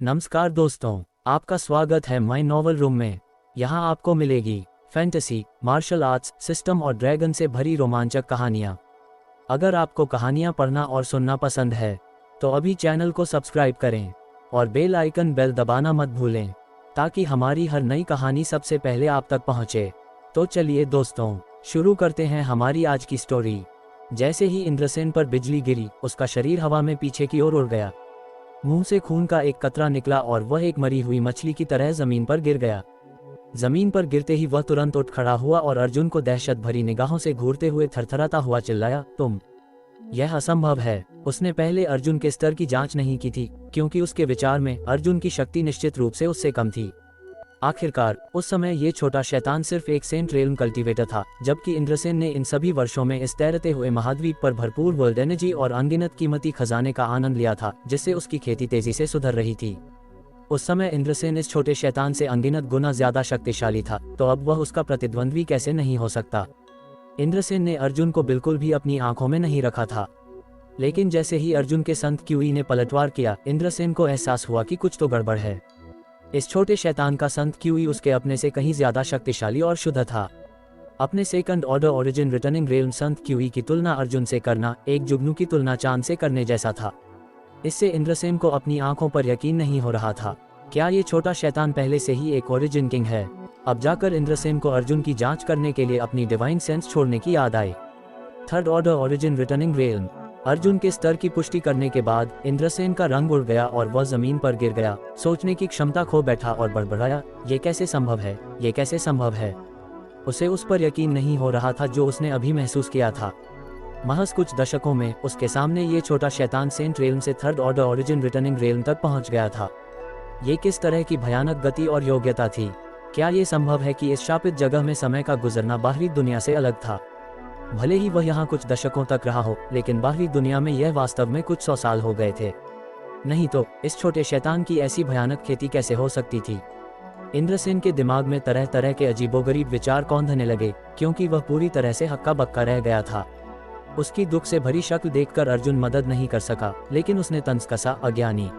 नमस्कार दोस्तों, आपका स्वागत है माय नॉवल रूम में। यहाँ आपको मिलेगी फैंटेसी, मार्शल आर्ट्स, सिस्टम और ड्रैगन से भरी रोमांचक कहानियाँ। अगर आपको कहानियाँ पढ़ना और सुनना पसंद है तो अभी चैनल को सब्सक्राइब करें और बेल आइकन बेल दबाना मत भूलें ताकि हमारी हर नई कहानी सबसे पहले आप तक पहुँचे। तो चलिए दोस्तों, शुरू करते हैं हमारी आज की स्टोरी। जैसे ही इंद्रसेन पर बिजली गिरी, उसका शरीर हवा में पीछे की ओर उड़ गया। मुंह से खून का एक कतरा निकला और वह एक मरी हुई मछली की तरह जमीन पर गिर गया। जमीन पर गिरते ही वह तुरंत उठ खड़ा हुआ और अर्जुन को दहशत भरी निगाहों से घूरते हुए थरथराता हुआ चिल्लाया, तुम! यह असंभव है। उसने पहले अर्जुन के स्तर की जांच नहीं की थी, क्योंकि उसके विचार में अर्जुन की शक्ति निश्चित रूप से उससे कम थी। आखिरकार उस समय ये छोटा शैतान सिर्फ एक सेंट रेल्म कल्टीवेटर था, जबकि इंद्रसेन ने इन सभी वर्षों में इस तैरते हुए महाद्वीप पर भरपूर वर्ल्ड एनर्जी और अनगिनत कीमती खजाने का आनंद लिया था, जिससे उसकी खेती तेजी से सुधर रही थी। उस समय इंद्रसेन इस छोटे शैतान से अनगिनत गुना ज्यादा शक्तिशाली था, तो अब वह उसका प्रतिद्वंद्वी कैसे नहीं हो सकता। इंद्रसेन ने अर्जुन को बिल्कुल भी अपनी आंखों में नहीं रखा था, लेकिन जैसे ही अर्जुन के संत क्यूई ने पलटवार किया, इंद्रसेन को एहसास हुआ कि कुछ तो गड़बड़ है। इस छोटे शैतान का संत क्यूई उसके अपने से कहीं ज्यादा शक्तिशाली और शुद्ध था। अपने second order origin returning realm संत क्यूई की तुलना अर्जुन से करना एक जुगनू की तुलना चांद से करने जैसा था। इससे इंद्रसेन को अपनी आंखों पर यकीन नहीं हो रहा था। क्या ये छोटा शैतान पहले से ही एक ओरिजिन किंग है? अब जाकर इंद्रसेन को अर्जुन की जांच करने के लिए अपनी डिवाइन सेंस छोड़ने की याद आई। Third order origin returning realm Arjun के स्तर की पुष्टि करने के बाद इंद्रसेन का रंग उड़ गया और वह जमीन पर गिर गया। सोचने की क्षमता खो बैठा और बड़बड़ाया, ये कैसे संभव है, ये कैसे संभव है? उसे उस पर यकीन नहीं हो रहा था जो उसने अभी महसूस किया था। महज कुछ दशकों में उसके सामने ये छोटा शैतान सेंट रेल्म से third order origin returning realm तक पहुंच गया था। ये किस तरह की भयानक गति और योग्यता थी? क्या ये संभव है कि इस शापित जगह में समय का गुजरना बाहरी दुनिया से अलग था? भले ही वह यहाँ कुछ दशकों तक रहा हो, लेकिन बाहरी दुनिया में यह वास्तव में कुछ 100 साल हो गए थे। नहीं तो इस छोटे शैतान की ऐसी भयानक खेती कैसे हो सकती थी? इंद्रसेन के दिमाग में तरह तरह के अजीबोगरीब विचार कौंधने लगे, क्योंकि वह पूरी तरह से हक्का बक्का रह गया था। उसकी दुख से भरी शक्ल देखकर अर्जुन मदद नहीं कर सका, लेकिन उसने तंज कसा, अज्ञानी।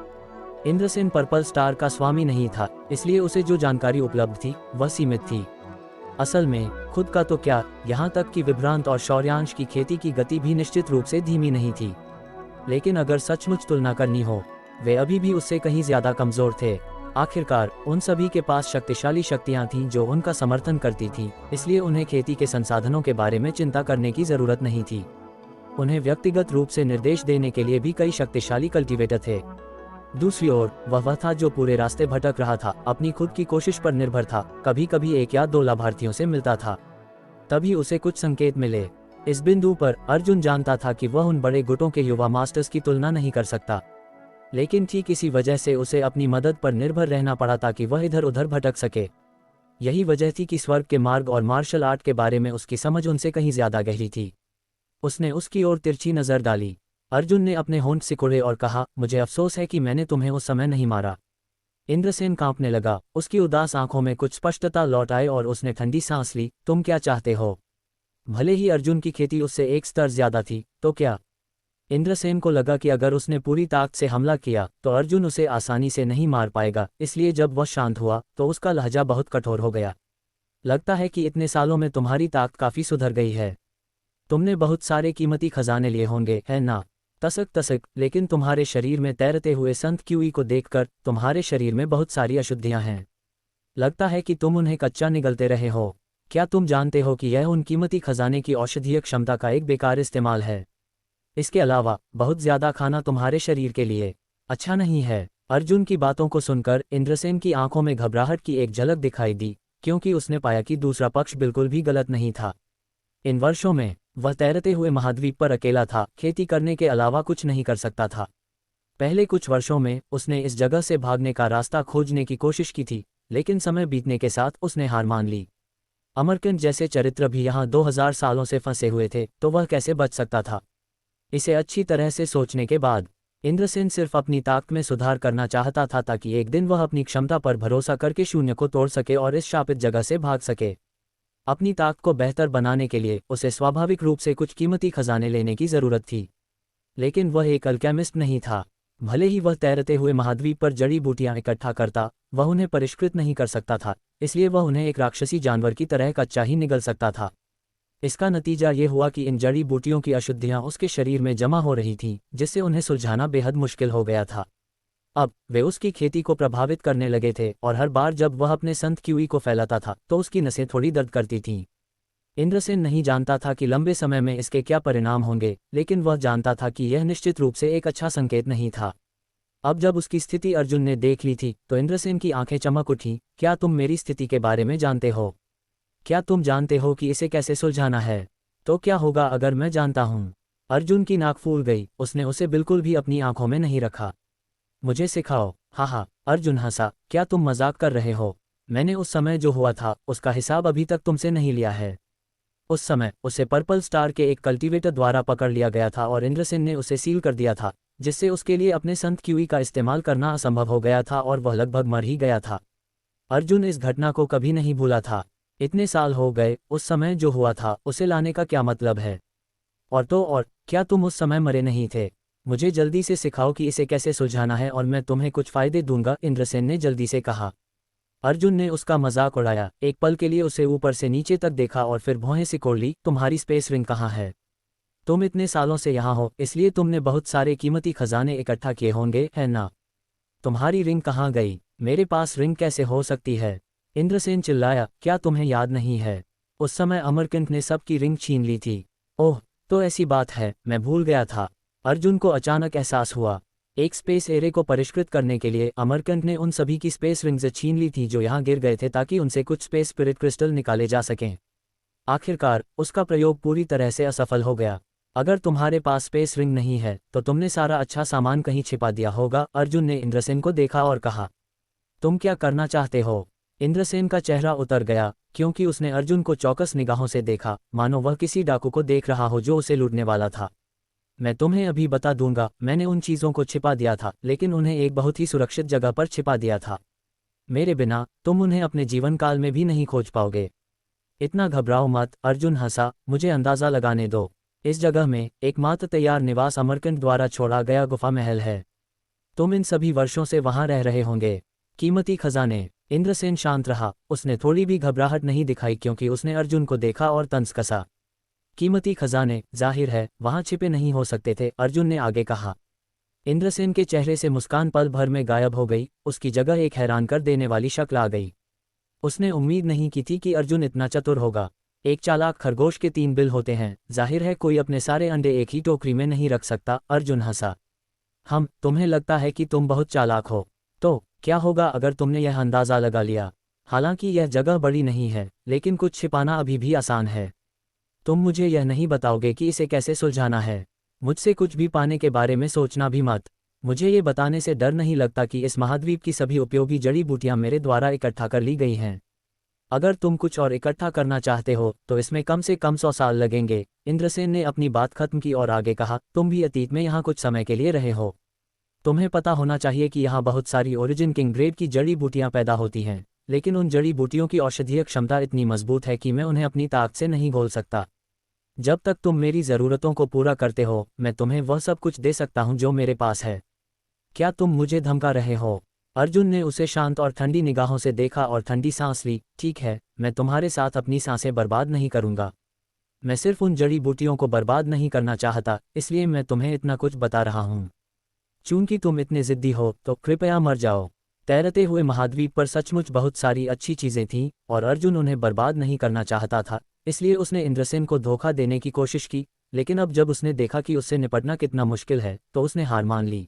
इंद्रसेन पर्पल स्टार का स्वामी नहीं था, इसलिए उसे जो जानकारी उपलब्ध थी वह सीमित थी। असल में खुद का तो क्या, यहाँ तक कि विभ्रांत और शौर्यांश की खेती की गति भी निश्चित रूप से धीमी नहीं थी। लेकिन अगर सचमुच तुलना करनी हो, वे अभी भी उससे कहीं ज्यादा कमजोर थे। आखिरकार उन सभी के पास शक्तिशाली शक्तियाँ थीं जो उनका समर्थन करती थीं, इसलिए उन्हें खेती के संसाधनों के बारे में चिंता करने की जरूरत नहीं थी। उन्हें व्यक्तिगत रूप से निर्देश देने के लिए भी कई शक्तिशाली कल्टीवेटर थे। दूसरी ओर वह था जो पूरे रास्ते भटक रहा था, अपनी खुद की कोशिश पर निर्भर था। कभी कभी एक या दो लाभार्थियों से मिलता था, तभी उसे कुछ संकेत मिले। इस बिंदु पर अर्जुन जानता था कि वह उन बड़े गुटों के युवा मास्टर्स की तुलना नहीं कर सकता, लेकिन ठीक इसी वजह से उसे अपनी मदद पर निर्भर रहना पड़ा ताकि वह इधर उधर भटक सके। यही वजह थी कि स्वर्ग के मार्ग और मार्शल आर्ट के बारे में उसकी समझ उनसे कहीं ज्यादा गहरी थी। उसने उसकी ओर तिरछी नजर डाली। अर्जुन ने अपने होंठ सिकुड़े और कहा, मुझे अफसोस है कि मैंने तुम्हें उस समय नहीं मारा। इंद्रसेन कांपने लगा, उसकी उदास आंखों में कुछ स्पष्टता लौट आई और उसने ठंडी सांस ली। तुम क्या चाहते हो? भले ही अर्जुन की खेती उससे एक स्तर ज्यादा थी, तो क्या? इंद्रसेन को लगा कि अगर उसने पूरी ताकत से हमला किया तो अर्जुन उसे आसानी से नहीं मार पाएगा, इसलिए जब वह शांत हुआ तो उसका लहजा बहुत कठोर हो गया। लगता है कि इतने सालों में तुम्हारी ताकत काफी सुधर गई है। तुमने बहुत सारे कीमती खजाने लिए होंगे, है ना? तसक तसक, लेकिन तुम्हारे शरीर में तैरते हुए संत क्यूई को देखकर तुम्हारे शरीर में बहुत सारी अशुद्धियां हैं। लगता है कि तुम उन्हें कच्चा निगलते रहे हो। क्या तुम जानते हो कि यह उन कीमती खजाने की औषधीय क्षमता का एक बेकार इस्तेमाल है? इसके अलावा बहुत ज्यादा खाना तुम्हारे शरीर के लिए अच्छा नहीं है। अर्जुन की बातों को सुनकर इंद्रसेन की आंखों में घबराहट की एक झलक दिखाई दी, क्योंकि उसने पाया कि दूसरा पक्ष बिल्कुल भी गलत नहीं था। इन वर्षों में वह तैरते हुए महाद्वीप पर अकेला था, खेती करने के अलावा कुछ नहीं कर सकता था। पहले कुछ वर्षों में उसने इस जगह से भागने का रास्ता खोजने की कोशिश की थी, लेकिन समय बीतने के साथ उसने हार मान ली। अमरकंट जैसे चरित्र भी यहाँ 2000 सालों से फंसे हुए थे, तो वह कैसे बच सकता था? इसे अच्छी तरह से सोचने के बाद इंद्रसेन सिर्फ अपनी ताकत में सुधार करना चाहता था, ताकि एक दिन वह अपनी क्षमता पर भरोसा करके शून्य को तोड़ सके और इस शापित जगह से भाग सके। अपनी ताकत को बेहतर बनाने के लिए उसे स्वाभाविक रूप से कुछ कीमती खजाने लेने की जरूरत थी, लेकिन वह एक अल्केमिस्ट नहीं था। भले ही वह तैरते हुए महाद्वीप पर जड़ी बूटियां इकट्ठा करता, वह उन्हें परिष्कृत नहीं कर सकता था, इसलिए वह उन्हें एक राक्षसी जानवर की तरह कच्चा ही निगल सकता था। इसका नतीजा ये हुआ कि इन जड़ी बूटियों की अशुद्धियां उसके शरीर में जमा हो रही थीं, जिससे उन्हें सुलझाना बेहद मुश्किल हो गया था। अब वे उसकी खेती को प्रभावित करने लगे थे और हर बार जब वह अपने संत क्यूई को फैलाता था तो उसकी नसें थोड़ी दर्द करती थीं। इंद्रसेन नहीं जानता था कि लंबे समय में इसके क्या परिणाम होंगे, लेकिन वह जानता था कि यह निश्चित रूप से एक अच्छा संकेत नहीं था। अब जब उसकी स्थिति अर्जुन ने देख ली थी तो इंद्रसेन की आंखें चमक उठीं। क्या तुम मेरी स्थिति के बारे में जानते हो? क्या तुम जानते हो कि इसे कैसे सुलझाना है? तो क्या होगा अगर मैं जानता हूँ? अर्जुन की नाक फूल गई, उसने उसे बिल्कुल भी अपनी आंखों में नहीं रखा। मुझे सिखाओ। हाँ, अर्जुन हंसा। क्या तुम मजाक कर रहे हो? मैंने उस समय जो हुआ था उसका हिसाब अभी तक तुमसे नहीं लिया है। उस समय उसे पर्पल स्टार के एक कल्टीवेटर द्वारा पकड़ लिया गया था और इंद्रसेन ने उसे सील कर दिया था, जिससे उसके लिए अपने संत क्यूई का इस्तेमाल करना असंभव हो गया था और वह लगभग मर ही गया था। अर्जुन इस घटना को कभी नहीं भूला था। इतने साल हो गए, उस समय जो हुआ था उसे लाने का क्या मतलब है? और तो और, क्या तुम उस समय मरे नहीं थे? मुझे जल्दी से सिखाओ कि इसे कैसे सुलझाना है और मैं तुम्हें कुछ फायदे दूंगा, इंद्रसेन ने जल्दी से कहा। अर्जुन ने उसका मजाक उड़ाया, एक पल के लिए उसे ऊपर से नीचे तक देखा और फिर भौहें सिकोड़ ली। तुम्हारी स्पेस रिंग कहाँ है? तुम इतने सालों से यहाँ हो, इसलिए तुमने बहुत सारे कीमती खजाने इकट्ठा किए होंगे, है ना? तुम्हारी रिंग कहाँ गई? मेरे पास रिंग कैसे हो सकती है? इंद्रसेन चिल्लाया, क्या तुम्हें याद नहीं है? उस समय अमरकंठ ने सबकी रिंग छीन ली थी। ओह, तो ऐसी बात है, मैं भूल गया था। अर्जुन को अचानक एहसास हुआ। एक स्पेस एरे को परिष्कृत करने के लिए अमरकंठ ने उन सभी की स्पेस रिंग्स छीन ली थी जो यहाँ गिर गए थे, ताकि उनसे कुछ स्पेस स्पिरिट क्रिस्टल निकाले जा सकें। आखिरकार उसका प्रयोग पूरी तरह से असफल हो गया। अगर तुम्हारे पास स्पेस रिंग नहीं है तो तुमने सारा अच्छा सामान कहीं छिपा दिया होगा। अर्जुन ने इंद्रसेन को देखा और कहा, तुम क्या करना चाहते हो? इंद्रसेन का चेहरा उतर गया, क्योंकि उसने अर्जुन को चौकस निगाहों से देखा, मानो वह किसी डाकू को देख रहा हो जो उसे लूटने वाला था। मैं तुम्हें अभी बता दूंगा, मैंने उन चीज़ों को छिपा दिया था, लेकिन उन्हें एक बहुत ही सुरक्षित जगह पर छिपा दिया था। मेरे बिना तुम उन्हें अपने जीवन काल में भी नहीं खोज पाओगे। इतना घबराओ मत, अर्जुन हंसा। मुझे अंदाज़ा लगाने दो। इस जगह में एकमात्र तैयार निवास अमरकंठ द्वारा छोड़ा गया गुफा महल है। तुम इन सभी वर्षों से वहां रह रहे होंगे। कीमती खजाने। इंद्रसेन शांत रहा, उसने थोड़ी भी घबराहट नहीं दिखाई, क्योंकि उसने अर्जुन को देखा और तंज कसा। कीमती खजाने, जाहिर है वहां छिपे नहीं हो सकते थे, अर्जुन ने आगे कहा। इंद्रसेन के चेहरे से मुस्कान पल भर में गायब हो गई, उसकी जगह एक हैरान कर देने वाली शक्ल आ गई। उसने उम्मीद नहीं की थी कि अर्जुन इतना चतुर होगा। एक चालाक खरगोश के 3 बिल होते हैं, जाहिर है कोई अपने सारे अंडे एक ही टोकरी में नहीं रख सकता, अर्जुन हंसा। तुम्हें लगता है कि तुम बहुत चालाक हो? तो क्या होगा अगर तुमने यह अंदाज़ा लगा लिया? हालांकि यह जगह बड़ी नहीं है, लेकिन कुछ छिपाना अभी भी आसान है। तुम मुझे यह नहीं बताओगे कि इसे कैसे सुलझाना है? मुझसे कुछ भी पाने के बारे में सोचना भी मत। मुझे ये बताने से डर नहीं लगता कि इस महाद्वीप की सभी उपयोगी जड़ी बूटियां मेरे द्वारा इकट्ठा कर ली गई हैं। अगर तुम कुछ और इकट्ठा करना चाहते हो तो इसमें कम से कम 100 साल लगेंगे। इंद्रसेन ने अपनी बात खत्म की और आगे कहा, तुम भी अतीत में यहाँ कुछ समय के लिए रहे हो। तुम्हें पता होना चाहिए कि यहाँ बहुत सारी ओरिजिन किंग ग्रेड की जड़ी बूटियां पैदा होती हैं, लेकिन उन जड़ी बूटियों की औषधीय क्षमता इतनी मजबूत है कि मैं उन्हें अपनी ताकत से नहीं घोल सकता। जब तक तुम मेरी ज़रूरतों को पूरा करते हो, मैं तुम्हें वह सब कुछ दे सकता हूं जो मेरे पास है। क्या तुम मुझे धमका रहे हो? अर्जुन ने उसे शांत और ठंडी निगाहों से देखा और ठंडी सांस ली। ठीक है, मैं तुम्हारे साथ अपनी सांसें बर्बाद नहीं करूंगा। मैं सिर्फ उन जड़ी बूटियों को बर्बाद नहीं करना चाहता, इसलिए मैं तुम्हें इतना कुछ बता रहा हूँ। चूंकि तुम इतने जिद्दी हो तो कृपया मर जाओ। तैरते हुए महाद्वीप पर सचमुच बहुत सारी अच्छी चीज़ें थीं और अर्जुन उन्हें बर्बाद नहीं करना चाहता था, इसलिए उसने इंद्रसेन को धोखा देने की कोशिश की। लेकिन अब जब उसने देखा कि उससे निपटना कितना मुश्किल है तो उसने हार मान ली।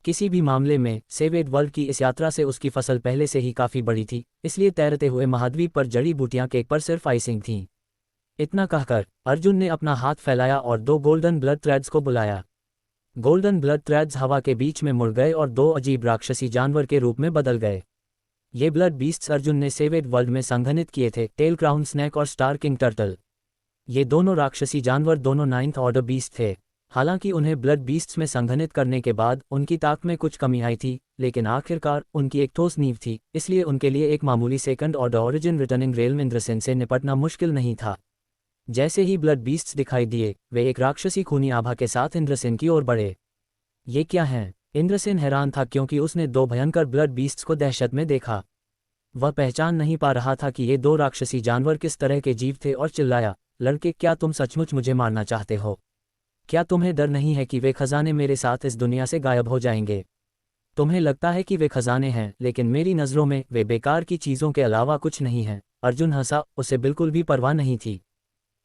किसी भी मामले में सेवेड वर्ल्ड की इस यात्रा से उसकी फसल पहले से ही काफ़ी बड़ी थी, इसलिए तैरते हुए महाद्वीप पर जड़ी बूटियां केक पर सिर्फ आइसिंग थीं। इतना कहकर अर्जुन ने अपना हाथ फैलाया और 2 गोल्डन ब्लड थ्रेड्स को बुलाया। गोल्डन ब्लड थ्रेड्स हवा के बीच में मुड़ गए और 2 अजीब राक्षसी जानवर के रूप में बदल गए। ये ब्लड बीस्ट्स अर्जुन ने सेवेड वर्ल्ड में संघनित किए थे, टेल क्राउन स्नैक और स्टार किंग टर्टल। ये दोनों राक्षसी जानवर दोनों 9th ऑर्डर बीस्ट थे। हालांकि उन्हें ब्लड बीस्ट्स में संघनित करने के बाद उनकी ताकत में कुछ कमी आई थी, लेकिन आखिरकार उनकी एक ठोस नींव थी, इसलिए उनके लिए एक मामूली second order origin returning rail Indrasen से निपटना मुश्किल नहीं था। जैसे ही ब्लड बीस्ट्स दिखाई दिए, वे एक राक्षसी खूनी आभा के साथ इंद्रसेन की ओर बढ़े। ये क्या हैं? इंद्रसेन हैरान था क्योंकि उसने दो भयंकर ब्लड बीस्ट्स को दहशत में देखा। वह पहचान नहीं पा रहा था कि ये दो राक्षसी जानवर किस तरह के जीव थे और चिल्लाया, लड़के क्या तुम सचमुच मुझे मारना चाहते हो? क्या तुम्हें डर नहीं है कि वे खजाने मेरे साथ इस दुनिया से गायब हो जाएंगे? तुम्हें लगता है कि वे खजाने हैं, लेकिन मेरी नज़रों में वे बेकार की चीज़ों के अलावा कुछ नहीं हैं। अर्जुन हंसा, उसे बिल्कुल भी परवाह नहीं थी।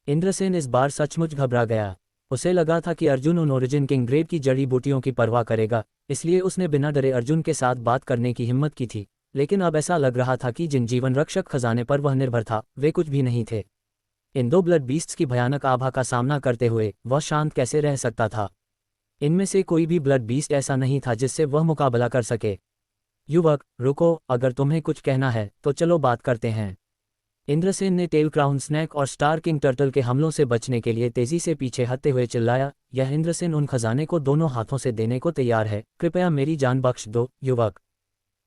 इंद्रसेन इस बार सचमुच घबरा गया। उसे लगा था कि अर्जुन उन ओरिजिन किंग ग्रेव की जड़ी बूटियों की परवाह करेगा, इसलिए उसने बिना डरे अर्जुन के साथ बात करने की हिम्मत की थी। लेकिन अब ऐसा लग रहा था कि जिन जीवन रक्षक खजाने पर वह निर्भर था वे कुछ भी नहीं थे। इन दो ब्लड बीस्ट्स की भयानक आभा का सामना करते हुए वह शांत कैसे रह सकता था? इनमें से कोई भी ब्लड बीस्ट ऐसा नहीं था जिससे वह मुकाबला कर सके। युवक, रुको, अगर तुम्हें कुछ कहना है तो चलो बात करते हैं। इंद्रसेन ने टेल क्राउन स्नैक और स्टार किंग टर्टल के हमलों से बचने के लिए तेजी से पीछे हटते हुए चिल्लाया, यह इंद्रसेन उन खजाने को दोनों हाथों से देने को तैयार है, कृपया मेरी जान बख्श दो। युवक,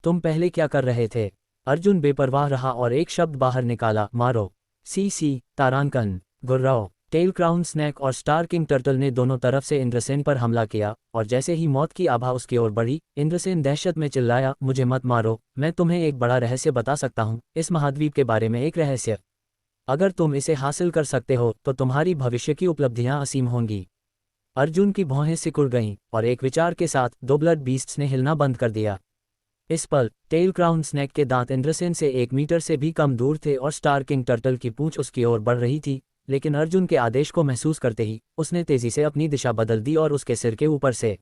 तुम पहले क्या कर रहे थे? अर्जुन बेपरवाह रहा और एक शब्द बाहर निकाला, मारो। सी तारांकन, गुर्राओ। टेल क्राउन स्नैक और स्टार किंग टर्टल ने दोनों तरफ से इंद्रसेन पर हमला किया, और जैसे ही मौत की आभा उसकी ओर बढ़ी, इंद्रसेन दहशत में चिल्लाया, मुझे मत मारो, मैं तुम्हें एक बड़ा रहस्य बता सकता हूँ, इस महाद्वीप के बारे में एक रहस्य। अगर तुम इसे हासिल कर सकते हो तो तुम्हारी भविष्य की उपलब्धियां असीम होंगी। अर्जुन की भौहें सिकुड़ गईं, और एक विचार के साथ दो ब्लड बीस्ट्स ने हिलना बंद कर दिया। इस पल टेल क्राउन स्नैक के दांत इंद्रसेन से 1 मीटर से भी कम दूर थे और स्टार किंग टर्टल की पूंछ उसकी ओर बढ़ रही थी, लेकिन अर्जुन के आदेश को महसूस करते ही उसने तेजी से अपनी दिशा बदल दी और उसके सिर के ऊपर से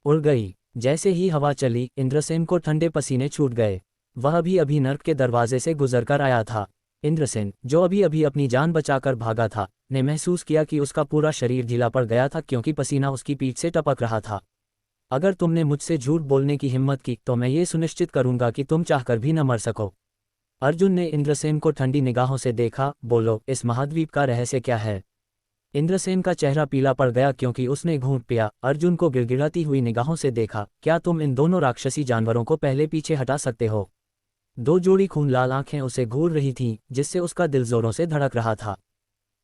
उड़ गई। जैसे ही हवा चली, इंद्रसेन को ठंडे पसीने छूट गए। वह अभी नर्क के दरवाजे से गुजरकर आया था। इंद्रसेन, जो अभी अपनी जान बचाकर भागा था, ने महसूस किया कि उसका पूरा शरीर ढीला पड़ गया था क्योंकि पसीना उसकी पीठ से टपक रहा था। अगर तुमने मुझसे झूठ बोलने की हिम्मत की तो मैं ये सुनिश्चित करूंगा कि तुम चाहकर भी न मर सको। अर्जुन ने इंद्रसेन को ठंडी निगाहों से देखा, बोलो, इस महाद्वीप का रहस्य क्या है? इंद्रसेन का चेहरा पीला पड़ गया क्योंकि उसने घूंट पिया। अर्जुन को गिड़गिड़ाती हुई निगाहों से देखा, क्या तुम इन दोनों राक्षसी जानवरों को पहले पीछे हटा सकते हो? दो जोड़ी खून लाल आंखें उसे घूर रही थीं, जिससे उसका दिल जोरों से धड़क रहा था।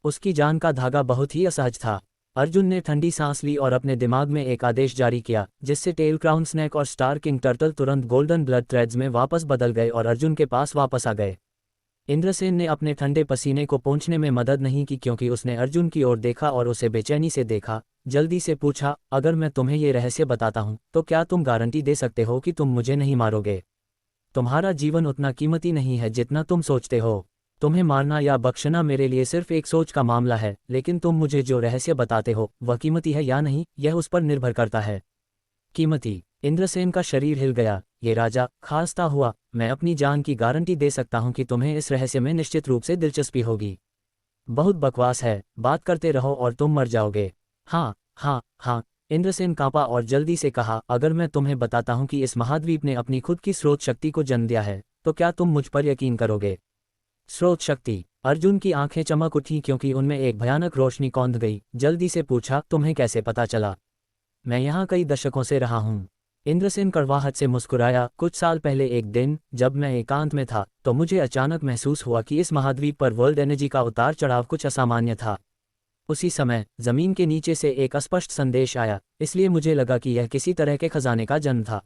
उसकी जान का धागा बहुत ही असहज था। अर्जुन ने ठंडी सांस ली और अपने दिमाग में एक आदेश जारी किया, जिससे टेल क्राउन स्नैक और स्टार किंग टर्टल तुरंत गोल्डन ब्लड थ्रेड्स में वापस बदल गए और अर्जुन के पास वापस आ गए। इंद्रसेन ने अपने ठंडे पसीने को पोंछने में मदद नहीं की क्योंकि उसने अर्जुन की ओर देखा और उसे बेचैनी से देखा। जल्दी से पूछा, अगर मैं तुम्हें ये रहस्य बताता हूँ तो क्या तुम गारंटी दे सकते हो कि तुम मुझे नहीं मारोगे? तुम्हारा जीवन उतना कीमती नहीं है जितना तुम सोचते हो। तुम्हें मारना या बख्शना मेरे लिए सिर्फ एक सोच का मामला है, लेकिन तुम मुझे जो रहस्य बताते हो वह कीमती है या नहीं, यह उस पर निर्भर करता है। कीमती? इंद्रसेन का शरीर हिल गया। ये राजा, खासता हुआ, मैं अपनी जान की गारंटी दे सकता हूं कि तुम्हें इस रहस्य में निश्चित रूप से दिलचस्पी होगी। बहुत बकवास है, बात करते रहो और तुम मर जाओगे। हाँ हाँ हाँ। इंद्रसेन कांपा और जल्दी से कहा, अगर मैं तुम्हें बताता हूं कि इस महाद्वीप ने अपनी खुद की स्रोत शक्ति को जन्म दिया है तो क्या तुम मुझ पर यकीन करोगे? स्रोत शक्ति? अर्जुन की आंखें चमक उठी क्योंकि उनमें एक भयानक रोशनी कौंध गई। जल्दी से पूछा, तुम्हें कैसे पता चला? मैं यहाँ कई दशकों से रहा हूँ। इंद्रसेन कड़वाहट से मुस्कुराया, कुछ साल पहले एक दिन जब मैं एकांत में था तो मुझे अचानक महसूस हुआ कि इस महाद्वीप पर वर्ल्ड एनर्जी का उतार चढ़ाव कुछ असामान्य था। उसी समय जमीन के नीचे से एक अस्पष्ट संदेश आया, इसलिए मुझे लगा कि यह किसी तरह के खजाने का जन्म था।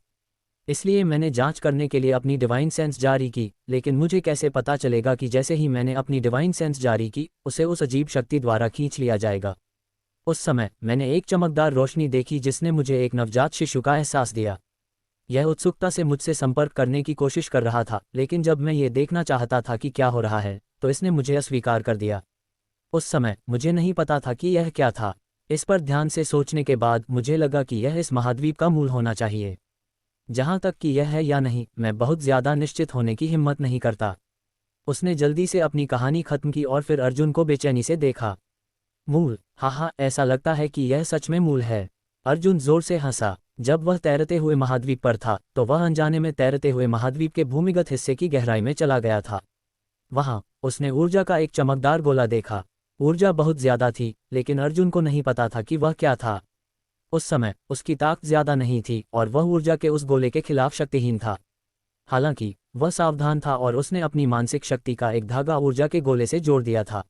इसलिए मैंने जांच करने के लिए अपनी डिवाइन सेंस जारी की, लेकिन मुझे कैसे पता चलेगा कि जैसे ही मैंने अपनी डिवाइन सेंस जारी की उसे उस अजीब शक्ति द्वारा खींच लिया जाएगा। उस समय मैंने एक चमकदार रोशनी देखी जिसने मुझे एक नवजात शिशु का एहसास दिया। यह उत्सुकता से मुझसे संपर्क करने की कोशिश कर रहा था, लेकिन जब मैं ये देखना चाहता था कि क्या हो रहा है तो इसने मुझे अस्वीकार कर दिया। उस समय मुझे नहीं पता था कि यह क्या था। इस पर ध्यान से सोचने के बाद मुझे लगा कि यह इस महाद्वीप का मूल होना चाहिए। जहाँ तक कि यह है या नहीं, मैं बहुत ज़्यादा निश्चित होने की हिम्मत नहीं करता। उसने जल्दी से अपनी कहानी खत्म की और फिर अर्जुन को बेचैनी से देखा। मूल? हाँ, ऐसा लगता है कि यह सच में मूल है। अर्जुन जोर से हंसा। जब वह तैरते हुए महाद्वीप पर था तो वह अनजाने में तैरते हुए महाद्वीप के भूमिगत हिस्से की गहराई में चला गया था। वहाँ उसने ऊर्जा का एक चमकदार गोला देखा। ऊर्जा बहुत ज्यादा थी, लेकिन अर्जुन को नहीं पता था कि वह क्या था। उस समय उसकी ताकत ज्यादा नहीं थी और वह ऊर्जा के उस गोले के खिलाफ शक्तिहीन था। हालांकि वह सावधान था और उसने अपनी मानसिक शक्ति का एक धागा ऊर्जा के गोले से जोड़ दिया था।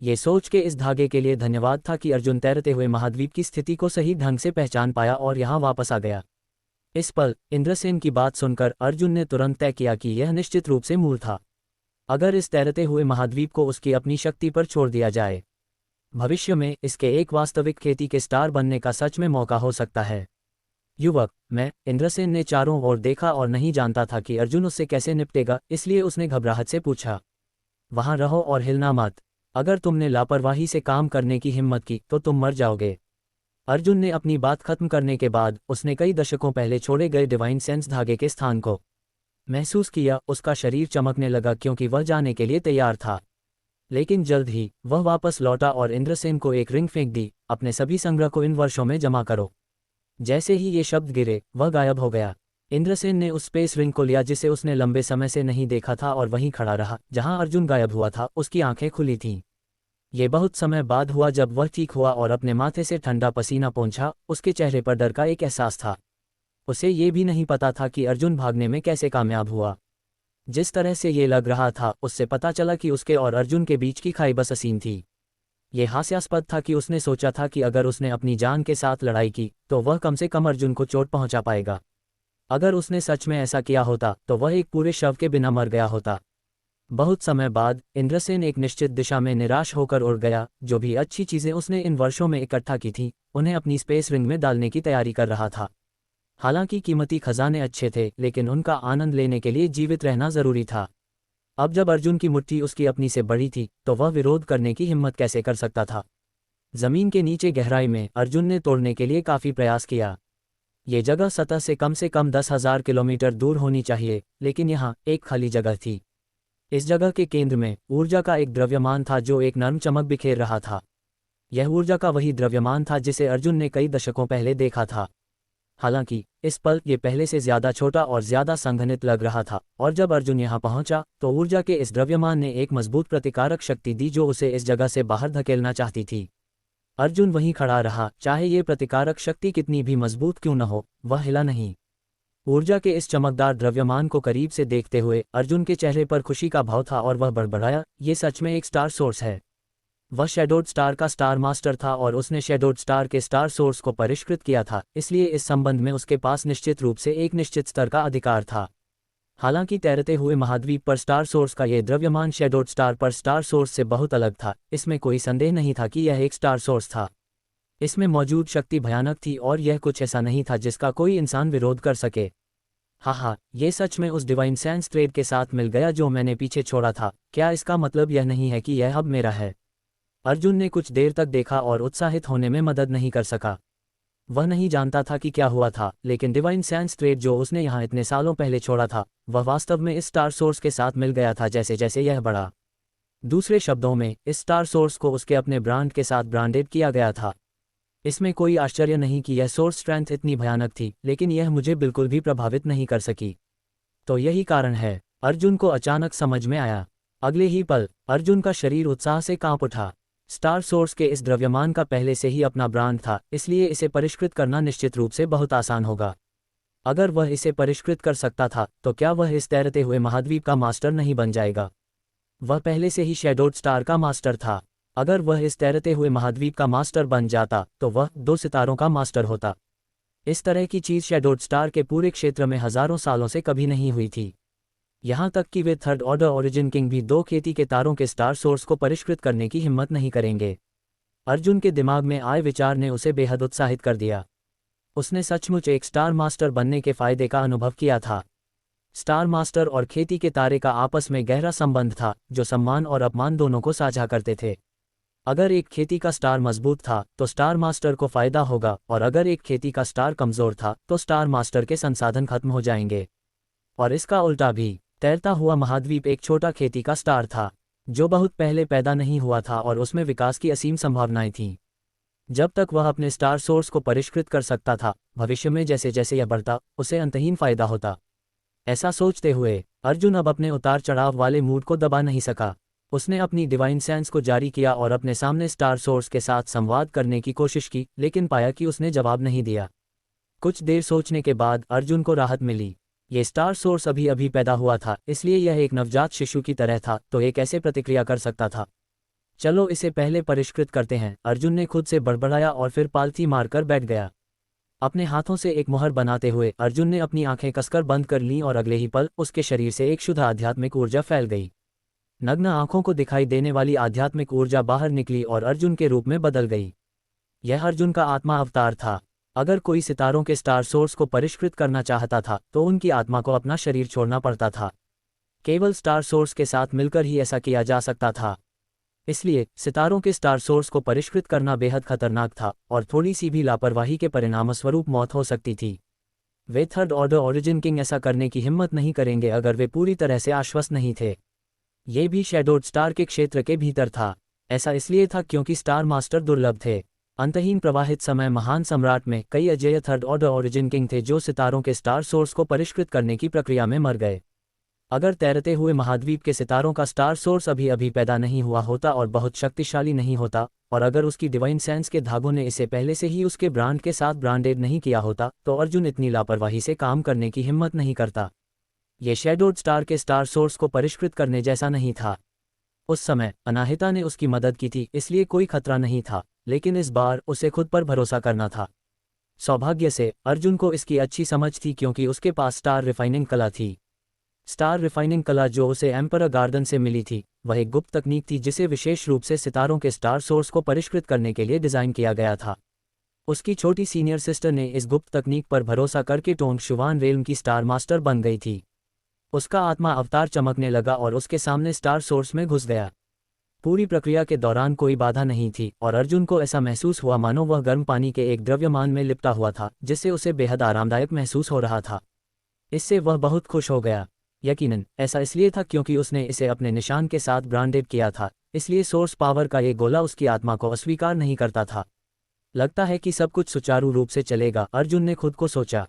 ये सोच के इस धागे के लिए धन्यवाद था कि अर्जुन तैरते हुए महाद्वीप की स्थिति को सही ढंग से पहचान पाया और यहाँ वापस आ गया। इस पल इंद्रसेन की बात सुनकर अर्जुन ने तुरंत तय किया कि यह निश्चित रूप से मूल था। अगर इस तैरते हुए महाद्वीप को उसकी अपनी शक्ति पर छोड़ दिया जाए, भविष्य में इसके एक वास्तविक खेती के स्टार बनने का सच में मौका हो सकता है। युवक, मैं इंद्रसेन ने चारों ओर देखा और नहीं जानता था कि अर्जुन उससे कैसे निपटेगा, इसलिए उसने घबराहट से पूछा, वहां रहो और हिलना मत। अगर तुमने लापरवाही से काम करने की हिम्मत की तो तुम मर जाओगे। अर्जुन ने अपनी बात खत्म करने के बाद उसने कई दशकों पहले छोड़े गए डिवाइन सेंस धागे के स्थान को महसूस किया। उसका शरीर चमकने लगा क्योंकि वह जाने के लिए तैयार था। लेकिन जल्द ही वह वापस लौटा और इंद्रसेन को एक रिंग फेंक दी, अपने सभी संग्रह को इन वर्षों में जमा करो। जैसे ही ये शब्द गिरे वह गायब हो गया। इंद्रसेन ने उस स्पेस रिंग को लिया जिसे उसने लंबे समय से नहीं देखा था और वहीं खड़ा रहा जहां अर्जुन गायब हुआ था। उसकी आंखें खुली थीं। ये बहुत समय बाद हुआ जब वह ठीक हुआ और अपने माथे से ठंडा पसीना पोंछा। उसके चेहरे पर डर का एक एहसास था। उसे ये भी नहीं पता था कि अर्जुन भागने में कैसे कामयाब हुआ। जिस तरह से ये लग रहा था उससे पता चला कि उसके और अर्जुन के बीच की खाई बस असीम थी। ये हास्यास्पद था कि उसने सोचा था कि अगर उसने अपनी जान के साथ लड़ाई की तो वह कम से कम अर्जुन को चोट पहुंचा पाएगा। अगर उसने सच में ऐसा किया होता तो वह एक पूरे शव के बिना मर गया होता। बहुत समय बाद इंद्रसेन एक निश्चित दिशा में निराश होकर उड़ गया। जो भी अच्छी चीजें उसने इन वर्षों में इकट्ठा की थीं उन्हें अपनी स्पेस रिंग में डालने की तैयारी कर रहा था। हालांकि कीमती खजाने अच्छे थे, लेकिन उनका आनंद लेने के लिए जीवित रहना जरूरी था। अब जब अर्जुन की मुट्ठी उसकी अपनी से बड़ी थी तो वह विरोध करने की हिम्मत कैसे कर सकता था। जमीन के नीचे गहराई में अर्जुन ने तोड़ने के लिए काफी प्रयास किया। ये जगह सतह से कम 10,000 किलोमीटर दूर होनी चाहिए, लेकिन यहाँ एक खाली जगह थी। इस जगह के केंद्र में ऊर्जा का एक द्रव्यमान था जो एक नर्म चमक बिखेर रहा था। यह ऊर्जा का वही द्रव्यमान था जिसे अर्जुन ने कई दशकों पहले देखा था। हालांकि इस पल ये पहले से ज्यादा छोटा और ज्यादा संघनित लग रहा था, और जब अर्जुन यहाँ पहुंचा तो ऊर्जा के इस द्रव्यमान ने एक मजबूत प्रतिकारक शक्ति दी जो उसे इस जगह से बाहर धकेलना चाहती थी। अर्जुन वहीं खड़ा रहा, चाहे ये प्रतिकारक शक्ति कितनी भी मजबूत क्यों न हो, वह हिला नहीं। ऊर्जा के इस चमकदार द्रव्यमान को करीब से देखते हुए अर्जुन के चेहरे पर खुशी का भाव था और वह बड़बड़ाया, ये सच में एक स्टार सोर्स है। वह शैडोड स्टार का स्टार मास्टर था और उसने शैडोड स्टार के स्टार सोर्स को परिष्कृत किया था, इसलिए इस संबंध में उसके पास निश्चित रूप से एक निश्चित स्तर का अधिकार था। हालांकि तैरते हुए महाद्वीप पर स्टार सोर्स का यह द्रव्यमान शैडोड स्टार पर स्टार सोर्स से बहुत अलग था। इसमें कोई संदेह नहीं था कि यह एक स्टार सोर्स था। इसमें मौजूद शक्ति भयानक थी और यह कुछ ऐसा नहीं था जिसका कोई इंसान विरोध कर सके। हाँ, ये सच में उस डिवाइन सेंस ट्रेड के साथ मिल गया जो मैंने पीछे छोड़ा था। क्या इसका मतलब यह नहीं है कि यह अब मेरा है? अर्जुन ने कुछ देर तक देखा और उत्साहित होने में मदद नहीं कर सका। वह नहीं जानता था कि क्या हुआ था, लेकिन डिवाइन सेंस ट्रेड जो उसने यहाँ इतने सालों पहले छोड़ा था वह वास्तव में इस स्टार सोर्स के साथ मिल गया था जैसे जैसे यह बढ़ा। दूसरे शब्दों में, इस स्टार सोर्स को उसके अपने ब्रांड के साथ ब्रांडेड किया गया था। इसमें कोई आश्चर्य नहीं कि यह सोर्स स्ट्रेंथ इतनी भयानक थी, लेकिन यह मुझे बिल्कुल भी प्रभावित नहीं कर सकी। तो यही कारण है, अर्जुन को अचानक समझ में आया। अगले ही पल अर्जुन का शरीर उत्साह से कांप उठा। स्टार सोर्स के इस द्रव्यमान का पहले से ही अपना ब्रांड था, इसलिए इसे परिष्कृत करना निश्चित रूप से बहुत आसान होगा। अगर वह इसे परिष्कृत कर सकता था तो क्या वह इस तैरते हुए महाद्वीप का मास्टर नहीं बन जाएगा? वह पहले से ही शैडोड स्टार का मास्टर था। अगर वह इस तैरते हुए महाद्वीप का मास्टर बन जाता तो वह 2 सितारों का मास्टर होता। इस तरह की चीज शैडोड स्टार के पूरे क्षेत्र में हजारों सालों से कभी नहीं हुई थी। यहाँ तक कि वे थर्ड ऑर्डर ओरिजिन किंग भी 2 खेती के तारों के स्टार सोर्स को परिष्कृत करने की हिम्मत नहीं करेंगे। अर्जुन के दिमाग में आए विचार ने उसे बेहद उत्साहित कर दिया। उसने सचमुच एक स्टार मास्टर बनने के फायदे का अनुभव किया था। स्टार मास्टर और खेती के तारे का आपस में गहरा संबंध था जो सम्मान और अपमान दोनों को साझा करते थे। अगर एक खेती का स्टार मजबूत था तो स्टार मास्टर को फायदा होगा, और अगर एक खेती का स्टार कमजोर था तो स्टार मास्टर के संसाधन खत्म हो जाएंगे। और इसका उल्टा भी। तैरता हुआ महाद्वीप एक छोटा खेती का स्टार था जो बहुत पहले पैदा नहीं हुआ था और उसमें विकास की असीम संभावनाएं थीं। जब तक वह अपने स्टार सोर्स को परिष्कृत कर सकता था, भविष्य में जैसे जैसे यह बढ़ता उसे अंतहीन फायदा होता। ऐसा सोचते हुए अर्जुन अब अपने उतार चढ़ाव वाले मूड को दबा नहीं सका। उसने अपनी डिवाइन सेंस को जारी किया और अपने सामने स्टार सोर्स के साथ संवाद करने की कोशिश की, लेकिन पाया कि उसने जवाब नहीं दिया। कुछ देर सोचने के बाद अर्जुन को राहत मिली। ये स्टार सोर्स अभी अभी पैदा हुआ था, इसलिए यह एक नवजात शिशु की तरह था, तो ये कैसे प्रतिक्रिया कर सकता था? चलो इसे पहले परिष्कृत करते हैं, अर्जुन ने खुद से बड़बड़ाया और फिर पालथी मारकर बैठ गया। अपने हाथों से एक मुहर बनाते हुए अर्जुन ने अपनी आंखें कसकर बंद कर लीं और अगले ही पल उसके शरीर से एक शुद्ध आध्यात्मिक ऊर्जा फैल गई। नग्न आंखों को दिखाई देने वाली आध्यात्मिक ऊर्जा बाहर निकली और अर्जुन के रूप में बदल गई। यह अर्जुन का आत्मा अवतार था। अगर कोई सितारों के स्टार सोर्स को परिष्कृत करना चाहता था तो उनकी आत्मा को अपना शरीर छोड़ना पड़ता था। केवल स्टार सोर्स के साथ मिलकर ही ऐसा किया जा सकता था। इसलिए सितारों के स्टार सोर्स को परिष्कृत करना बेहद खतरनाक था और थोड़ी सी भी लापरवाही के परिणामस्वरूप मौत हो सकती थी। वे थर्ड ऑर्डर ओरिजिन किंग ऐसा करने की हिम्मत नहीं करेंगे अगर वे पूरी तरह से आश्वस्त नहीं थे। ये भी शैडोड स्टार के क्षेत्र के भीतर था। ऐसा इसलिए था क्योंकि स्टार मास्टर दुर्लभ थे। अंतहीन प्रवाहित समय महान सम्राट में कई अजेय थर्ड ऑर्डर ओरिजिन किंग थे जो सितारों के स्टार सोर्स को परिष्कृत करने की प्रक्रिया में मर गए। अगर तैरते हुए महाद्वीप के सितारों का स्टार सोर्स अभी अभी पैदा नहीं हुआ होता और बहुत शक्तिशाली नहीं होता, और अगर उसकी डिवाइन सेंस के धागों ने इसे पहले से ही उसके ब्रांड के साथ ब्रांडेड नहीं किया होता, तो अर्जुन इतनी लापरवाही से काम करने की हिम्मत नहीं करता। ये शैडोड स्टार के स्टार सोर्स को परिष्कृत करने जैसा नहीं था। उस समय अनाहिता ने उसकी मदद की थी, इसलिए कोई खतरा नहीं था, लेकिन इस बार उसे खुद पर भरोसा करना था। सौभाग्य से अर्जुन को इसकी अच्छी समझ थी क्योंकि उसके पास स्टार रिफाइनिंग कला थी। स्टार रिफाइनिंग कला जो उसे एम्परर गार्डन से मिली थी वह एक गुप्त तकनीक थी जिसे विशेष रूप से सितारों के स्टार सोर्स को परिष्कृत करने के लिए डिज़ाइन किया गया था। उसकी छोटी सीनियर सिस्टर ने इस गुप्त तकनीक पर भरोसा करके टोंग शुवान रेल्म की स्टार मास्टर बन गई थी। उसका आत्मा अवतार चमकने लगा और उसके सामने स्टार सोर्स में घुस गया। पूरी प्रक्रिया के दौरान कोई बाधा नहीं थी और अर्जुन को ऐसा महसूस हुआ मानो वह गर्म पानी के एक द्रव्यमान में लिपटा हुआ था, जिससे उसे बेहद आरामदायक महसूस हो रहा था। इससे वह बहुत खुश हो गया। यकीनन ऐसा इसलिए था क्योंकि उसने इसे अपने निशान के साथ ब्रांडेड किया था, इसलिए सोर्स पावर का ये गोला उसकी आत्मा को अस्वीकार नहीं करता था। लगता है कि सब कुछ सुचारू रूप से चलेगा, अर्जुन ने खुद को सोचा।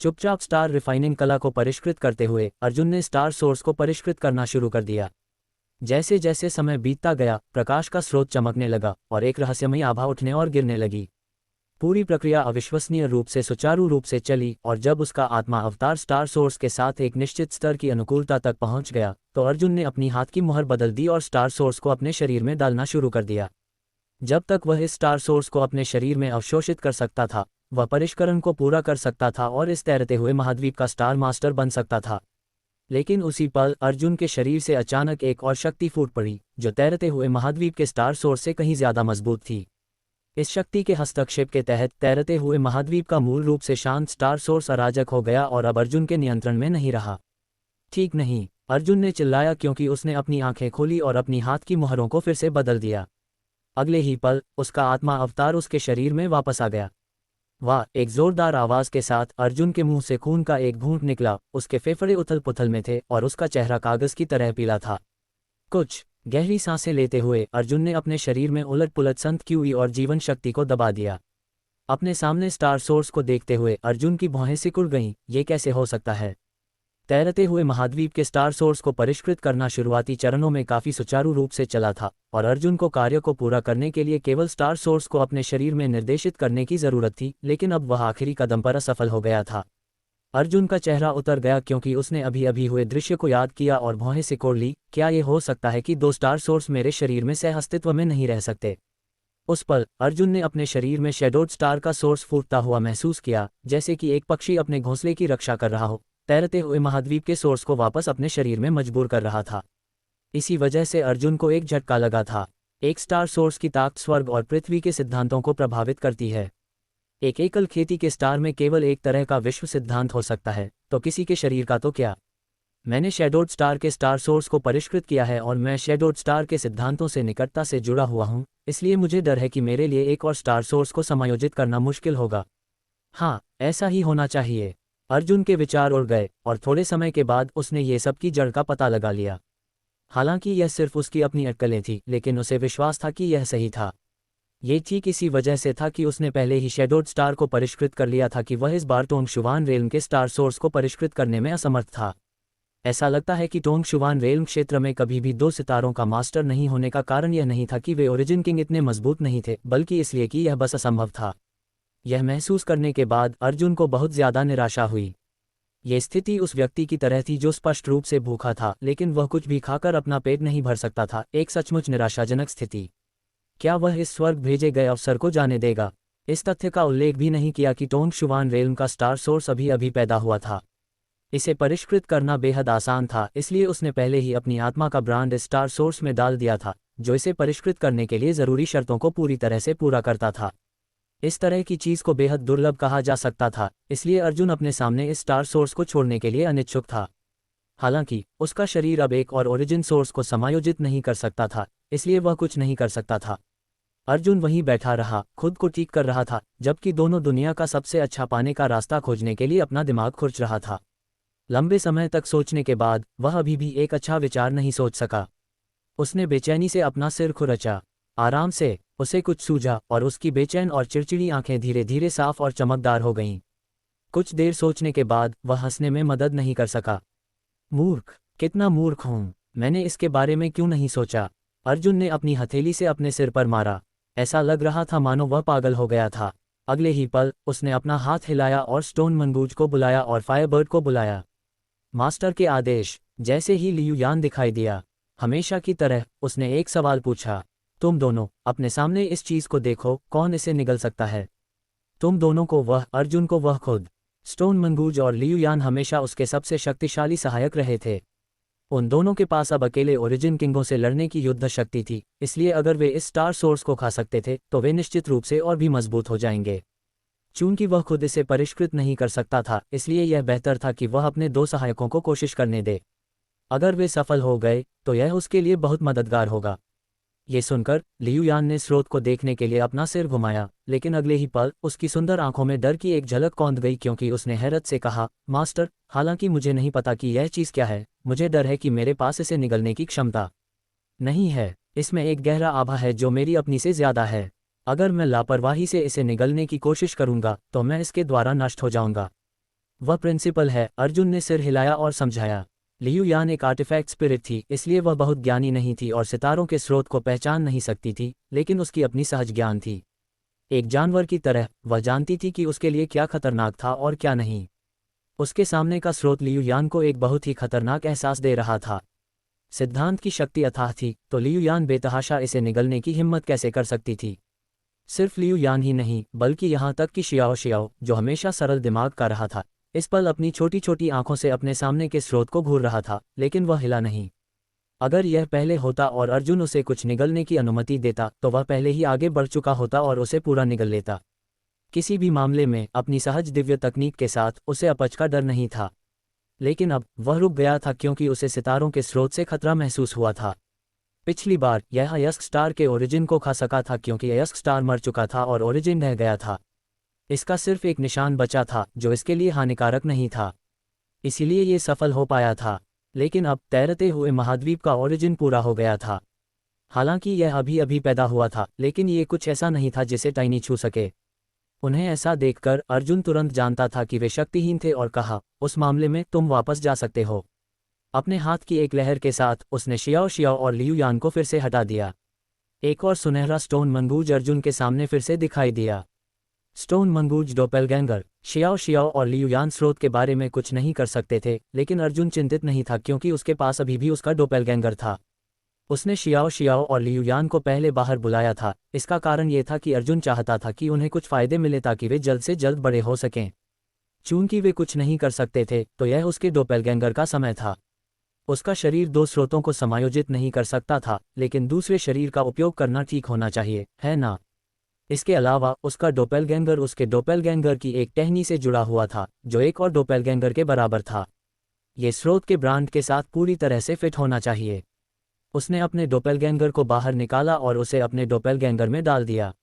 चुपचाप स्टार रिफाइनिंग कला को परिष्कृत करते हुए अर्जुन ने स्टार सोर्स को परिष्कृत करना शुरू कर दिया। जैसे जैसे समय बीतता गया, प्रकाश का स्रोत चमकने लगा और एक रहस्यमयी आभा उठने और गिरने लगी। पूरी प्रक्रिया अविश्वसनीय रूप से सुचारू रूप से चली और जब उसका आत्मा अवतार स्टार सोर्स के साथ एक निश्चित स्तर की अनुकूलता तक पहुंच गया, तो अर्जुन ने अपनी हाथ की मुहर बदल दी और स्टार सोर्स को अपने शरीर में डालना शुरू कर दिया। जब तक वह इस स्टार सोर्स को अपने शरीर में अवशोषित कर सकता था, वह परिष्करण को पूरा कर सकता था और इस तैरते हुए महाद्वीप का स्टार मास्टर बन सकता था। लेकिन उसी पल अर्जुन के शरीर से अचानक एक और शक्ति फूट पड़ी, जो तैरते हुए महाद्वीप के स्टार सोर्स से कहीं ज्यादा मजबूत थी। इस शक्ति के हस्तक्षेप के तहत तैरते हुए महाद्वीप का मूल रूप से शांत स्टार सोर्स अराजक हो गया और अब अर्जुन के नियंत्रण में नहीं रहा। ठीक नहीं, अर्जुन ने चिल्लाया क्योंकि उसने अपनी आंखें खोली और अपनी हाथ की मुहरों को फिर से बदल दिया। अगले ही पल उसका आत्मा अवतार उसके शरीर में वापस आ गया। वाह! एक जोरदार आवाज के साथ अर्जुन के मुंह से खून का एक घूंट निकला, उसके फेफड़े उथल पुथल में थे और उसका चेहरा कागज की तरह पीला था। कुछ गहरी सांसें लेते हुए अर्जुन ने अपने शरीर में उलट पुलट संत क्यूई और जीवन शक्ति को दबा दिया। अपने सामने स्टार सोर्स को देखते हुए अर्जुन की भौहें सिकुड़ गईं। ये कैसे हो सकता है? तैरते हुए महाद्वीप के स्टार सोर्स को परिष्कृत करना शुरुआती चरणों में काफी सुचारू रूप से चला था और अर्जुन को कार्य को पूरा करने के लिए केवल स्टार सोर्स को अपने शरीर में निर्देशित करने की जरूरत थी, लेकिन अब वह आखिरी कदम पर असफल हो गया था। अर्जुन का चेहरा उतर गया क्योंकि उसने अभी अभी हुए दृश्य को याद किया और भौहें सिकोड़ ली। क्या ये हो सकता है कि दो स्टार सोर्स मेरे शरीर में सह अस्तित्व में नहीं रह सकते? उस पल अर्जुन ने अपने शरीर में शैडोड स्टार का सोर्स फूटता हुआ महसूस किया, जैसे कि एक पक्षी अपने घोंसले की रक्षा कर रहा हो, तैरते हुए महाद्वीप के सोर्स को वापस अपने शरीर में मजबूर कर रहा था। इसी वजह से अर्जुन को एक झटका लगा था। एक स्टार सोर्स की ताकत स्वर्ग और पृथ्वी के सिद्धांतों को प्रभावित करती है। एक एकल खेती के स्टार में केवल एक तरह का विश्व सिद्धांत हो सकता है, तो किसी के शरीर का तो क्या? मैंने शैडोड स्टार के स्टार सोर्स को परिष्कृत किया है और मैं शैडोड स्टार के सिद्धांतों से निकटता से जुड़ा हुआ हूं, इसलिए मुझे डर है कि मेरे लिए एक और स्टार सोर्स को समायोजित करना मुश्किल होगा। हाँ, ऐसा ही होना चाहिए। अर्जुन के विचार उड़ गए और थोड़े समय के बाद उसने ये सब की जड़ का पता लगा लिया। हालांकि यह सिर्फ उसकी अपनी अटकलें थी, लेकिन उसे विश्वास था कि यह सही था। ये ठीक इसी वजह से था कि उसने पहले ही शैडोड स्टार को परिष्कृत कर लिया था कि वह इस बार टोंग शुवान रेल्म के स्टार सोर्स को परिष्कृत करने में असमर्थ था। ऐसा लगता है कि टोंग शुवान रेल्म क्षेत्र में कभी भी दो सितारों का मास्टर नहीं होने का कारण यह नहीं था कि वे ओरिजिन किंग इतने मजबूत नहीं थे, बल्कि इसलिए कि यह बस असंभव था। यह महसूस करने के बाद अर्जुन को बहुत ज्यादा निराशा हुई। ये स्थिति उस व्यक्ति की तरह थी जो स्पष्ट रूप से भूखा था, लेकिन वह कुछ भी खाकर अपना पेट नहीं भर सकता था। एक सचमुच निराशाजनक स्थिति। क्या वह इस स्वर्ग भेजे गए अवसर को जाने देगा? इस तथ्य का उल्लेख भी नहीं किया कि टोंगशुवान रेल्म का स्टार सोर्स अभी अभी पैदा हुआ था। इसे परिष्कृत करना बेहद आसान था, इसलिए उसने पहले ही अपनी आत्मा का ब्रांड इस स्टार सोर्स में डाल दिया था, जो इसे परिष्कृत करने के लिए ज़रूरी शर्तों को पूरी तरह से पूरा करता था। इस तरह की चीज़ को बेहद दुर्लभ कहा जा सकता था, इसलिए अर्जुन अपने सामने इस स्टार सोर्स को छोड़ने के लिए अनिच्छुक था। हालांकि उसका शरीर अब एक और ओरिजिन सोर्स को समायोजित नहीं कर सकता था, इसलिए वह कुछ नहीं कर सकता था। अर्जुन वहीं बैठा रहा, खुद को ठीक कर रहा था, जबकि दोनों दुनिया का सबसे अच्छा पाने का रास्ता खोजने के लिए अपना दिमाग खुर्च रहा था। लंबे समय तक सोचने के बाद वह अभी भी एक अच्छा विचार नहीं सोच सका। उसने बेचैनी से अपना सिर खुरचा। आराम से उसे कुछ सूझा और उसकी बेचैन और चिड़चिड़ी आंखें धीरे धीरे साफ और चमकदार हो गईं। कुछ देर सोचने के बाद वह हंसने में मदद नहीं कर सका। मूर्ख, कितना मूर्ख हूँ, मैंने इसके बारे में क्यों नहीं सोचा। अर्जुन ने अपनी हथेली से अपने सिर पर मारा। ऐसा लग रहा था मानो वह पागल हो गया था। अगले ही पल उसने अपना हाथ हिलाया और स्टोन मंगूज को बुलाया और फायरबर्ड को बुलाया। मास्टर के आदेश। जैसे ही लियू यान दिखाई दिया, हमेशा की तरह उसने एक सवाल पूछा, तुम दोनों अपने सामने इस चीज़ को देखो, कौन इसे निगल सकता है? तुम दोनों को वह, अर्जुन को वह खुद। स्टोन मंगूज और लियू यान हमेशा उसके सबसे शक्तिशाली सहायक रहे थे। उन दोनों के पास अब अकेले ओरिजिन किंगों से लड़ने की युद्ध शक्ति थी, इसलिए अगर वे इस स्टार सोर्स को खा सकते थे तो वे निश्चित रूप से और भी मजबूत हो जाएंगे। चूंकि वह खुद इसे परिष्कृत नहीं कर सकता था, इसलिए यह बेहतर था कि वह अपने दो सहायकों को कोशिश करने दे। अगर वे सफल हो गए तो यह उसके लिए बहुत मददगार होगा। ये सुनकर लियू यान ने स्रोत को देखने के लिए अपना सिर घुमाया, लेकिन अगले ही पल उसकी सुंदर आंखों में डर की एक झलक कौंध गई, क्योंकि उसने हैरत से कहा, मास्टर, हालांकि मुझे नहीं पता कि यह चीज़ क्या है, मुझे डर है कि मेरे पास इसे निगलने की क्षमता नहीं है। इसमें एक गहरा आभा है जो मेरी अपनी से ज्यादा है। अगर मैं लापरवाही से इसे निगलने की कोशिश करूंगा तो मैं इसके द्वारा नष्ट हो जाऊंगा। वह प्रिंसिपल है, अर्जुन ने सिर हिलाया और समझाया। लियू यान एक आर्टिफैक्ट स्पिरिट थी, इसलिए वह बहुत ज्ञानी नहीं थी और सितारों के स्रोत को पहचान नहीं सकती थी, लेकिन उसकी अपनी सहज ज्ञान थी। एक जानवर की तरह वह जानती थी कि उसके लिए क्या खतरनाक था और क्या नहीं। उसके सामने का स्रोत लियू यान को एक बहुत ही खतरनाक एहसास दे रहा था। सिद्धांत की शक्ति अथाह थी, तो लियू यान बेतहाशा इसे निगलने की हिम्मत कैसे कर सकती थी? सिर्फ लियू यान ही नहीं, बल्कि यहाँ तक कि शियाओ, जो हमेशा सरल दिमाग का रहा था, इस पल अपनी छोटी छोटी आंखों से अपने सामने के स्रोत को घूर रहा था, लेकिन वह हिला नहीं। अगर यह पहले होता और अर्जुन उसे कुछ निगलने की अनुमति देता तो वह पहले ही आगे बढ़ चुका होता और उसे पूरा निगल लेता। किसी भी मामले में अपनी सहज दिव्य तकनीक के साथ उसे अपच का डर नहीं था, लेकिन अब वह रुक गया था क्योंकि उसे सितारों के स्रोत से खतरा महसूस हुआ था। पिछली बार यह अयस्क स्टार के ओरिजिन को खा सका था क्योंकि अयस्क स्टार मर चुका था और ओरिजिन रह गया था। इसका सिर्फ एक निशान बचा था जो इसके लिए हानिकारक नहीं था, इसीलिए ये सफल हो पाया था। लेकिन अब तैरते हुए महाद्वीप का ओरिजिन पूरा हो गया था। हालांकि यह अभी अभी पैदा हुआ था, लेकिन ये कुछ ऐसा नहीं था जिसे टाइनी छू सके। उन्हें ऐसा देखकर अर्जुन तुरंत जानता था कि वे शक्तिहीन थे और कहा, उस मामले में तुम वापस जा सकते हो। अपने हाथ की एक लहर के साथ उसने शियाओ और लियू यान को फिर से हटा दिया। एक और सुनहरा स्टोन मंगूज अर्जुन के सामने फिर से दिखाई दिया। Stone mongoose doppelganger. शियाओ और लियू यान स्रोत के बारे में कुछ नहीं कर सकते थे, लेकिन अर्जुन चिंतित नहीं था क्योंकि उसके पास अभी भी उसका डोपेलगैंगर था। उसने शियाओ और लियू यान को पहले बाहर बुलाया था। इसका कारण ये था कि अर्जुन चाहता था कि उन्हें कुछ फायदे मिले ताकि वे जल्द से जल्द बड़े हो सकें। चूंकि वे कुछ नहीं कर सकते थे तो यह उसके डोपेलगैंगर का समय था। उसका शरीर दो स्रोतों को समायोजित नहीं कर सकता था, लेकिन दूसरे शरीर का उपयोग करना ठीक होना चाहिए, है ना? इसके अलावा उसका डोपेलगैंगर उसके डोपेलगैंगर की एक टहनी से जुड़ा हुआ था, जो एक और डोपेलगैंगर के बराबर था। ये स्रोत के ब्रांड के साथ पूरी तरह से फिट होना चाहिए। उसने अपने डोपेलगैंगर को बाहर निकाला और उसे अपने डोपेलगैंगर में डाल दिया।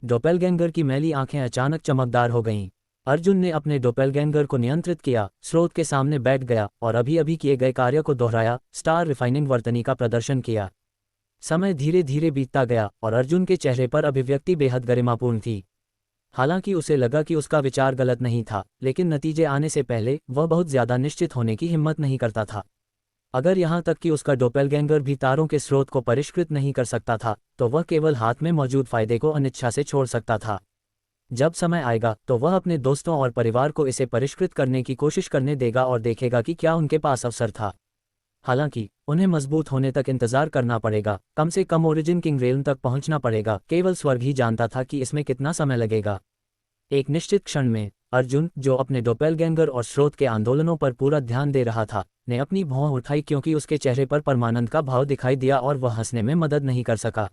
डोपेलगैंगर की मैली आंखें अचानक चमकदार हो गईं। अर्जुन ने अपने डोपेलगैंगर को नियंत्रित किया, स्रोत के सामने बैठ गया और अभी अभी किए गए कार्य को दोहराया, स्टार रिफाइनिंग वर्तनी का प्रदर्शन किया। समय धीरे धीरे बीतता गया और अर्जुन के चेहरे पर अभिव्यक्ति बेहद गरिमापूर्ण थी। हालांकि उसे लगा कि उसका विचार गलत नहीं था, लेकिन नतीजे आने से पहले वह बहुत ज्यादा निश्चित होने की हिम्मत नहीं करता था। अगर यहाँ तक कि उसका डोपेलगैंगर भी तारों के स्रोत को परिष्कृत नहीं कर सकता था, तो वह केवल हाथ में मौजूद फायदे को अनिच्छा से छोड़ सकता था। जब समय आएगा तो वह अपने दोस्तों और परिवार को इसे परिष्कृत करने की कोशिश करने देगा और देखेगा कि क्या उनके पास अवसर था। हालांकि उन्हें मजबूत होने तक इंतजार करना पड़ेगा, कम से कम ओरिजिन किंग रेल्म तक पहुंचना पड़ेगा। केवल स्वर्ग ही जानता था कि इसमें कितना समय लगेगा। एक निश्चित क्षण में अर्जुन, जो अपने डोपेलगैंगर और स्रोत के आंदोलनों पर पूरा ध्यान दे रहा था, ने अपनी भौं उठाई क्योंकि उसके चेहरे पर परमानंद का भाव दिखाई दिया और वह हंसने में मदद नहीं कर सका।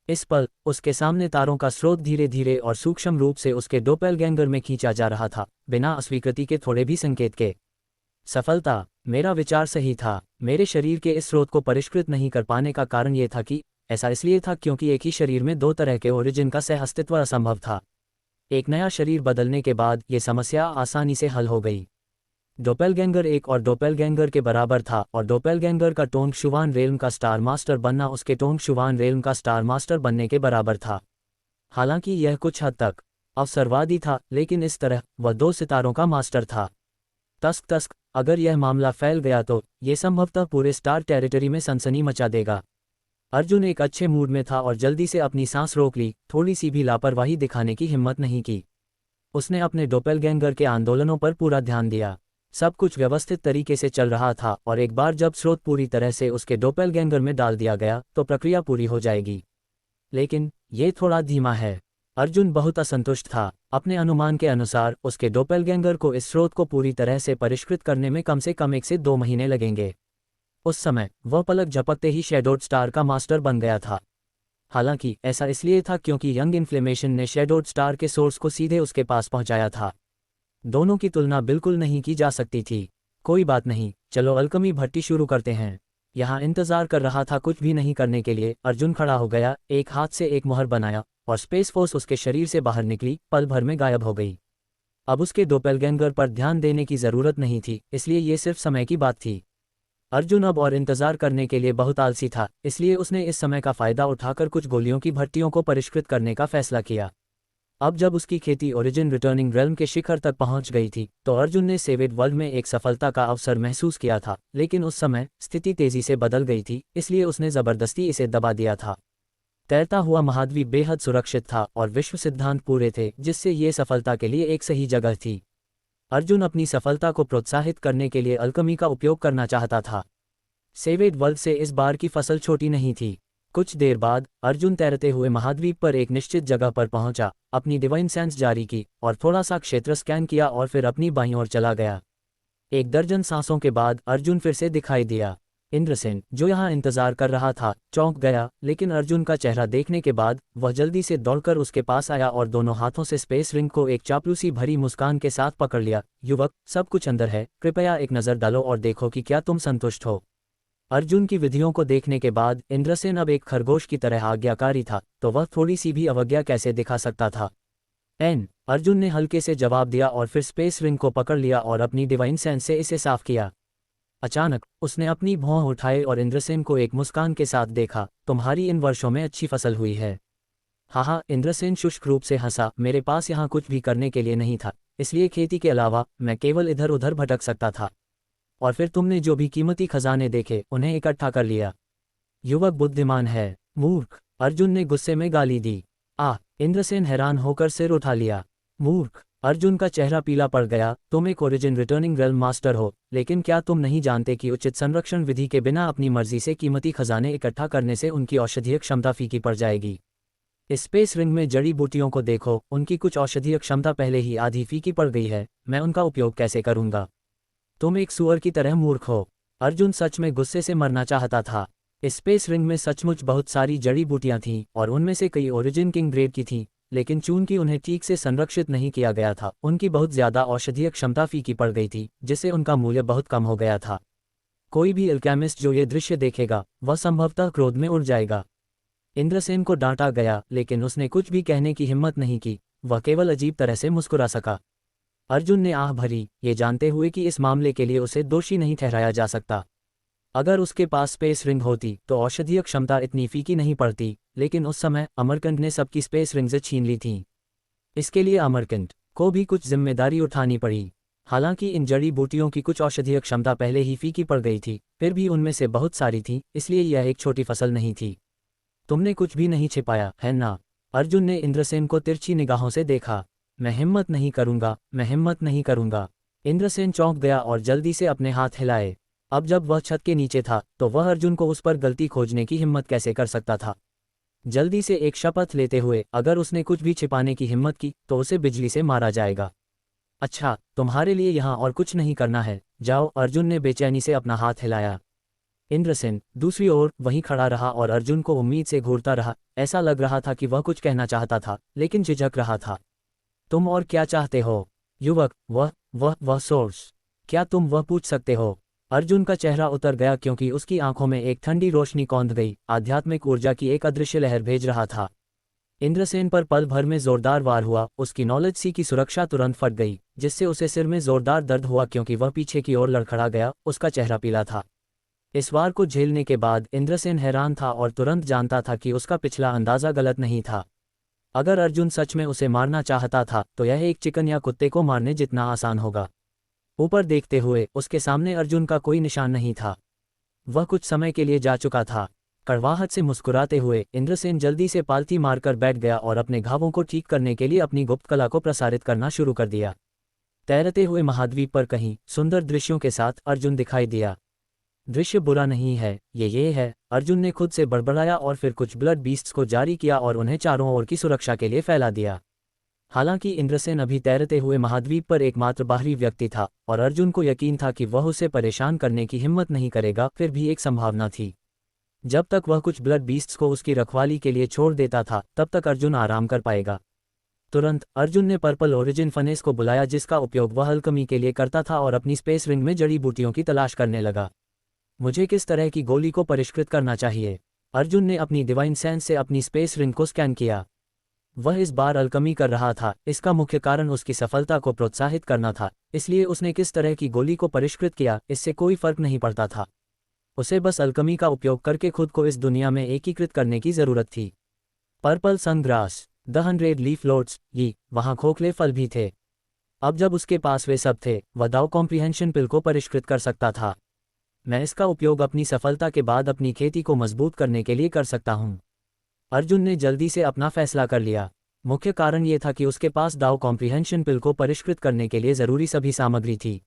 इस पल उसके सामने तारों का स्रोत धीरे धीरे और सूक्ष्म रूप से उसके डोपेलगैंगर में खींचा जा रहा था, बिना अस्वीकृति के थोड़े भी संकेत के। सफलता। मेरा विचार सही था। मेरे शरीर के इस स्रोत को परिष्कृत नहीं कर पाने का कारण ये था कि ऐसा इसलिए था क्योंकि एक ही शरीर में दो तरह के ओरिजिन का सह अस्तित्व असंभव था। एक नया शरीर बदलने के बाद ये समस्या आसानी से हल हो गई। डोपेलगैंगर एक और डोपेलगैंगर के बराबर था और डोपेलगैंगर का टोंग शुवान रेल्म का स्टार मास्टर बनना उसके टोंग शुवान रेल्म का स्टार मास्टर बनने के बराबर था। हालांकि यह कुछ हद तक अवसरवादी था, लेकिन इस तरह वह दो सितारों का मास्टर था। तस्क, अगर यह मामला फैल गया तो ये संभवतः पूरे स्टार टेरिटरी में सनसनी मचा देगा। अर्जुन एक अच्छे मूड में था और जल्दी से अपनी सांस रोक ली, थोड़ी सी भी लापरवाही दिखाने की हिम्मत नहीं की। उसने अपने डोपेलगैंगर के आंदोलनों पर पूरा ध्यान दिया। सब कुछ व्यवस्थित तरीके से चल रहा था और एक बार जब स्रोत पूरी तरह से उसके डोपेलगैंगर में डाल दिया गया तो प्रक्रिया पूरी हो जाएगी। लेकिन ये थोड़ा धीमा है। अर्जुन बहुत असंतुष्ट था। अपने अनुमान के अनुसार उसके डोपेलगैंगर को इस स्रोत को पूरी तरह से परिष्कृत करने में कम से कम 1 से 2 महीने लगेंगे। उस समय वह पलक झपकते ही शैडोड स्टार का मास्टर बन गया था। हालांकि ऐसा इसलिए था क्योंकि यंग इन्फ्लेमेशन ने शैडोड स्टार के सोर्स को सीधे उसके पास पहुंचाया था। दोनों की तुलना बिल्कुल नहीं की जा सकती थी। कोई बात नहीं, चलो अल्कमी भट्टी शुरू करते हैं। यहाँ इंतजार कर रहा था कुछ भी नहीं करने के लिए। अर्जुन खड़ा हो गया, एक हाथ से एक मुहर बनाया और स्पेस फोर्स उसके शरीर से बाहर निकली, पल भर में गायब हो गई। अब उसके डोपेलगैंगर पर ध्यान देने की जरूरत नहीं थी, इसलिए ये सिर्फ समय की बात थी। अर्जुन अब और इंतजार करने के लिए बहुत आलसी था, इसलिए उसने इस समय का फायदा उठाकर कुछ गोलियों की भट्टियों को परिष्कृत करने का फैसला किया। अब जब उसकी खेती ओरिजिन रिटर्निंग रेल्म के शिखर तक पहुंच गई थी तो अर्जुन ने सेवेड वर्ल्ड में एक सफलता का अवसर महसूस किया था, लेकिन उस समय स्थिति तेजी से बदल गई थी, इसलिए उसने जबरदस्ती इसे दबा दिया था। तैरता हुआ महाद्वीप बेहद सुरक्षित था और विश्व सिद्धांत पूरे थे, जिससे ये सफलता के लिए एक सही जगह थी। अर्जुन अपनी सफलता को प्रोत्साहित करने के लिए अल्कमी का उपयोग करना चाहता था। सेवेड वर्ल्ड से इस बार की फसल छोटी नहीं थी। कुछ देर बाद अर्जुन तैरते हुए महाद्वीप पर एक निश्चित जगह पर पहुंचा, अपनी डिवाइन सेंस जारी की और थोड़ा सा क्षेत्र स्कैन किया और फिर अपनी बाईं ओर चला गया। 1 दर्जन सांसों के बाद अर्जुन फिर से दिखाई दिया। इंद्रसेन, जो यहाँ इंतजार कर रहा था, चौंक गया, लेकिन अर्जुन का चेहरा देखने के बाद वह जल्दी से दौड़कर उसके पास आया और दोनों हाथों से स्पेस रिंग को एक चापलूसी भरी मुस्कान के साथ पकड़ लिया। युवक, सब कुछ अंदर है, कृपया एक नज़र डालो और देखो कि क्या तुम संतुष्ट हो। अर्जुन की विधियों को देखने के बाद इंद्रसेन अब एक खरगोश की तरह आज्ञाकारी था, तो वह थोड़ी सी भी अवज्ञा कैसे दिखा सकता था। अर्जुन ने हल्के से जवाब दिया और फिर स्पेस रिंग को पकड़ लिया और अपनी डिवाइन सेंस से इसे साफ किया। अचानक उसने अपनी भौं उठाई और इंद्रसेन को एक मुस्कान के साथ देखा। तुम्हारी इन वर्षों में अच्छी फसल हुई है। हाँ, इंद्रसेन शुष्क रूप से हंसा। मेरे पास यहाँ कुछ भी करने के लिए नहीं था, इसलिए खेती के अलावा मैं केवल इधर उधर भटक सकता था। और फिर तुमने जो भी कीमती खजाने देखे उन्हें इकट्ठा कर लिया। युवक बुद्धिमान है। मूर्ख, अर्जुन ने गुस्से में गाली दी। इंद्रसेन हैरान होकर सिर उठा लिया। मूर्ख, अर्जुन का चेहरा पीला पड़ गया। तुम एक ओरिजिन रिटर्निंग रेल्म मास्टर हो, लेकिन क्या तुम नहीं जानते कि उचित संरक्षण विधि के बिना अपनी मर्जी से कीमती खजाने इकट्ठा करने से उनकी औषधीय क्षमता फीकी पड़ जाएगी। इस स्पेस रिंग में जड़ी बूटियों को देखो, उनकी कुछ औषधीय क्षमता पहले ही आधी फीकी पड़ गई है। मैं उनका उपयोग कैसे करूंगा? तुम एक सुअर की तरह मूर्ख हो। अर्जुन सच में गुस्से से मरना चाहता था। इस स्पेस रिंग में सचमुच बहुत सारी जड़ी बूटियां थीं और उनमें से कई ओरिजिन किंग ग्रेड की थीं, लेकिन चूंकि उन्हें ठीक से संरक्षित नहीं किया गया था, उनकी बहुत ज्यादा औषधीय क्षमता फीकी पड़ गई थी, जिससे उनका मूल्य बहुत कम हो गया था। कोई भी अल्केमिस्ट जो ये दृश्य देखेगा वह संभवतः क्रोध में उड़ जाएगा। इंद्रसेन को डांटा गया, लेकिन उसने कुछ भी कहने की हिम्मत नहीं की। वह केवल अजीब तरह से मुस्कुरा सका। अर्जुन ने आह भरी, ये जानते हुए कि इस मामले के लिए उसे दोषी नहीं ठहराया जा सकता। अगर उसके पास स्पेस रिंग होती तो औषधीय क्षमता इतनी फीकी नहीं पड़ती, लेकिन उस समय अमरकंट ने सबकी स्पेस रिंग्स छीन ली थीं। इसके लिए अमरकंट को भी कुछ जिम्मेदारी उठानी पड़ी। हालांकि इन जड़ी बूटियों की कुछ औषधीय क्षमता पहले ही फीकी पड़ गई थी, फिर भी उनमें से बहुत सारी थी, इसलिए यह एक छोटी फसल नहीं थी। तुमने कुछ भी नहीं छिपाया है ना? अर्जुन ने इंद्रसेन को तिरछी निगाहों से देखा। मैं हिम्मत नहीं करूंगा, मैं हिम्मत नहीं करूंगा। इंद्रसेन चौंक गया और जल्दी से अपने हाथ हिलाए। अब जब वह छत के नीचे था तो वह अर्जुन को उस पर गलती खोजने की हिम्मत कैसे कर सकता था। जल्दी से एक शपथ लेते हुए, अगर उसने कुछ भी छिपाने की हिम्मत की तो उसे बिजली से मारा जाएगा। अच्छा, तुम्हारे लिए यहाँ और कुछ नहीं करना है, जाओ, अर्जुन ने बेचैनी से अपना हाथ हिलाया। इंद्रसेन दूसरी ओर वहीं खड़ा रहा और अर्जुन को उम्मीद से घूरता रहा। ऐसा लग रहा था कि वह कुछ कहना चाहता था लेकिन झिझक रहा था। तुम और क्या चाहते हो युवक? वह सोर्स, क्या तुम वह पूछ सकते हो? अर्जुन का चेहरा उतर गया क्योंकि उसकी आंखों में एक ठंडी रोशनी कौंध गई, आध्यात्मिक ऊर्जा की एक अदृश्य लहर भेज रहा था। इंद्रसेन पर पल भर में जोरदार वार हुआ, उसकी नॉलेज सी की सुरक्षा तुरंत फट गई, जिससे उसे सिर में जोरदार दर्द हुआ क्योंकि वह पीछे की ओर लड़खड़ा गया, उसका चेहरा पीला था। इस वार को झेलने के बाद इंद्रसेन हैरान था और तुरंत जानता था कि उसका पिछला अंदाजा गलत नहीं था। अगर अर्जुन सच में उसे मारना चाहता था तो यह एक चिकन या कुत्ते को मारने जितना आसान होगा। ऊपर देखते हुए उसके सामने अर्जुन का कोई निशान नहीं था, वह कुछ समय के लिए जा चुका था। कड़वाहट से मुस्कुराते हुए इंद्रसेन जल्दी से पालथी मारकर बैठ गया और अपने घावों को ठीक करने के लिए अपनी गुप्त कला को प्रसारित करना शुरू कर दिया। तैरते हुए महाद्वीप पर कहीं सुंदर दृश्यों के साथ अर्जुन दिखाई दिया। दृश्य बुरा नहीं है, ये है, अर्जुन ने खुद से बड़बड़ाया और फिर कुछ ब्लड बीस्ट्स को जारी किया और उन्हें चारों ओर की सुरक्षा के लिए फैला दिया। हालांकि इंद्रसेन अभी तैरते हुए महाद्वीप पर एकमात्र बाहरी व्यक्ति था और अर्जुन को यकीन था कि वह उसे परेशान करने की हिम्मत नहीं करेगा, फिर भी एक संभावना थी। जब तक वह कुछ ब्लड बीस्ट्स को उसकी रखवाली के लिए छोड़ देता था तब तक अर्जुन आराम कर पाएगा। तुरंत अर्जुन ने पर्पल ओरिजिन फनेस को बुलाया जिसका उपयोग वह अल्कमी के लिए करता था और अपनी स्पेस रिंग में जड़ी बूटियों की तलाश करने लगा। मुझे किस तरह की गोली को परिष्कृत करना चाहिए? अर्जुन ने अपनी डिवाइन सेंस से अपनी स्पेस रिंग को स्कैन किया। वह इस बार अल्कमी कर रहा था, इसका मुख्य कारण उसकी सफलता को प्रोत्साहित करना था, इसलिए उसने किस तरह की गोली को परिष्कृत किया इससे कोई फर्क नहीं पड़ता था। उसे बस अल्कमी का उपयोग करके खुद को इस दुनिया में एकीकृत करने की जरूरत थी। पर्पल सनग्रास, द 100 लीफ लोड्स, ये वहाँ खोखले फल भी थे। अब जब उसके पास वे सब थे, वह दाव कॉम्प्रिहेंशन पिल को परिष्कृत कर सकता था। मैं इसका उपयोग अपनी सफलता के बाद अपनी खेती को मजबूत करने के लिए कर सकता हूँ। अर्जुन ने जल्दी से अपना फैसला कर लिया। मुख्य कारण ये था कि उसके पास दाव कॉम्प्रिहेंशन पिल को परिष्कृत करने के लिए ज़रूरी सभी सामग्री थी।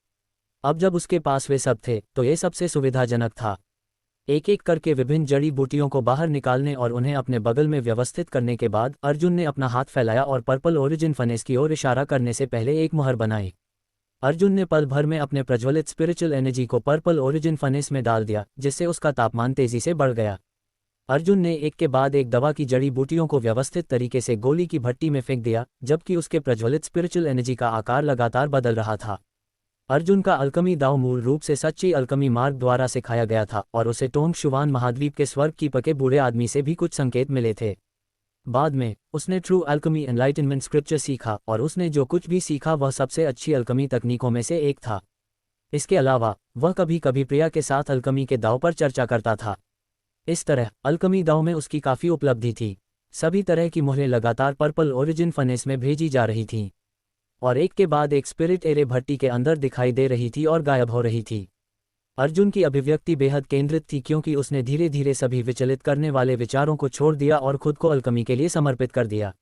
अब जब उसके पास वे सब थे तो ये सबसे सुविधाजनक था। एक एक करके विभिन्न जड़ी बूटियों को बाहर निकालने और उन्हें अपने बगल में व्यवस्थित करने के बाद अर्जुन ने अपना हाथ फैलाया और पर्पल ओरिजिन फनेस की ओर इशारा करने से पहले एक मुहर बनाई। अर्जुन ने पल भर में अपने प्रज्वलित स्पिरिचुअल एनर्जी को पर्पल ओरिजिन फनेस में डाल दिया, जिससे उसका तापमान तेजी से बढ़ गया। अर्जुन ने एक के बाद एक दवा की जड़ी बूटियों को व्यवस्थित तरीके से गोली की भट्टी में फेंक दिया, जबकि उसके प्रज्वलित स्पिरिचुअल एनर्जी का आकार लगातार बदल रहा था। अर्जुन का अल्कमी दाव मूल रूप से सच्ची अल्कमी मार्ग द्वारा सिखाया गया था और उसे टोंग शुवान महाद्वीप के स्वर्ग की पके बूढ़े आदमी से भी कुछ संकेत मिले थे। बाद में उसने ट्रू अल्कमी एनलाइटनमेंट स्क्रिप्चर सीखा और उसने जो कुछ भी सीखा वह सबसे अच्छी अल्कमी तकनीकों में से एक था। इसके अलावा वह कभी कभी प्रिया के साथ अल्कमी के दाव पर चर्चा करता था। इस तरह अल्कमी दाव में उसकी काफ़ी उपलब्धि थी। सभी तरह की मुहरें लगातार पर्पल ओरिजिन फनेस में भेजी जा रही थीं और एक के बाद एक स्पिरिट एरे भट्टी के अंदर दिखाई दे रही थी और गायब हो रही थी। अर्जुन की अभिव्यक्ति बेहद केंद्रित थी क्योंकि उसने धीरे धीरे सभी विचलित करने वाले विचारों को छोड़ दिया और खुद को अल्कमी के लिए समर्पित कर दिया।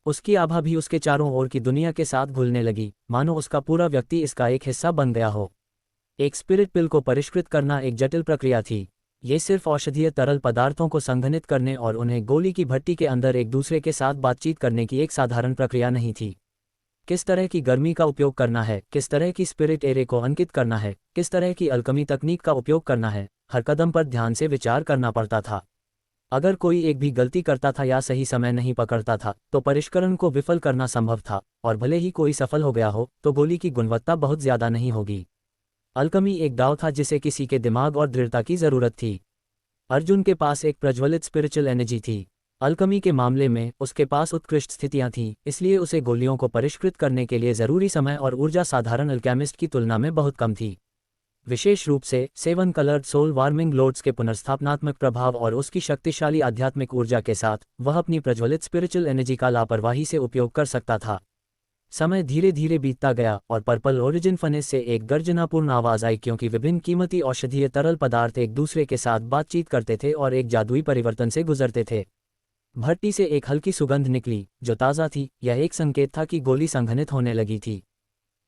उसकी आभा भी उसके चारों ओर की दुनिया के साथ घुलने लगी, मानो उसका पूरा व्यक्ति इसका एक हिस्सा बन गया हो। एक स्पिरिट पिल को परिष्कृत करना एक जटिल प्रक्रिया थी। ये सिर्फ औषधीय तरल पदार्थों को संघनित करने और उन्हें गोली की भट्टी के अंदर एक दूसरे के साथ बातचीत करने की एक साधारण प्रक्रिया नहीं थी। किस तरह की गर्मी का उपयोग करना है, किस तरह की स्पिरिट एरे को अंकित करना है, किस तरह की अल्कमी तकनीक का उपयोग करना है, हर कदम पर ध्यान से विचार करना पड़ता था। अगर कोई एक भी गलती करता था या सही समय नहीं पकड़ता था तो परिष्करण को विफल करना संभव था, और भले ही कोई सफल हो गया हो तो गोली की गुणवत्ता बहुत ज़्यादा नहीं होगी। अल्कमी एक दाव था जिसे किसी के दिमाग और दृढ़ता की ज़रूरत थी। अर्जुन के पास एक प्रज्वलित स्पिरिचुअल एनर्जी थी। अल्कमी के मामले में उसके पास उत्कृष्ट स्थितियां थीं, इसलिए उसे गोलियों को परिष्कृत करने के लिए ज़रूरी समय और ऊर्जा साधारण अल्केमिस्ट की तुलना में बहुत कम थी। विशेष रूप से 7 कलर्ड सोल वार्मिंग लोड्स के पुनर्स्थापनात्मक प्रभाव और उसकी शक्तिशाली आध्यात्मिक ऊर्जा के साथ वह अपनी प्रज्वलित स्पिरिचुअल एनर्जी का लापरवाही से उपयोग कर सकता था। समय धीरे धीरे बीतता गया और पर्पल ओरिजिन फनेस से एक गर्जनापूर्ण आवाज़ आई क्योंकि विभिन्न कीमती औषधीय तरल पदार्थ एक दूसरे के साथ बातचीत करते थे और एक जादुई परिवर्तन से गुजरते थे। भट्टी से एक हल्की सुगंध निकली जो ताज़ा थी। यह एक संकेत था कि गोली संघनित होने लगी थी।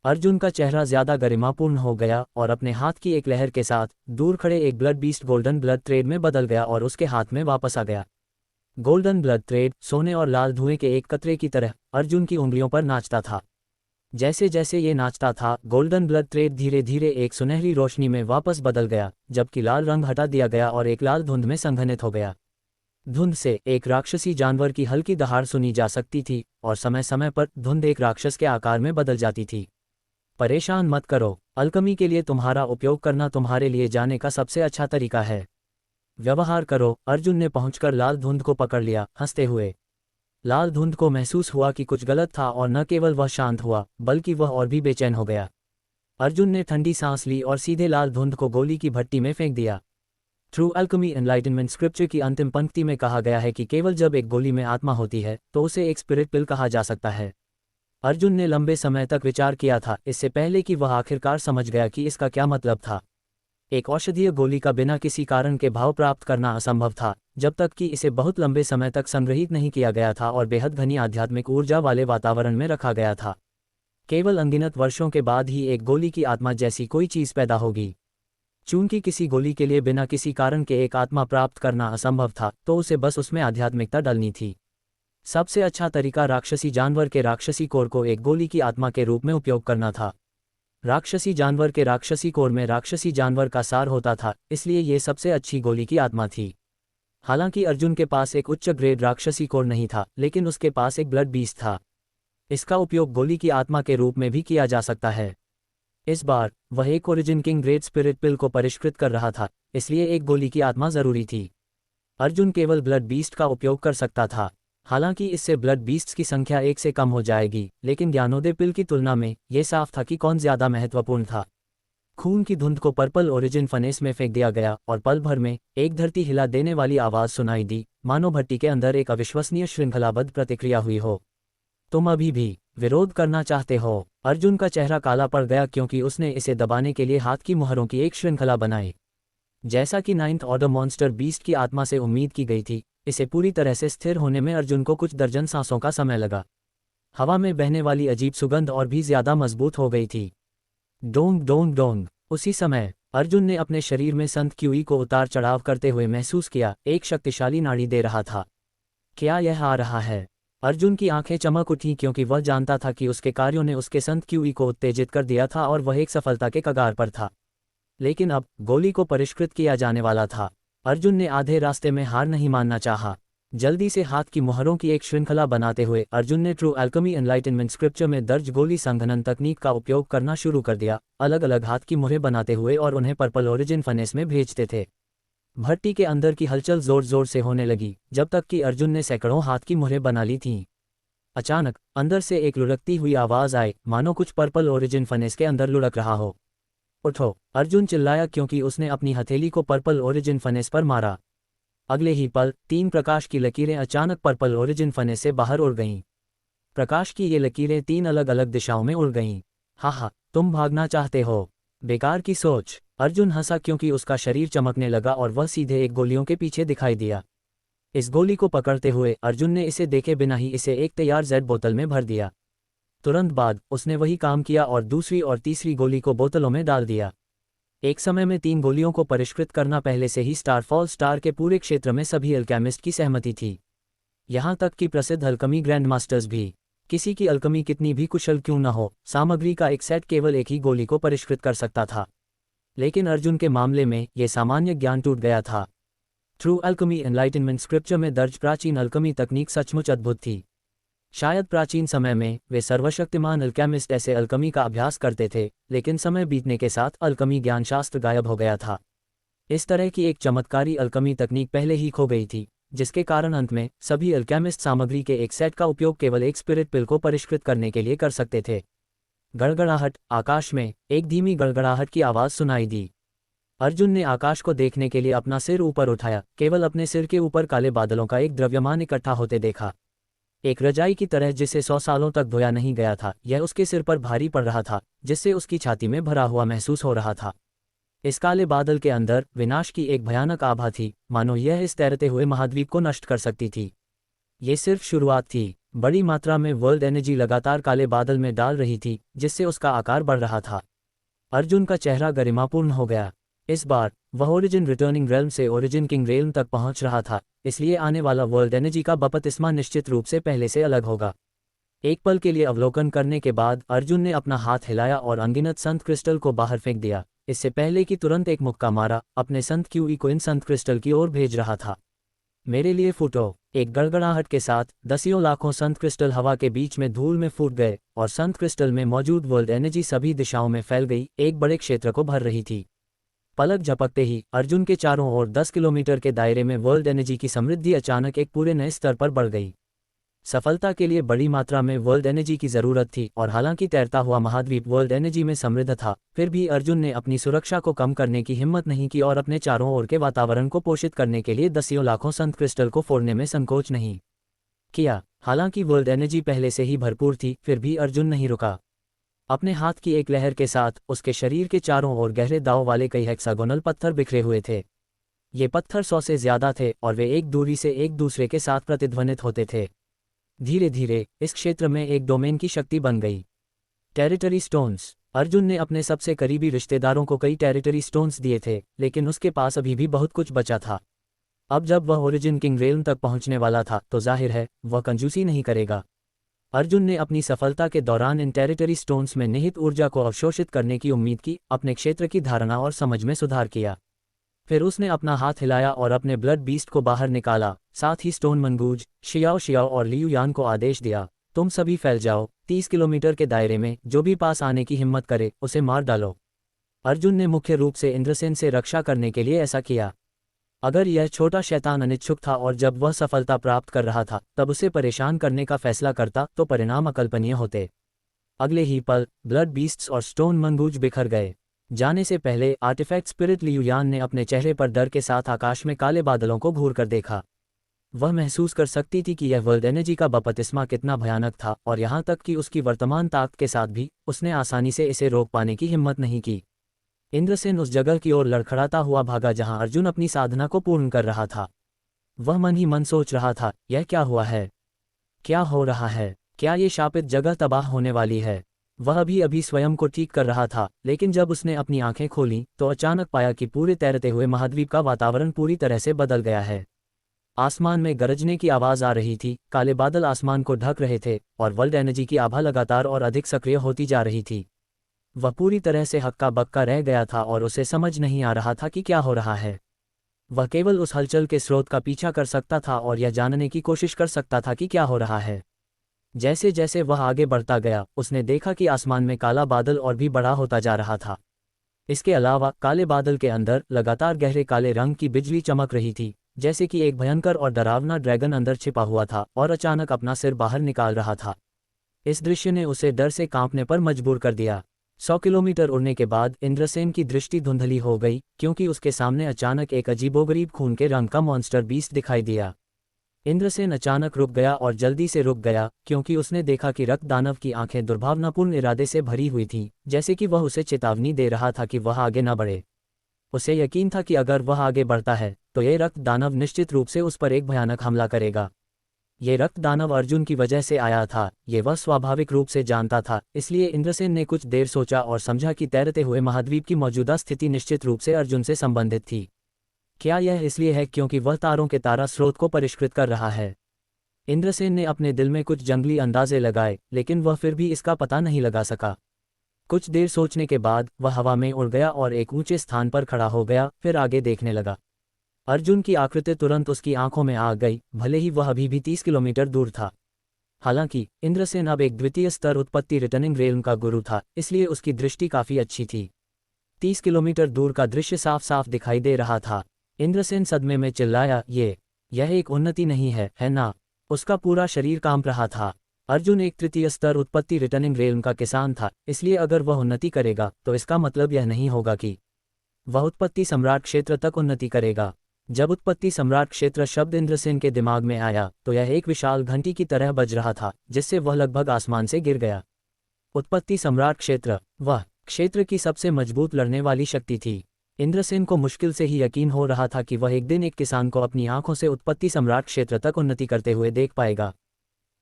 अर्जुन का चेहरा ज्यादा गरिमापूर्ण हो गया और अपने हाथ की एक लहर के साथ दूर खड़े एक blood beast golden blood thread में बदल गया और उसके हाथ में वापस आ गया। गोल्डन ब्लड थ्रेड सोने और लाल धुएं के एक कतरे की तरह अर्जुन की उंगलियों पर नाचता था। जैसे जैसे ये नाचता था, गोल्डन ब्लड थ्रेड धीरे धीरे एक सुनहरी रोशनी में वापस बदल गया, जबकि लाल रंग हटा दिया गया और एक लाल धुंध में संघनित हो गया। धुंध से एक राक्षसी जानवर की हल्की दहाड़ सुनी जा सकती थी और समय समय पर धुंध एक राक्षस के आकार में बदल जाती थी। परेशान मत करो, अल्कमी के लिए तुम्हारा उपयोग करना तुम्हारे लिए जाने का सबसे अच्छा तरीका है। व्यवहार करो। अर्जुन ने पहुंचकर लाल धुंध को पकड़ लिया, हंसते हुए। लाल धुंध को महसूस हुआ कि कुछ गलत था और न केवल वह शांत हुआ बल्कि वह और भी बेचैन हो गया। अर्जुन ने ठंडी सांस ली और सीधे लाल धुंध को गोली की भट्टी में फेंक दिया। थ्रू अल्कमी एनलाइटनमेंट स्क्रिप्चर की अंतिम पंक्ति में कहा गया है कि केवल जब एक गोली में आत्मा होती है तो उसे एक स्पिरिट पिल कहा जा सकता है। अर्जुन ने लंबे समय तक विचार किया था, इससे पहले कि वह आखिरकार समझ गया कि इसका क्या मतलब था। एक औषधीय गोली का बिना किसी कारण के भाव प्राप्त करना असंभव था, जब तक कि इसे बहुत लंबे समय तक संग्रहित नहीं किया गया था और बेहद घनी आध्यात्मिक ऊर्जा वाले वातावरण में रखा गया था। केवल अनगिनत वर्षों के बाद ही एक गोली की आत्मा जैसी कोई चीज़ पैदा होगी। चूंकि किसी गोली के लिए बिना किसी कारण के एक आत्मा प्राप्त करना असंभव था, तो उसे बस उसमें आध्यात्मिकता डालनी थी। सबसे अच्छा तरीका राक्षसी जानवर के राक्षसी कोर को एक गोली की आत्मा के रूप में उपयोग करना था। राक्षसी जानवर के राक्षसी कोर में राक्षसी जानवर का सार होता था, इसलिए ये सबसे अच्छी गोली की आत्मा थी। हालांकि अर्जुन के पास एक उच्च ग्रेड राक्षसी कोर नहीं था, लेकिन उसके पास एक ब्लड बीस्ट था। इसका उपयोग गोली की आत्मा के रूप में भी किया जा सकता है। इस बार वह एक ओरिजिन किंग ग्रेट स्पिरिट पिल को परिष्कृत कर रहा था, इसलिए एक गोली की आत्मा जरूरी थी। अर्जुन केवल ब्लड बीस्ट का उपयोग कर सकता था। हालांकि इससे ब्लड बीस्ट्स की संख्या 1 से कम हो जाएगी, लेकिन ज्ञानोदय पिल की तुलना में यह साफ था कि कौन ज्यादा महत्वपूर्ण था। खून की धुंध को पर्पल ओरिजिन फनेस में फेंक दिया गया और पल भर में एक धरती हिला देने वाली आवाज सुनाई दी, मानो भट्टी के अंदर एक अविश्वसनीय श्रृंखलाबद्ध प्रतिक्रिया हुई हो। तुम अभी भी विरोध करना चाहते हो? अर्जुन का चेहरा काला पड़ गया क्योंकि उसने इसे दबाने के लिए हाथ की मुहरों की एक श्रृंखला बनाई। जैसा कि 9th ऑर्डर मॉन्स्टर बीस्ट की आत्मा से उम्मीद की गई थी, इसे पूरी तरह से स्थिर होने में अर्जुन को कुछ दर्जन सांसों का समय लगा। हवा में बहने वाली अजीब सुगंध और भी ज्यादा मजबूत हो गई थी। Dong Dong Dong. उसी समय अर्जुन ने अपने शरीर में संत क्यूई को उतार चढ़ाव करते हुए महसूस किया, एक शक्तिशाली नाड़ी दे रहा था। क्या यह आ रहा है? अर्जुन की आंखें चमक उठी क्योंकि वह जानता था कि उसके कार्यों ने उसके संत क्यूई को उत्तेजित कर दिया था और वह एक सफलता के कगार पर था। लेकिन अब गोली को परिष्कृत किया जाने वाला था। अर्जुन ने आधे रास्ते में हार नहीं मानना चाहा। जल्दी से हाथ की मुहरों की एक श्रृंखला बनाते हुए अर्जुन ने ट्रू अल्केमी एनलाइटनमेंट स्क्रिप्चर में दर्ज गोली संघनन तकनीक का उपयोग करना शुरू कर दिया, अलग अलग हाथ की मुहरें बनाते हुए और उन्हें पर्पल ओरिजिन फनेस में भेजते थे। भट्टी के अंदर की हलचल जोर जोर से होने लगी, जब तक कि अर्जुन ने सैकड़ों हाथ की मुहरें बना ली थीं। अचानक अंदर से एक लुढ़कती हुई आवाज आई, मानो कुछ पर्पल ओरिजिन फनेस के अंदर लुढ़क रहा हो। उठो! अर्जुन चिल्लाया क्योंकि उसने अपनी हथेली को पर्पल ओरिजिन फनेस पर मारा। अगले ही पल 3 प्रकाश की लकीरें अचानक पर्पल ओरिजिन फनेस से बाहर उड़ गईं। प्रकाश की ये लकीरें 3 अलग अलग दिशाओं में उड़ गईं। हा, तुम भागना चाहते हो? बेकार की सोच। अर्जुन हंसा क्योंकि उसका शरीर चमकने लगा और वह सीधे एक गोलियों के पीछे दिखाई दिया। इस गोली को पकड़ते हुए अर्जुन ने इसे देखे बिना ही इसे एक तैयार जेड बोतल में भर दिया। तुरंत बाद उसने वही काम किया और दूसरी और तीसरी गोली को बोतलों में डाल दिया। एक समय में 3 गोलियों को परिष्कृत करना पहले से ही स्टारफॉल स्टार के पूरे क्षेत्र में सभी अल्केमिस्ट की सहमति थी। यहाँ तक कि प्रसिद्ध अल्केमी ग्रैंड मास्टर्स भी। किसी की अल्केमी कितनी भी कुशल क्यों न हो, सामग्री का एक सेट केवल एक ही गोली को परिष्कृत कर सकता था। लेकिन अर्जुन के मामले में यह सामान्य ज्ञान टूट गया था। ट्रू अल्केमी एनलाइटनमेंट स्क्रिप्चर में दर्ज प्राचीन अल्केमी तकनीक सचमुच अद्भुत थी। शायद प्राचीन समय में वे सर्वशक्तिमान अल्केमिस्ट ऐसे अल्केमी का अभ्यास करते थे, लेकिन समय बीतने के साथ अल्केमी ज्ञानशास्त्र गायब हो गया था। इस तरह की एक चमत्कारी अल्केमी तकनीक पहले ही खो गई थी, जिसके कारण अंत में सभी अल्केमिस्ट सामग्री के एक सेट का उपयोग केवल एक स्पिरिट पिल को परिष्कृत करने के लिए कर सकते थे। गड़गड़ाहट। आकाश में एक धीमी गड़गड़ाहट की आवाज सुनाई दी। अर्जुन ने आकाश को देखने के लिए अपना सिर ऊपर उठाया, केवल अपने सिर के ऊपर काले बादलों का एक द्रव्यमान इकट्ठा होते देखा। एक रजाई की तरह जिसे 100 सालों तक धोया नहीं गया था, यह उसके सिर पर भारी पड़ रहा था, जिससे उसकी छाती में भरा हुआ महसूस हो रहा था। इस काले बादल के अंदर विनाश की एक भयानक आभा थी, मानो यह इस तैरते हुए महाद्वीप को नष्ट कर सकती थी। ये सिर्फ शुरुआत थी। बड़ी मात्रा में वर्ल्ड एनर्जी लगातार काले बादल में डाल रही थी, जिससे उसका आकार बढ़ रहा था। अर्जुन का चेहरा गरिमापूर्ण हो गया। इस बार वह ओरिजिन रिटर्निंग रेल्म से ओरिजिन किंग रेल्म तक पहुंच रहा था, इसलिए आने वाला वर्ल्ड एनर्जी का बपतिस्मा निश्चित रूप से पहले से अलग होगा। एक पल के लिए अवलोकन करने के बाद अर्जुन ने अपना हाथ हिलाया और अनगिनत संत क्रिस्टल को बाहर फेंक दिया। इससे पहले कि तुरंत एक मुक्का मारा, अपने संत क्यूई को इन संत क्रिस्टल की ओर भेज रहा था। मेरे लिए फूटो। एक गड़गड़ाहट के साथ दसियों लाखों संत क्रिस्टल हवा के बीच में धूल में फूट गए और संत क्रिस्टल में मौजूद वर्ल्ड एनर्जी सभी दिशाओं में फैल गई, एक बड़े क्षेत्र को भर रही थी। पलक झपकते ही अर्जुन के चारों ओर 10 किलोमीटर के दायरे में वर्ल्ड एनर्जी की समृद्धि अचानक एक पूरे नए स्तर पर बढ़ गई। सफलता के लिए बड़ी मात्रा में वर्ल्ड एनर्जी की जरूरत थी और हालांकि तैरता हुआ महाद्वीप वर्ल्ड एनर्जी में समृद्ध था, फिर भी अर्जुन ने अपनी सुरक्षा को कम करने की हिम्मत नहीं की और अपने चारों ओर के वातावरण को पोषित करने के लिए दसियों लाखों संत क्रिस्टल को फोड़ने में संकोच नहीं किया। हालांकि वर्ल्ड एनर्जी पहले से ही भरपूर थी, फिर भी अर्जुन नहीं रुका। अपने हाथ की एक लहर के साथ उसके शरीर के चारों ओर गहरे दाव वाले कई हेक्सागोनल पत्थर बिखरे हुए थे। ये पत्थर 100 से ज्यादा थे और वे एक दूरी से एक दूसरे के साथ प्रतिध्वनित होते थे। धीरे धीरे इस क्षेत्र में एक डोमेन की शक्ति बन गई। Territory stones. अर्जुन ने अपने सबसे करीबी रिश्तेदारों को कई टेरिटरी स्टोन्स दिए थे, लेकिन उसके पास अभी भी बहुत कुछ बचा था। अब जब वह ओरिजिन किंग रेल्म तक पहुंचने वाला था तो जाहिर है वह कंजूसी नहीं करेगा। अर्जुन ने अपनी सफलता के दौरान इन टेरिटरी स्टोन्स में निहित ऊर्जा को अवशोषित करने की उम्मीद की, अपने क्षेत्र की धारणा और समझ में सुधार किया। फिर उसने अपना हाथ हिलाया और अपने ब्लड बीस्ट को बाहर निकाला। साथ ही स्टोन मंगूज, शियाओ शियाओ और लियू यान को आदेश दिया, तुम सभी फैल जाओ। 30 किलोमीटर के दायरे में जो भी पास आने की हिम्मत करे उसे मार डालो। अर्जुन ने मुख्य रूप से इंद्रसेन से रक्षा करने के लिए ऐसा किया। अगर यह छोटा शैतान अनिच्छुक था और जब वह सफलता प्राप्त कर रहा था तब उसे परेशान करने का फैसला करता तो परिणाम अकल्पनीय होते। अगले ही पल ब्लड बीस्ट्स और स्टोन मंगूज बिखर गए। जाने से पहले आर्टिफैक्ट स्पिरिट लियू यान ने अपने चेहरे पर डर के साथ आकाश में काले बादलों को घूर कर देखा। वह महसूस कर सकती थी कि यह वर्ल्ड एनर्जी का बपतिस्मा कितना भयानक था और यहाँ तक कि उसकी वर्तमान ताकत के साथ भी उसने आसानी से इसे रोक पाने की हिम्मत नहीं की। इंद्रसेन उस जगह की ओर लड़खड़ाता हुआ भागा जहाँ अर्जुन अपनी साधना को पूर्ण कर रहा था। वह मन ही मन सोच रहा था, यह क्या हुआ है, क्या हो रहा है, क्या ये शापित जगह तबाह होने वाली है। वह अभी अभी स्वयं को ठीक कर रहा था, लेकिन जब उसने अपनी आंखें खोलीं तो अचानक पाया कि पूरे तैरते हुए महाद्वीप का वातावरण पूरी तरह से बदल गया है। आसमान में गरजने की आवाज आ रही थी, काले बादल आसमान को ढक रहे थे और वर्ल्ड एनर्जी की आभा लगातार और अधिक सक्रिय होती जा रही थी। वह पूरी तरह से हक्का बक्का रह गया था और उसे समझ नहीं आ रहा था कि क्या हो रहा है। वह केवल उस हलचल के स्रोत का पीछा कर सकता था और यह जानने की कोशिश कर सकता था कि क्या हो रहा है। जैसे जैसे वह आगे बढ़ता गया उसने देखा कि आसमान में काला बादल और भी बड़ा होता जा रहा था। इसके अलावा काले बादल के अंदर लगातार गहरे काले रंग की बिजली चमक रही थी, जैसे कि एक भयंकर और डरावना ड्रैगन अंदर छिपा हुआ था और अचानक अपना सिर बाहर निकाल रहा था। इस दृश्य ने उसे डर से कांपने पर मजबूर कर दिया। 100 किलोमीटर उड़ने के बाद इंद्रसेन की दृष्टि धुंधली हो गई, क्योंकि उसके सामने अचानक एक अजीबोगरीब खून के रंग का मॉन्स्टर बीस्ट दिखाई दिया। इंद्रसेन अचानक रुक गया और जल्दी से रुक गया, क्योंकि उसने देखा कि रक्त दानव की आंखें दुर्भावनापूर्ण इरादे से भरी हुई थीं, जैसे कि वह उसे चेतावनी दे रहा था कि वह आगे न बढ़े। उसे यकीन था कि अगर वह आगे बढ़ता है तो ये रक्त दानव निश्चित रूप से उस पर एक भयानक हमला करेगा। ये रक्त दानव अर्जुन की वजह से आया था, ये वह स्वाभाविक रूप से जानता था। इसलिए इंद्रसेन ने कुछ देर सोचा और समझा कि तैरते हुए महाद्वीप की मौजूदा स्थिति निश्चित रूप से अर्जुन से संबंधित थी। क्या यह इसलिए है क्योंकि वह तारों के तारा स्रोत को परिष्कृत कर रहा है? इंद्रसेन ने अपने दिल में कुछ जंगली अंदाजे लगाए, लेकिन वह फिर भी इसका पता नहीं लगा सका। कुछ देर सोचने के बाद वह हवा में उड़ गया और एक ऊंचे स्थान पर खड़ा हो गया, फिर आगे देखने लगा। अर्जुन की आकृति तुरंत उसकी आंखों में आ गई, भले ही वह अभी भी 30 किलोमीटर दूर था। हालांकि इंद्रसेन अब एक द्वितीय स्तर उत्पत्ति रिटर्निंग रेल्म का गुरु था, इसलिए उसकी दृष्टि काफी अच्छी थी। 30 किलोमीटर दूर का दृश्य साफ साफ दिखाई दे रहा था। इंद्रसेन सदमे में चिल्लाया, यह एक उन्नति नहीं है ना? उसका पूरा शरीर कांप रहा था। अर्जुन एक तृतीय स्तर उत्पत्ति रिटर्निंग रेल्म का किसान था, इसलिए अगर वह उन्नति करेगा तो इसका मतलब यह नहीं होगा कि वह उत्पत्ति सम्राट क्षेत्र तक उन्नति करेगा। जब उत्पत्ति सम्राट क्षेत्र शब्द इंद्रसेन के दिमाग में आया तो यह एक विशाल घंटी की तरह बज रहा था, जिससे वह लगभग आसमान से गिर गया। उत्पत्ति सम्राट क्षेत्र, वह क्षेत्र की सबसे मजबूत लड़ने वाली शक्ति थी। इंद्रसेन को मुश्किल से ही यकीन हो रहा था कि वह एक दिन एक किसान को अपनी आंखों से उत्पत्ति सम्राट क्षेत्र तक उन्नति करते हुए देख पाएगा।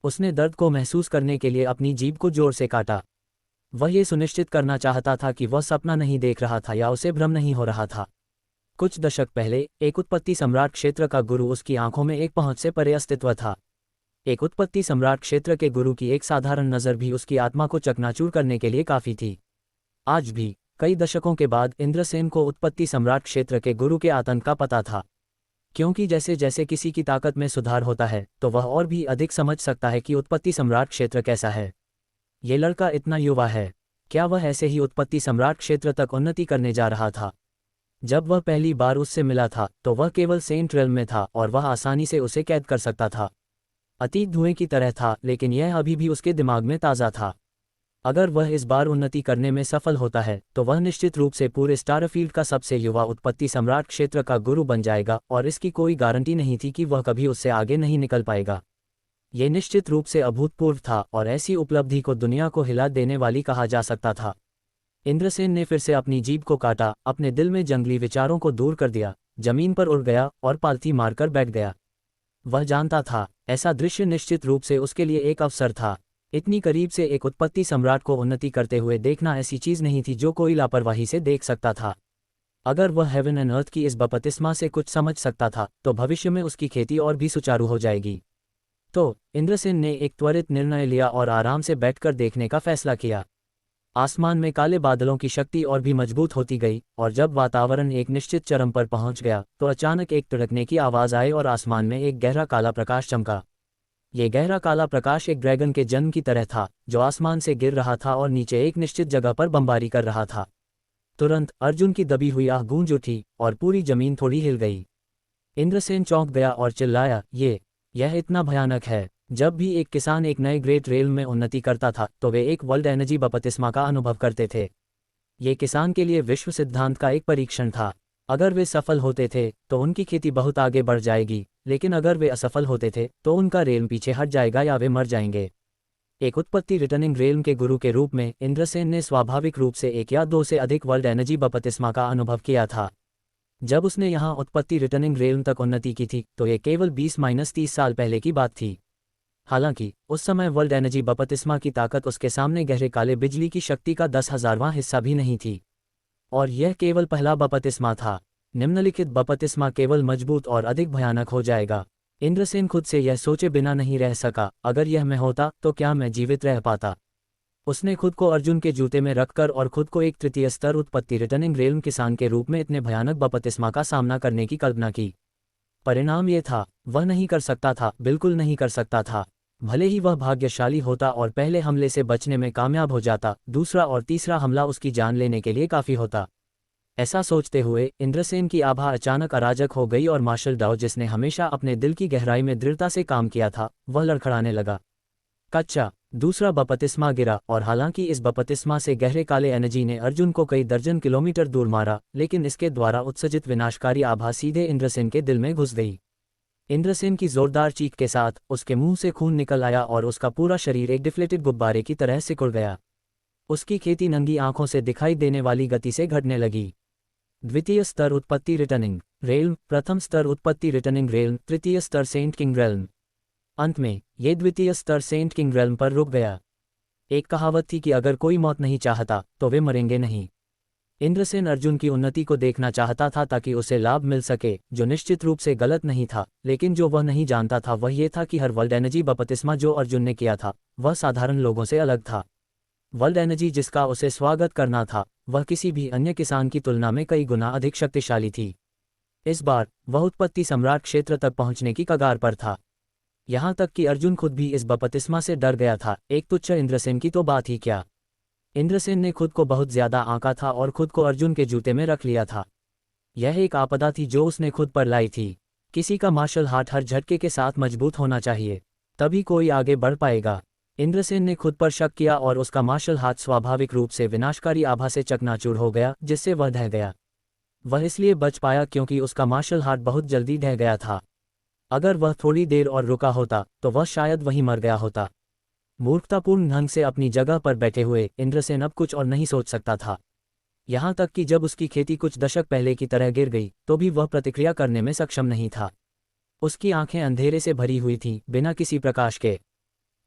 उसने दर्द को महसूस करने के लिए अपनी जीभ को जोर से काटा। वह ये सुनिश्चित करना चाहता था कि वह सपना नहीं देख रहा था या उसे भ्रम नहीं हो रहा था। कुछ दशक पहले एक उत्पत्ति सम्राट क्षेत्र का गुरु उसकी आंखों में एक पहुंच से परे अस्तित्व था। एक उत्पत्ति सम्राट क्षेत्र के गुरु की एक साधारण नज़र भी उसकी आत्मा को चकनाचूर करने के लिए काफ़ी थी। आज भी कई दशकों के बाद इंद्रसेन को उत्पत्ति सम्राट क्षेत्र के गुरु के आतंक का पता था, क्योंकि जैसे जैसे किसी की ताकत में सुधार होता है तो वह और भी अधिक समझ सकता है कि उत्पत्ति सम्राट क्षेत्र कैसा है। ये लड़का इतना युवा है, क्या वह ऐसे ही उत्पत्ति सम्राट क्षेत्र तक उन्नति करने जा रहा था? जब वह पहली बार उससे मिला था तो वह केवल सेंट रेल्म में था और वह आसानी से उसे कैद कर सकता था। अतीत धुएं की तरह था, लेकिन यह अभी भी उसके दिमाग में ताज़ा था। अगर वह इस बार उन्नति करने में सफल होता है तो वह निश्चित रूप से पूरे स्टारफील्ड का सबसे युवा उत्पत्ति सम्राट क्षेत्र का गुरु बन जाएगा, और इसकी कोई गारंटी नहीं थी कि वह कभी उससे आगे नहीं निकल पाएगा। ये निश्चित रूप से अभूतपूर्व था और ऐसी उपलब्धि को दुनिया को हिला देने वाली कहा जा सकता था। इंद्रसेन ने फिर से अपनी जीभ को काटा, अपने दिल में जंगली विचारों को दूर कर दिया, जमीन पर उड़ गया और पालथी मारकर बैठ गया। वह जानता था ऐसा दृश्य निश्चित रूप से उसके लिए एक अवसर था। इतनी करीब से एक उत्पत्ति सम्राट को उन्नति करते हुए देखना ऐसी चीज नहीं थी जो कोई लापरवाही से देख सकता था। अगर वह हेवन एंड अर्थ की इस बपतिस्मा से कुछ समझ सकता था तो भविष्य में उसकी खेती और भी सुचारू हो जाएगी। तो इंद्रसेन ने एक त्वरित निर्णय लिया और आराम से बैठकर देखने का फैसला किया। आसमान में काले बादलों की शक्ति और भी मजबूत होती गई, और जब वातावरण एक निश्चित चरम पर पहुंच गया तो अचानक एक तड़कने की आवाज आई और आसमान में एक गहरा काला प्रकाश चमका। ये गहरा काला प्रकाश एक ड्रैगन के जन्म की तरह था जो आसमान से गिर रहा था और नीचे एक निश्चित जगह पर बमबारी कर रहा था। तुरंत अर्जुन की दबी हुई आह गूंज उठी और पूरी जमीन थोड़ी हिल गई। इंद्रसेन चौंक गया और चिल्लाया, यह इतना भयानक है। जब भी एक किसान एक नए ग्रेट रेल में उन्नति करता था तो वे एक वर्ल्ड एनर्जी बपतिस्मा का अनुभव करते थे। ये किसान के लिए विश्व सिद्धांत का एक परीक्षण था। अगर वे सफल होते थे तो उनकी खेती बहुत आगे बढ़ जाएगी, लेकिन अगर वे असफल होते थे तो उनका रेल्म पीछे हट जाएगा या वे मर जाएंगे। एक उत्पत्ति रिटर्निंग रेल्म के गुरु के रूप में इंद्रसेन ने स्वाभाविक रूप से एक या दो से अधिक वर्ल्ड एनर्जी बपतिस्मा का अनुभव किया था। जब उसने यहाँ उत्पत्ति रिटर्निंग रेल्म तक उन्नति की थी तो ये केवल 20-30 साल पहले की बात थी। हालांकि उस समय वर्ल्ड एनर्जी बपतिस्मा की ताकत उसके सामने गहरे काले बिजली की शक्ति का 10,000वां हिस्सा भी नहीं थी। और यह केवल पहला बपतिस्मा था। निम्नलिखित बपतिस्मा केवल मजबूत और अधिक भयानक हो जाएगा। इंद्रसेन खुद से यह सोचे बिना नहीं रह सका, अगर यह मैं होता तो क्या मैं जीवित रह पाता। उसने खुद को अर्जुन के जूते में रखकर और खुद को एक तृतीय स्तर उत्पत्ति रिटर्निंग रेल्म किसान के रूप में इतने भयानक बपतिस्मा का सामना करने की कल्पना की। परिणाम ये था, वह नहीं कर सकता था, बिल्कुल नहीं कर सकता था। भले ही वह भाग्यशाली होता और पहले हमले से बचने में कामयाब हो जाता, दूसरा और तीसरा हमला उसकी जान लेने के लिए काफ़ी होता। ऐसा सोचते हुए इंद्रसेन की आभा अचानक अराजक हो गई और मार्शल डाउ, जिसने हमेशा अपने दिल की गहराई में दृढ़ता से काम किया था, वह लड़खड़ाने लगा। कच्चा दूसरा बपतिस्मा गिरा, और हालांकि इस बपतिस्मा से गहरे काले एनर्जी ने अर्जुन को कई दर्जन किलोमीटर दूर मारा, लेकिन इसके द्वारा उत्सर्जित विनाशकारी आभा सीधे इंद्रसेन के दिल में घुस गई। इंद्रसेन की जोरदार चीख के साथ उसके मुंह से खून निकल आया और उसका पूरा शरीर एक डिफ्लेटेड गुब्बारे की तरह सिकुड़ गया। उसकी खेती नंगी आंखों से दिखाई देने वाली गति से घटने लगी। द्वितीय स्तर उत्पत्ति रिटर्निंग रेल्म, प्रथम स्तर उत्पत्ति रिटर्निंग रेल्म, तृतीय स्तर सेंट किंग रेल्म। अंत में ये द्वितीय स्तर सेंट किंग रेल्म पर रुक गया। एक कहावत थी कि अगर कोई मौत नहीं चाहता तो वे मरेंगे नहीं। इंद्रसेन अर्जुन की उन्नति को देखना चाहता था ताकि उसे लाभ मिल सके, जो निश्चित रूप से गलत नहीं था, लेकिन जो वह नहीं जानता था वह ये था कि हर वर्ल्ड एनर्जी बपतिस्मा जो अर्जुन ने किया था वह साधारण लोगों से अलग था। वर्ल्ड एनर्जी जिसका उसे स्वागत करना था वह किसी भी अन्य किसान की तुलना में कई गुना अधिक शक्तिशाली थी। इस बार वह उत्पत्ति सम्राट क्षेत्र तक पहुंचने की कगार पर था। यहाँ तक कि अर्जुन खुद भी इस बपतिस्मा से डर गया था, एक तुच्छ इंद्रसेन की तो बात ही क्या। इंद्रसेन ने खुद को बहुत ज्यादा आंका था और खुद को अर्जुन के जूते में रख लिया था। यह एक आपदा थी जो उसने खुद पर लाई थी। किसी का मार्शल हार्ट हर झटके के साथ मजबूत होना चाहिए, तभी कोई आगे बढ़ पाएगा। इंद्रसेन ने खुद पर शक किया और उसका मार्शल हाथ स्वाभाविक रूप से विनाशकारी आभा से चकनाचूर हो गया, जिससे वह ढह गया। वह इसलिए बच पाया क्योंकि उसका मार्शल हाथ बहुत जल्दी ढह गया था। अगर वह थोड़ी देर और रुका होता तो वह शायद वहीं मर गया होता। मूर्खतापूर्ण ढंग से अपनी जगह पर बैठे हुए इंद्रसेन अब कुछ और नहीं सोच सकता था। यहाँ तक कि जब उसकी खेती कुछ दशक पहले की तरह गिर गई तो भी वह प्रतिक्रिया करने में सक्षम नहीं था। उसकी आंखें अंधेरे से भरी हुई थीं, बिना किसी प्रकाश के।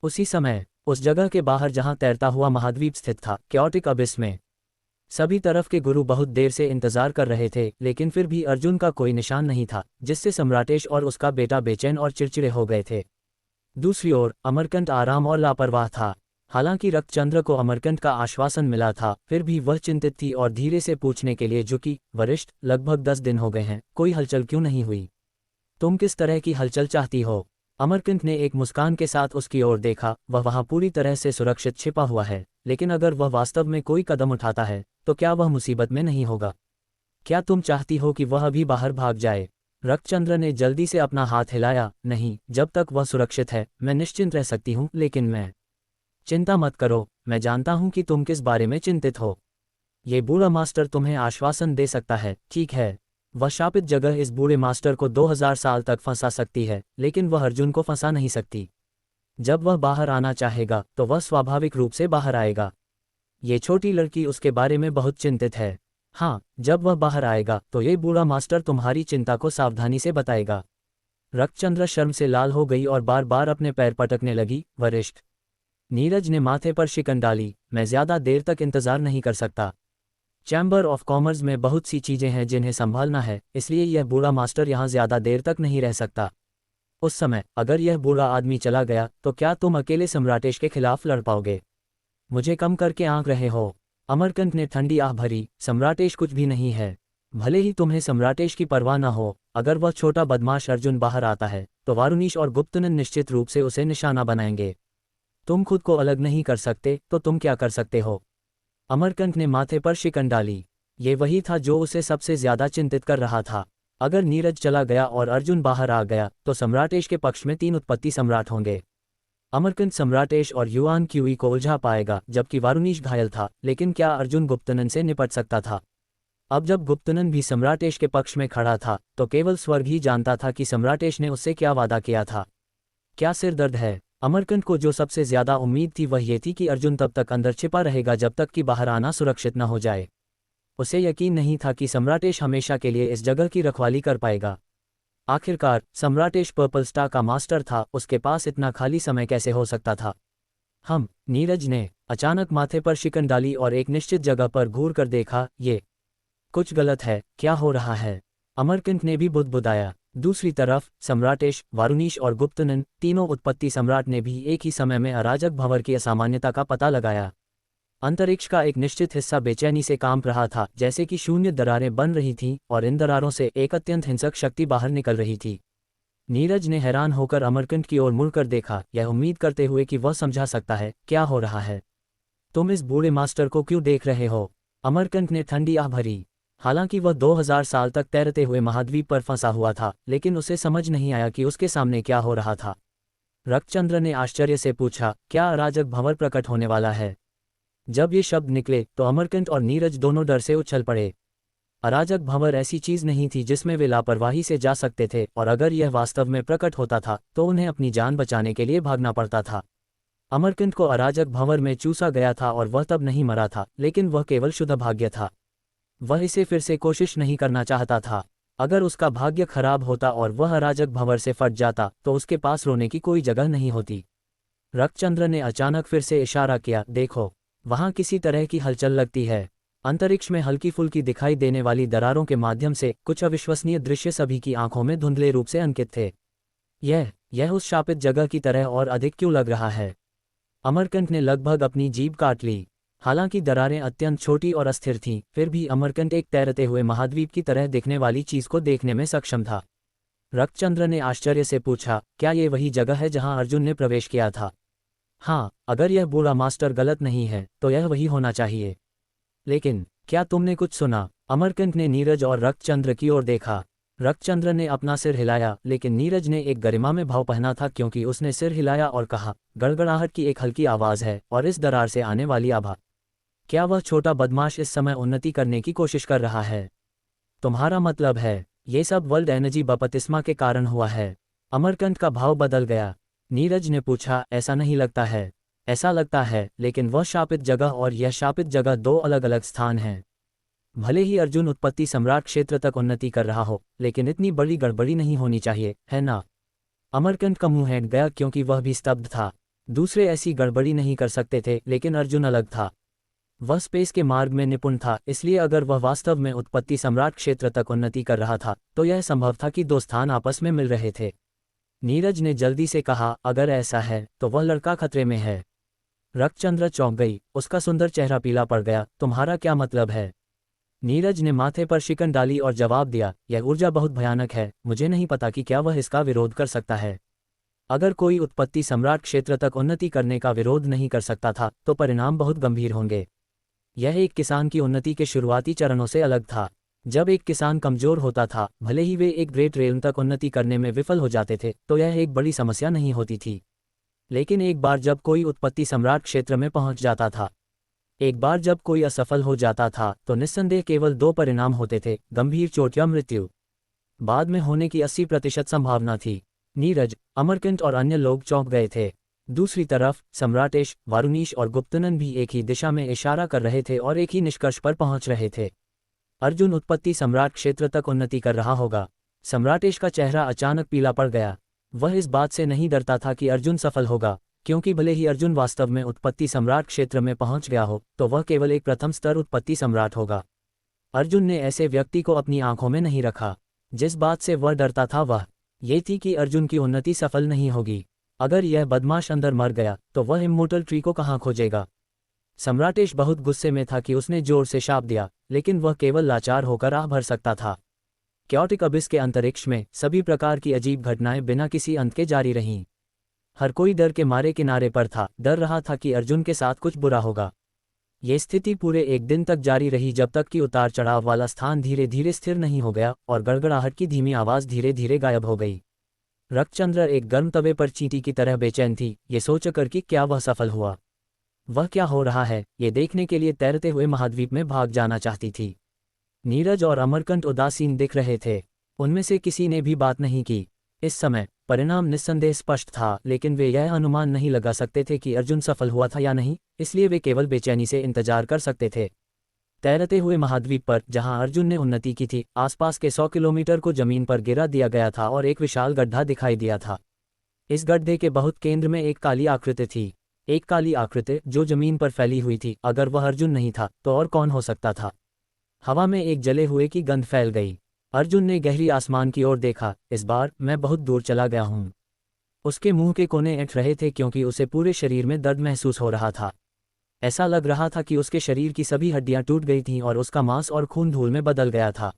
उसी समय उस जगह के बाहर जहां तैरता हुआ महाद्वीप स्थित था, कैओटिक अबिस में सभी तरफ के गुरु बहुत देर से इंतजार कर रहे थे, लेकिन फिर भी अर्जुन का कोई निशान नहीं था, जिससे सम्राटेश और उसका बेटा बेचैन और चिड़चिड़े हो गए थे। दूसरी ओर अमरकंट आराम और लापरवाह था। हालांकि रक्तचंद्र को अमरकंट का आश्वासन मिला था, फिर भी वह चिंतित थी और धीरे से पूछने के लिए झुकी, वरिष्ठ, लगभग 10 दिन हो गए हैं, कोई हलचल क्यों नहीं हुई? तुम किस तरह की हलचल चाहती हो? अमरकंट ने एक मुस्कान के साथ उसकी ओर देखा। वह वहां पूरी तरह से सुरक्षित छिपा हुआ है, लेकिन अगर वह वास्तव में कोई कदम उठाता है तो क्या वह मुसीबत में नहीं होगा? क्या तुम चाहती हो कि वह अभी बाहर भाग जाए? रक्तचंद्र ने जल्दी से अपना हाथ हिलाया। नहीं, जब तक वह सुरक्षित है मैं निश्चिंत रह सकती हूँ, लेकिन मैं चिंता मत करो, मैं जानता हूँ कि तुम किस बारे में चिंतित हो। ये बूढ़ा मास्टर तुम्हें आश्वासन दे सकता है, ठीक है? वह शापित जगह इस बूढ़े मास्टर को 2000 साल तक फंसा सकती है, लेकिन वह अर्जुन को फंसा नहीं सकती। जब वह बाहर आना चाहेगा तो वह स्वाभाविक रूप से बाहर आएगा। ये छोटी लड़की उसके बारे में बहुत चिंतित है। हाँ, जब वह बाहर आएगा तो ये बूढ़ा मास्टर तुम्हारी चिंता को सावधानी से बताएगा। रक्तचंद्र शर्म से लाल हो गई और बार बार अपने पैर पटकने लगी। वरिष्ठ, नीरज ने माथे पर शिकन डाली। मैं ज्यादा देर तक इंतजार नहीं कर सकता। चैम्बर ऑफ कॉमर्स में बहुत सी चीजें हैं जिन्हें संभालना है, इसलिए यह बूढ़ा मास्टर यहाँ ज्यादा देर तक नहीं रह सकता। उस समय अगर यह बूढ़ा आदमी चला गया तो क्या तुम अकेले सम्राटेश के खिलाफ लड़ पाओगे? मुझे कम करके आंक रहे हो? अमरकंट ने ठंडी आह भरी। सम्राटेश कुछ भी नहीं है। भले ही तुम्हें सम्राटेश की परवाह न हो, अगर वह छोटा बदमाश अर्जुन बाहर आता है तो वारुनीश और गुप्तनन निश्चित रूप से उसे निशाना बनाएंगे। तुम खुद को अलग नहीं कर सकते तो तुम क्या कर सकते हो? अमरकंट ने माथे पर शिकन डाली। ये वही था जो उसे सबसे ज्यादा चिंतित कर रहा था। अगर नीरज चला गया और अर्जुन बाहर आ गया तो सम्राटेश के पक्ष में 3 उत्पत्ति सम्राट होंगे। अमरकंट सम्राटेश और युआन क्यूई को उलझा पाएगा, जबकि वारुनीश घायल था, लेकिन क्या अर्जुन गुप्तनन से निपट सकता था? अब जब गुप्तनन भी सम्राटेश के पक्ष में खड़ा था तो केवल स्वर्ग ही जानता था कि सम्राटेश ने उससे क्या वादा किया था। क्या सिर दर्द है? अमरकंट को जो सबसे ज्यादा उम्मीद थी वह ये थी कि अर्जुन तब तक अंदर छिपा रहेगा जब तक कि बाहर आना सुरक्षित न हो जाए। उसे यकीन नहीं था कि सम्राटेश हमेशा के लिए इस जगह की रखवाली कर पाएगा। आखिरकार सम्राटेश पर्पल स्टार का मास्टर था, उसके पास इतना खाली समय कैसे हो सकता था? नीरज ने अचानक माथे पर शिकन डाली और एक निश्चित जगह पर घूर कर देखा। ये कुछ गलत है, क्या हो रहा है? अमरकंट ने भी बुदबुदाया। दूसरी तरफ सम्राटेश, वारुनीश और गुप्तनन, तीनों उत्पत्ति सम्राट ने भी एक ही समय में अराजक भंवर की असामान्यता का पता लगाया। अंतरिक्ष का एक निश्चित हिस्सा बेचैनी से कांप रहा था, जैसे कि शून्य दरारें बन रही थीं और इन दरारों से एक अत्यंत हिंसक शक्ति बाहर निकल रही थी। नीरज ने हैरान होकर अमरकंट की ओर मुड़कर देखा, यह उम्मीद करते हुए कि वह समझा सकता है क्या हो रहा है। तुम इस बूढ़े मास्टर को क्यों देख रहे हो? अमरकंट ने ठंडी आह भरी। हालांकि वह 2000 साल तक तैरते हुए महाद्वीप पर फंसा हुआ था, लेकिन उसे समझ नहीं आया कि उसके सामने क्या हो रहा था। रक्तचंद्र ने आश्चर्य से पूछा, क्या अराजक भंवर प्रकट होने वाला है? जब ये शब्द निकले तो अमरकंट और नीरज दोनों डर से उछल पड़े। अराजक भंवर ऐसी चीज नहीं थी जिसमें वे लापरवाही से जा सकते थे, और अगर यह वास्तव में प्रकट होता था तो उन्हें अपनी जान बचाने के लिए भागना पड़ता था। अमरकंट को अराजक भंवर में चूसा गया था और वह तब नहीं मरा था, लेकिन वह केवल शुद्ध भाग्य था। वह इसे फिर से कोशिश नहीं करना चाहता था। अगर उसका भाग्य खराब होता और वह अराजक भंवर से फट जाता तो उसके पास रोने की कोई जगह नहीं होती। रक्तचंद्र ने अचानक फिर से इशारा किया, देखो, वहां किसी तरह की हलचल लगती है। अंतरिक्ष में हल्की फुल्की दिखाई देने वाली दरारों के माध्यम से कुछ अविश्वसनीय दृश्य सभी की आंखों में धुंधले रूप से अंकित थे। यह उस शापित जगह की तरह और अधिक क्यों लग रहा है? अमरकंट ने लगभग अपनी जीभ काट ली। हालांकि दरारें अत्यंत छोटी और अस्थिर थीं, फिर भी अमरकंट एक तैरते हुए महाद्वीप की तरह दिखने वाली चीज को देखने में सक्षम था। रक्तचंद्र ने आश्चर्य से पूछा, क्या ये वही जगह है जहां अर्जुन ने प्रवेश किया था? हाँ, अगर यह बूढ़ा मास्टर गलत नहीं है तो यह वही होना चाहिए। लेकिन क्या तुमने कुछ सुना? अमरकंट ने नीरज और रक्तचंद्र की ओर देखा। रक्तचंद्र ने अपना सिर हिलाया, लेकिन नीरज ने एक गरिमा में भाव पहना था क्योंकि उसने सिर हिलाया और कहा, गड़गड़ाहट की एक हल्की आवाज है और इस दरार से आने वाली आभा। क्या वह छोटा बदमाश इस समय उन्नति करने की कोशिश कर रहा है? तुम्हारा मतलब है ये सब वर्ल्ड एनर्जी बपतिस्मा के कारण हुआ है? अमरकंट का भाव बदल गया। नीरज ने पूछा, ऐसा नहीं लगता है? ऐसा लगता है, लेकिन वह शापित जगह और यह शापित जगह 2 अलग अलग स्थान हैं। भले ही अर्जुन उत्पत्ति सम्राट क्षेत्र तक उन्नति कर रहा हो, लेकिन इतनी बड़ी गड़बड़ी नहीं होनी चाहिए, है ना? अमरकंट का मुंह हैट गया क्योंकि वह भी स्तब्ध था। दूसरे ऐसी गड़बड़ी नहीं कर सकते थे, लेकिन अर्जुन अलग था। वह स्पेस के मार्ग में निपुण था, इसलिए अगर वह वास्तव में उत्पत्ति सम्राट क्षेत्र तक उन्नति कर रहा था तो यह संभव था कि दो स्थान आपस में मिल रहे थे। नीरज ने जल्दी से कहा, अगर ऐसा है तो वह लड़का खतरे में है। रक्तचंद्र चौंक गई, उसका सुंदर चेहरा पीला पड़ गया। तुम्हारा क्या मतलब है? नीरज ने माथे पर शिकन डाली और जवाब दिया, यह ऊर्जा बहुत भयानक है, मुझे नहीं पता कि क्या वह इसका विरोध कर सकता है। अगर कोई उत्पत्ति सम्राट क्षेत्र तक उन्नति करने का विरोध नहीं कर सकता था तो परिणाम बहुत गंभीर होंगे। यह एक किसान की उन्नति के शुरुआती चरणों से अलग था। जब एक किसान कमजोर होता था, भले ही वे एक ग्रेट रेल तक उन्नति करने में विफल हो जाते थे, तो यह एक बड़ी समस्या नहीं होती थी। लेकिन एक बार जब कोई उत्पत्ति सम्राट क्षेत्र में पहुंच जाता था, एक बार जब कोई असफल हो जाता था, तो निस्संदेह केवल दो परिणाम होते थे, गंभीर चोट या मृत्यु। बाद में होने की 80% संभावना थी। नीरज, अमरकंट और अन्य लोग चौंक गए थे। दूसरी तरफ सम्राटेश, वारुनीश और गुप्तनन भी एक ही दिशा में इशारा कर रहे थे और एक ही निष्कर्ष पर पहुंच रहे थे। अर्जुन उत्पत्ति सम्राट क्षेत्र तक उन्नति कर रहा होगा। सम्राटेश का चेहरा अचानक पीला पड़ गया। वह इस बात से नहीं डरता था कि अर्जुन सफल होगा, क्योंकि भले ही अर्जुन वास्तव में उत्पत्ति सम्राट क्षेत्र में पहुंच गया हो, तो वह केवल एक प्रथम स्तर उत्पत्ति सम्राट होगा। अर्जुन ने ऐसे व्यक्ति को अपनी आंखों में नहीं रखा। जिस बात से वह डरता था वह ये थी कि अर्जुन की उन्नति सफल नहीं होगी। अगर यह बदमाश अंदर मर गया तो वह इम्मोर्टल ट्री को कहाँ खोजेगा? सम्राटेश बहुत गुस्से में था कि उसने जोर से शाप दिया, लेकिन वह केवल लाचार होकर आह भर सकता था। क्योटिक अबिस के अंतरिक्ष में सभी प्रकार की अजीब घटनाएं बिना किसी अंत के जारी रहीं। हर कोई डर के मारे किनारे पर था, डर रहा था कि अर्जुन के साथ कुछ बुरा होगा। ये स्थिति पूरे एक दिन तक जारी रही, जब तक कि उतार चढ़ाव वाला स्थान धीरे धीरे स्थिर नहीं हो गया और गड़गड़ाहट की धीमी आवाज़ धीरे धीरे गायब हो गई। रक्तचंद्र एक गर्म तवे पर चींटी की तरह बेचैन थी, ये सोचकर कि क्या वह सफल हुआ। वह क्या हो रहा है ये देखने के लिए तैरते हुए महाद्वीप में भाग जाना चाहती थी। नीरज और अमरकंट उदासीन दिख रहे थे, उनमें से किसी ने भी बात नहीं की। इस समय परिणाम निस्संदेह स्पष्ट था, लेकिन वे यह अनुमान नहीं लगा सकते थे कि अर्जुन सफल हुआ था या नहीं, इसलिए वे केवल बेचैनी से इंतजार कर सकते थे। तैरते हुए महाद्वीप पर जहां अर्जुन ने उन्नति की थी, आसपास के 100 किलोमीटर को जमीन पर गिरा दिया गया था और एक विशाल गड्ढा दिखाई दिया था। इस गड्ढे के बहुत केंद्र में एक काली आकृति थी, एक काली आकृति जो जमीन पर फैली हुई थी। अगर वह अर्जुन नहीं था तो और कौन हो सकता था? हवा में एक जले हुए की गंध फैल गई। अर्जुन ने गहरी आसमान की ओर देखा। इस बार मैं बहुत दूर चला गया हूँ। उसके मुंह के कोने ऐंठ रहे थे क्योंकि उसे पूरे शरीर में दर्द महसूस हो रहा था। ऐसा लग रहा था कि उसके शरीर की सभी हड्डियां टूट गई थीं और उसका मांस और खून धूल में बदल गया था।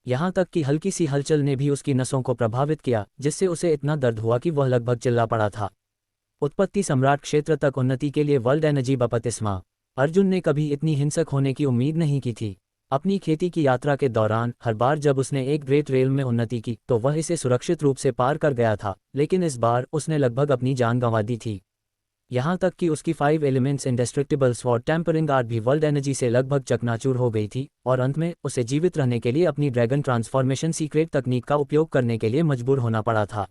यहाँ तक कि हल्की सी हलचल ने भी उसकी नसों को प्रभावित किया, जिससे उसे इतना दर्द हुआ कि वह लगभग चिल्ला पड़ा था। उत्पत्ति सम्राट क्षेत्र तक उन्नति के लिए वर्ल्ड एनर्जी बपतिस्मा। अर्जुन ने कभी इतनी हिंसक होने की उम्मीद नहीं की थी। अपनी खेती की यात्रा के दौरान हर बार जब उसने एक ग्रेट रेल में उन्नति की तो वह इसे सुरक्षित रूप से पार कर गया था, लेकिन इस बार उसने लगभग अपनी जान गंवा दी थी। यहाँ तक कि उसकी 5 elements indestructible sword tempering art भी वर्ल्ड एनर्जी से लगभग चकनाचूर हो गई थी और अंत में उसे जीवित रहने के लिए अपनी ड्रैगन ट्रांसफॉर्मेशन सीक्रेट तकनीक का उपयोग करने के लिए मजबूर होना पड़ा था।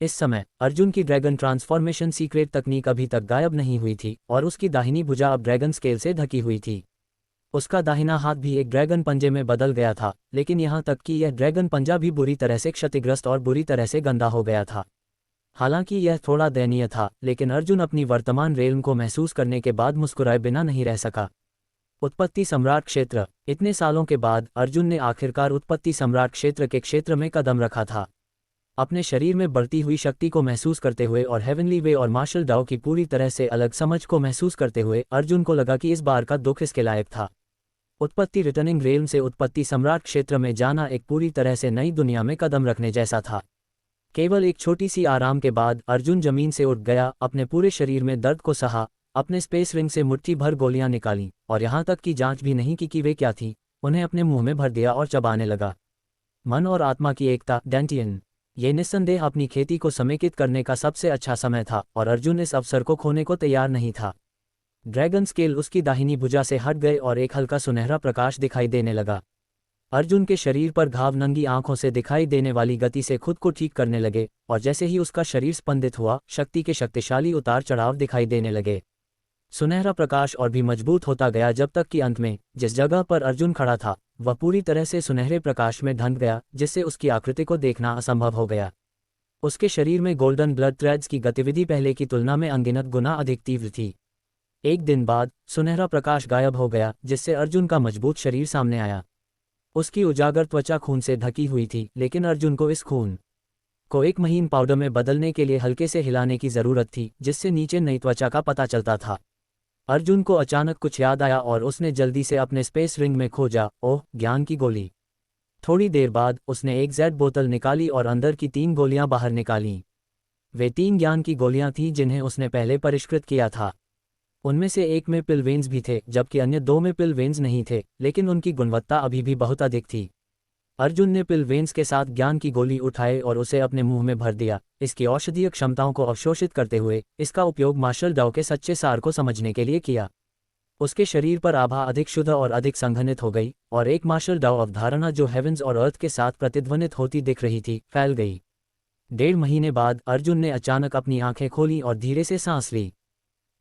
इस समय अर्जुन की ड्रैगन ट्रांसफॉर्मेशन सीक्रेट तकनीक अभी तक गायब नहीं हुई थी और उसकी दाहिनी भुजा अब ड्रैगन स्केल से ढकी हुई थी। उसका दाहिना हाथ भी एक ड्रैगन पंजे में बदल गया था, लेकिन यहाँ तक कि यह ड्रैगन पंजा भी बुरी तरह से क्षतिग्रस्त और बुरी तरह से गंदा हो गया था। हालांकि यह थोड़ा दयनीय था, लेकिन अर्जुन अपनी वर्तमान रेल्म को महसूस करने के बाद मुस्कुराए बिना नहीं रह सका। उत्पत्ति सम्राट क्षेत्र। इतने सालों के बाद अर्जुन ने आखिरकार उत्पत्ति सम्राट क्षेत्र के क्षेत्र में कदम रखा था। अपने शरीर में बढ़ती हुई शक्ति को महसूस करते हुए और हेवनली वे और मार्शल डाओ की पूरी तरह से अलग समझ को महसूस करते हुए अर्जुन को लगा कि इस बार का दुख इसके लायक था। उत्पत्ति रिटर्निंग रेल्म से उत्पत्ति सम्राट क्षेत्र में जाना एक पूरी तरह से नई दुनिया में कदम रखने जैसा था। केवल एक छोटी सी आराम के बाद अर्जुन जमीन से उठ गया, अपने पूरे शरीर में दर्द को सहा, अपने स्पेस रिंग से मुट्ठी भर गोलियां निकालीं और यहाँ तक कि जांच भी नहीं की कि वे क्या थीं, उन्हें अपने मुंह में भर दिया और चबाने लगा। मन और आत्मा की एकता, डेंटियन। ये निस्संदेह अपनी खेती को समेकित करने का सबसे अच्छा समय था और अर्जुन इस अवसर को खोने को तैयार नहीं था। ड्रैगन स्केल उसकी दाहिनी भुजा से हट गए और एक हल्का सुनहरा प्रकाश दिखाई देने लगा। अर्जुन के शरीर पर घाव नंगी आंखों से दिखाई देने वाली गति से खुद को ठीक करने लगे और जैसे ही उसका शरीर स्पंदित हुआ, शक्ति के शक्तिशाली उतार चढ़ाव दिखाई देने लगे। सुनहरा प्रकाश और भी मजबूत होता गया जब तक कि अंत में जिस जगह पर अर्जुन खड़ा था वह पूरी तरह से सुनहरे प्रकाश में ढंक गया, जिससे उसकी आकृति को देखना असंभव हो गया। उसके शरीर में गोल्डन ब्लड थ्रेड्स की गतिविधि पहले की तुलना में अनगिनत गुना अधिक तीव्र थी। एक दिन बाद सुनहरा प्रकाश गायब हो गया, जिससे अर्जुन का मजबूत शरीर सामने आया। उसकी उजागर त्वचा खून से ढकी हुई थी, लेकिन अर्जुन को इस खून को एक महीन पाउडर में बदलने के लिए हल्के से हिलाने की जरूरत थी, जिससे नीचे नई त्वचा का पता चलता था। अर्जुन को अचानक कुछ याद आया और उसने जल्दी से अपने स्पेस रिंग में खोजा। ओह, ज्ञान की गोली। थोड़ी देर बाद उसने एक जेड बोतल निकाली और अंदर की 3 गोलियां बाहर निकालीं। वे 3 ज्ञान की गोलियां थीं जिन्हें उसने पहले परिष्कृत किया था। उनमें से एक में पिल वेन्स भी थे, जबकि अन्य 2 में पिल वेन्स नहीं थे, लेकिन उनकी गुणवत्ता अभी भी बहुत अधिक थी। अर्जुन ने पिल वेन्स के साथ ज्ञान की गोली उठाई और उसे अपने मुंह में भर दिया, इसकी औषधीय क्षमताओं को अवशोषित करते हुए। इसका उपयोग मार्शल डाउ के सच्चे सार को समझने के लिए किया। उसके शरीर पर आभा अधिक शुद्ध और अधिक संघनित हो गई, और एक मार्शल डाउ अवधारणा जो हेवेंस और अर्थ के साथ प्रतिध्वनित होती दिख रही थी, फैल गई। 1.5 महीने बाद अर्जुन ने अचानक अपनी आंखें खोलीं और धीरे से सांस ली।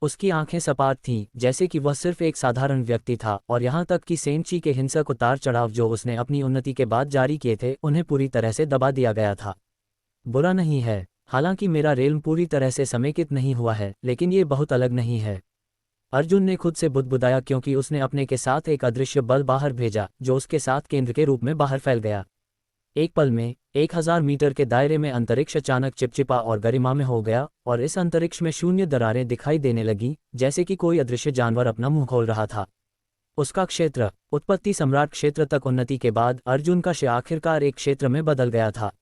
उसकी आंखें सपाट थीं, जैसे कि वह सिर्फ एक साधारण व्यक्ति था, और यहाँ तक कि सेंची के हिंसक उतार चढ़ाव जो उसने अपनी उन्नति के बाद जारी किए थे, उन्हें पूरी तरह से दबा दिया गया था। बुरा नहीं है, हालांकि मेरा रेल्म पूरी तरह से समेकित नहीं हुआ है, लेकिन ये बहुत अलग नहीं है। अर्जुन ने खुद से बुदबुदाया, क्योंकि उसने अपने के साथ एक अदृश्य बल बाहर भेजा, जो उसके साथ केंद्र के रूप में बाहर फैल गया। एक पल में 1000 मीटर के दायरे में अंतरिक्ष अचानक चिपचिपा और गरिमा में हो गया, और इस अंतरिक्ष में शून्य दरारें दिखाई देने लगीं, जैसे कि कोई अदृश्य जानवर अपना मुंह खोल रहा था। उसका क्षेत्र, उत्पत्ति सम्राट क्षेत्र तक उन्नति के बाद अर्जुन का शय आखिरकार एक क्षेत्र में बदल गया था।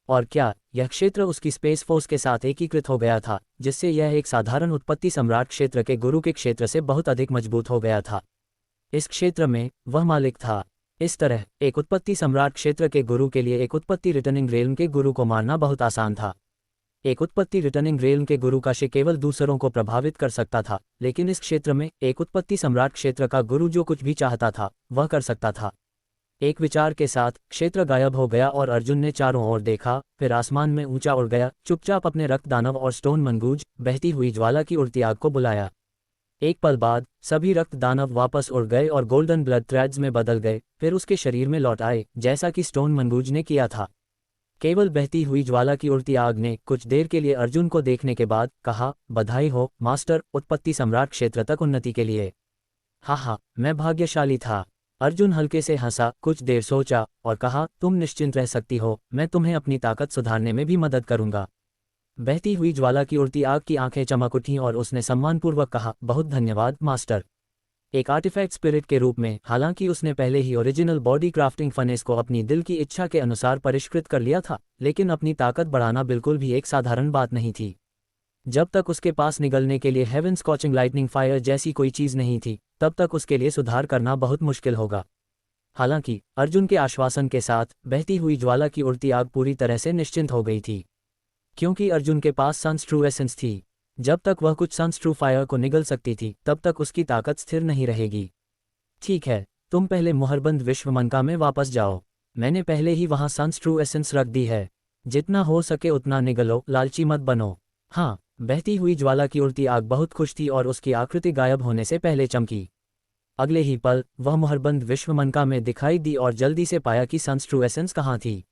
और क्या यह क्षेत्र उसकी स्पेस फोर्स के साथ एकीकृत हो गया था, जिससे यह एक साधारण उत्पत्ति सम्राट क्षेत्र के गुरु के क्षेत्र से बहुत अधिक मजबूत हो गया था। इस क्षेत्र में वह मालिक था। इस तरह एक उत्पत्ति सम्राट क्षेत्र के गुरु के लिए एक उत्पत्ति रिटर्निंग रेल्म के गुरु को मारना बहुत आसान था। एक उत्पत्ति रिटर्निंग रेल्म के गुरु का शय केवल दूसरों को प्रभावित कर सकता था, लेकिन इस क्षेत्र में एक उत्पत्ति सम्राट क्षेत्र का गुरु जो कुछ भी चाहता था वह कर सकता था। एक विचार के साथ क्षेत्र गायब हो गया और अर्जुन ने चारों ओर देखा, फिर आसमान में ऊंचा उड़ गया, चुपचाप अपने रक्त दानव और स्टोन मंगूज, बहती हुई ज्वाला की उड़ती आग को बुलाया। एक पल बाद सभी रक्त दानव वापस उड़ गए और गोल्डन ब्लड थ्रेड्स में बदल गए, फिर उसके शरीर में लौट आए, जैसा कि स्टोन मंगूज ने किया था। केवल बहती हुई ज्वाला की उड़ती आग ने कुछ देर के लिए अर्जुन को देखने के बाद कहा, बधाई हो मास्टर, उत्पत्ति सम्राट क्षेत्र तक उन्नति के लिए। हाँ, मैं भाग्यशाली था। अर्जुन हल्के से हंसा, कुछ देर सोचा और कहा, तुम निश्चिंत रह सकती हो, मैं तुम्हें अपनी ताकत सुधारने में भी मदद करूंगा। बहती हुई ज्वाला की उड़ती आग की आंखें चमक उठीं और उसने सम्मानपूर्वक कहा, बहुत धन्यवाद मास्टर। एक आर्टिफैक्ट स्पिरिट के रूप में, हालांकि उसने पहले ही ओरिजिनल बॉडी क्राफ्टिंग फनेस को अपनी दिल की इच्छा के अनुसार परिष्कृत कर लिया था, लेकिन अपनी ताकत बढ़ाना बिल्कुल भी एक साधारण बात नहीं थी। जब तक उसके पास निगलने के लिए हेवन स्कॉचिंग लाइटनिंग फायर जैसी कोई चीज़ नहीं थी, तब तक उसके लिए सुधार करना बहुत मुश्किल होगा। हालांकि अर्जुन के आश्वासन के साथ बहती हुई ज्वाला की उड़ती आग पूरी तरह से निश्चिंत हो गई थी, क्योंकि अर्जुन के पास सनस्ट्रू एसेंस थी। जब तक वह कुछ सनस्ट्रू फायर को निगल सकती थी, तब तक उसकी ताकत स्थिर नहीं रहेगी। ठीक है, तुम पहले मुहरबंद विश्वमनका में वापस जाओ। मैंने पहले ही वहां सनस्ट्रू एसेंस रख दी है। जितना हो सके उतना निगलो, लालची मत बनो। हाँ, बहती हुई ज्वाला की उड़ती आग बहुत खुश थी और उसकी आकृति गायब होने से पहले चमकी। अगले ही पल वह मुहरबंद विश्वमनका में दिखाई दी और जल्दी से पाया कि सनस्ट्रू एसेंस कहाँ थी।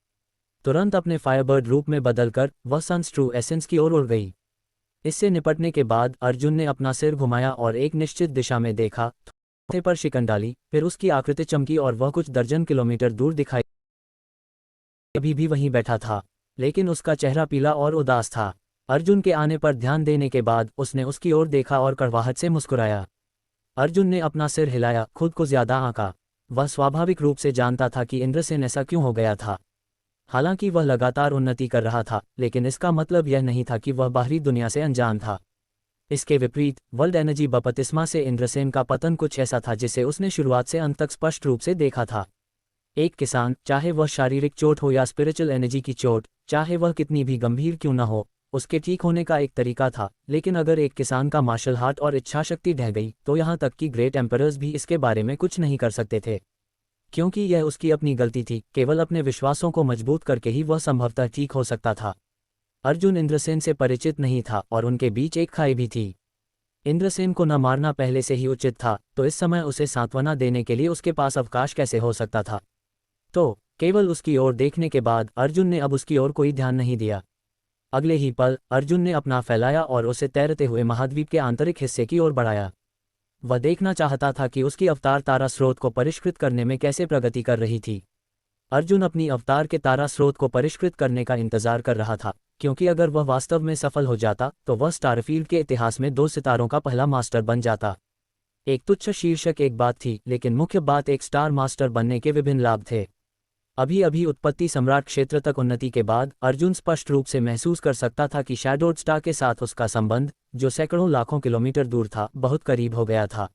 तुरंत अपने फायरबर्ड रूप में बदलकर वह सनस्ट्रू एसेंस की ओर उड़ गई। इससे निपटने के बाद अर्जुन ने अपना सिर घुमाया और एक निश्चित दिशा में देखा, माथे पर शिकन डाली, फिर उसकी आकृति चमकी और वह कुछ दर्जन किलोमीटर दूर दिखाई। अभी भी वहीं बैठा था, लेकिन उसका चेहरा पीला और उदास था। अर्जुन के आने पर ध्यान देने के बाद उसने उसकी ओर देखा और कड़वाहट से मुस्कुराया। अर्जुन ने अपना सिर हिलाया, खुद को ज्यादा आंका। वह स्वाभाविक रूप से जानता था कि इंद्रसेन ऐसा क्यों हो गया था। हालांकि वह लगातार उन्नति कर रहा था, लेकिन इसका मतलब यह नहीं था कि वह बाहरी दुनिया से अनजान था। इसके विपरीत वर्ल्ड एनर्जी बपतिस्मा से इंद्रसेन का पतन कुछ ऐसा था जिसे उसने शुरुआत से अंत तक स्पष्ट रूप से देखा था। एक किसान, चाहे वह शारीरिक चोट हो या स्पिरिचुअल एनर्जी की चोट, चाहे वह कितनी भी गंभीर क्यों न हो, उसके ठीक होने का एक तरीका था। लेकिन अगर एक किसान का मार्शल हार्ट और इच्छाशक्ति ढह गई, तो यहाँ तक कि ग्रेट एम्परर्स भी इसके बारे में कुछ नहीं कर सकते थे, क्योंकि यह उसकी अपनी गलती थी। केवल अपने विश्वासों को मजबूत करके ही वह संभवतः ठीक हो सकता था। अर्जुन इंद्रसेन से परिचित नहीं था और उनके बीच एक खाई भी थी। इंद्रसेन को न मारना पहले से ही उचित था, तो इस समय उसे सांत्वना देने के लिए उसके पास अवकाश कैसे हो सकता था। तो केवल उसकी ओर देखने के बाद अर्जुन ने अब उसकी ओर कोई ध्यान नहीं दिया। अगले ही पल अर्जुन ने अपना फैलाया और उसे तैरते हुए महाद्वीप के आंतरिक हिस्से की ओर बढ़ाया। वह देखना चाहता था कि उसकी अवतार तारा स्रोत को परिष्कृत करने में कैसे प्रगति कर रही थी। अर्जुन अपनी अवतार के तारा स्रोत को परिष्कृत करने का इंतजार कर रहा था, क्योंकि अगर वह वास्तव में सफल हो जाता तो वह स्टारफील्ड के इतिहास में 2 सितारों का पहला मास्टर बन जाता। एक तुच्छ शीर्षक एक बात थी, लेकिन मुख्य बात एक स्टार मास्टर बनने के विभिन्न लाभ थे। अभी अभी उत्पत्ति सम्राट क्षेत्र तक उन्नति के बाद अर्जुन स्पष्ट रूप से महसूस कर सकता था कि शैडोड स्टार के साथ उसका संबंध, जो सैकड़ों लाखों किलोमीटर दूर था, बहुत करीब हो गया था।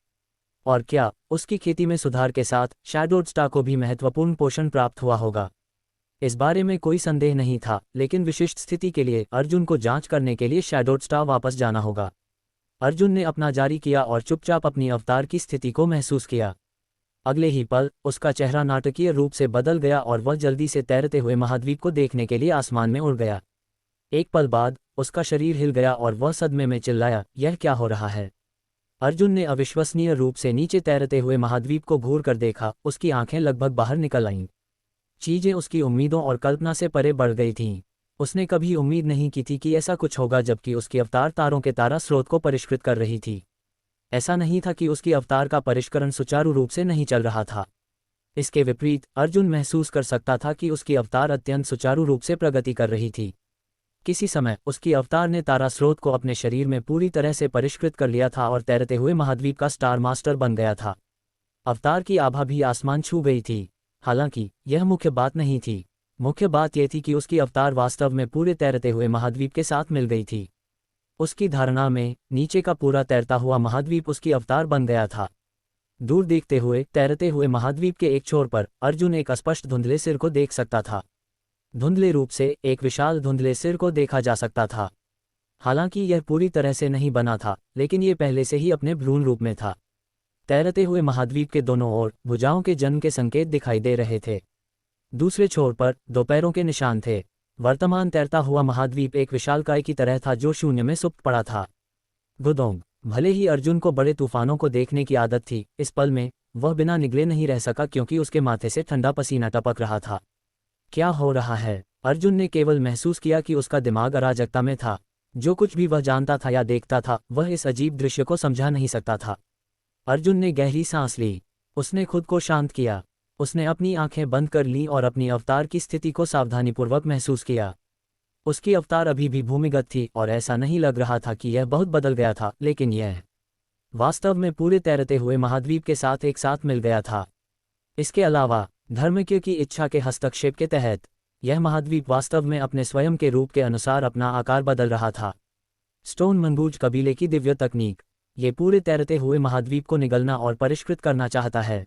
और क्या उसकी खेती में सुधार के साथ शैडोड स्टार को भी महत्वपूर्ण पोषण प्राप्त हुआ होगा? इस बारे में कोई संदेह नहीं था, लेकिन विशिष्ट स्थिति के लिए अर्जुन को जांच करने के लिए शैडोड स्टार वापस जाना होगा। अर्जुन ने अपना जारी किया और चुपचाप अपनी अवतार की स्थिति को महसूस किया। अगले ही पल उसका चेहरा नाटकीय रूप से बदल गया और वह जल्दी से तैरते हुए महाद्वीप को देखने के लिए आसमान में उड़ गया। एक पल बाद उसका शरीर हिल गया और वह सदमे में चिल्लाया, यह क्या हो रहा है? अर्जुन ने अविश्वसनीय रूप से नीचे तैरते हुए महाद्वीप को घूर कर देखा। उसकी आंखें लगभग बाहर निकल आईं। चीजें उसकी उम्मीदों और कल्पना से परे बढ़ गई थीं। उसने कभी उम्मीद नहीं की थी कि ऐसा कुछ होगा, जबकि उसकी अवतार तारों के तारा स्रोत को परिष्कृत कर रही थी। ऐसा नहीं था कि उसकी अवतार का परिष्करण सुचारू रूप से नहीं चल रहा था। इसके विपरीत अर्जुन महसूस कर सकता था कि उसकी अवतार अत्यंत सुचारू रूप से प्रगति कर रही थी। किसी समय उसकी अवतार ने तारा स्रोत को अपने शरीर में पूरी तरह से परिष्कृत कर लिया था और तैरते हुए महाद्वीप का स्टार मास्टर बन गया था। अवतार की आभा भी आसमान छू गई थी। हालांकि यह मुख्य बात नहीं थी। मुख्य बात यह थी कि उसकी अवतार वास्तव में पूरे तैरते हुए महाद्वीप के साथ मिल गई थी। उसकी धारणा में नीचे का पूरा तैरता हुआ महाद्वीप उसकी अवतार बन गया था। दूर देखते हुए तैरते हुए महाद्वीप के एक छोर पर अर्जुन एक अस्पष्ट धुंधले सिर को देख सकता था। धुंधले रूप से एक विशाल धुंधले सिर को देखा जा सकता था। हालांकि यह पूरी तरह से नहीं बना था, लेकिन यह पहले से ही अपने भ्रूण रूप में था। तैरते हुए महाद्वीप के दोनों ओर भुजाओं के जन्म के संकेत दिखाई दे रहे थे। दूसरे छोर पर 2 पैरों के निशान थे। वर्तमान तैरता हुआ महाद्वीप एक विशालकाय की तरह था जो शून्य में सुप्त पड़ा था। गुदोंग। भले ही अर्जुन को बड़े तूफानों को देखने की आदत थी, इस पल में वह बिना निगले नहीं रह सका, क्योंकि उसके माथे से ठंडा पसीना टपक रहा था। क्या हो रहा है? अर्जुन ने केवल महसूस किया कि उसका दिमाग अराजकता में था। जो कुछ भी वह जानता था या देखता था, वह इस अजीब दृश्य को समझा नहीं सकता था। अर्जुन ने गहरी सांस ली। उसने खुद को शांत किया। उसने अपनी आंखें बंद कर लीं और अपनी अवतार की स्थिति को सावधानीपूर्वक महसूस किया। उसकी अवतार अभी भी भूमिगत थी और ऐसा नहीं लग रहा था कि यह बहुत बदल गया था, लेकिन यह वास्तव में पूरे तैरते हुए महाद्वीप के साथ एक साथ मिल गया था। इसके अलावा धर्मज्ञ की इच्छा के हस्तक्षेप के तहत यह महाद्वीप वास्तव में अपने स्वयं के रूप के अनुसार अपना आकार बदल रहा था। स्टोन मंगूज कबीले की दिव्य तकनीक। ये पूरे तैरते हुए महाद्वीप को निगलना और परिष्कृत करना चाहता है।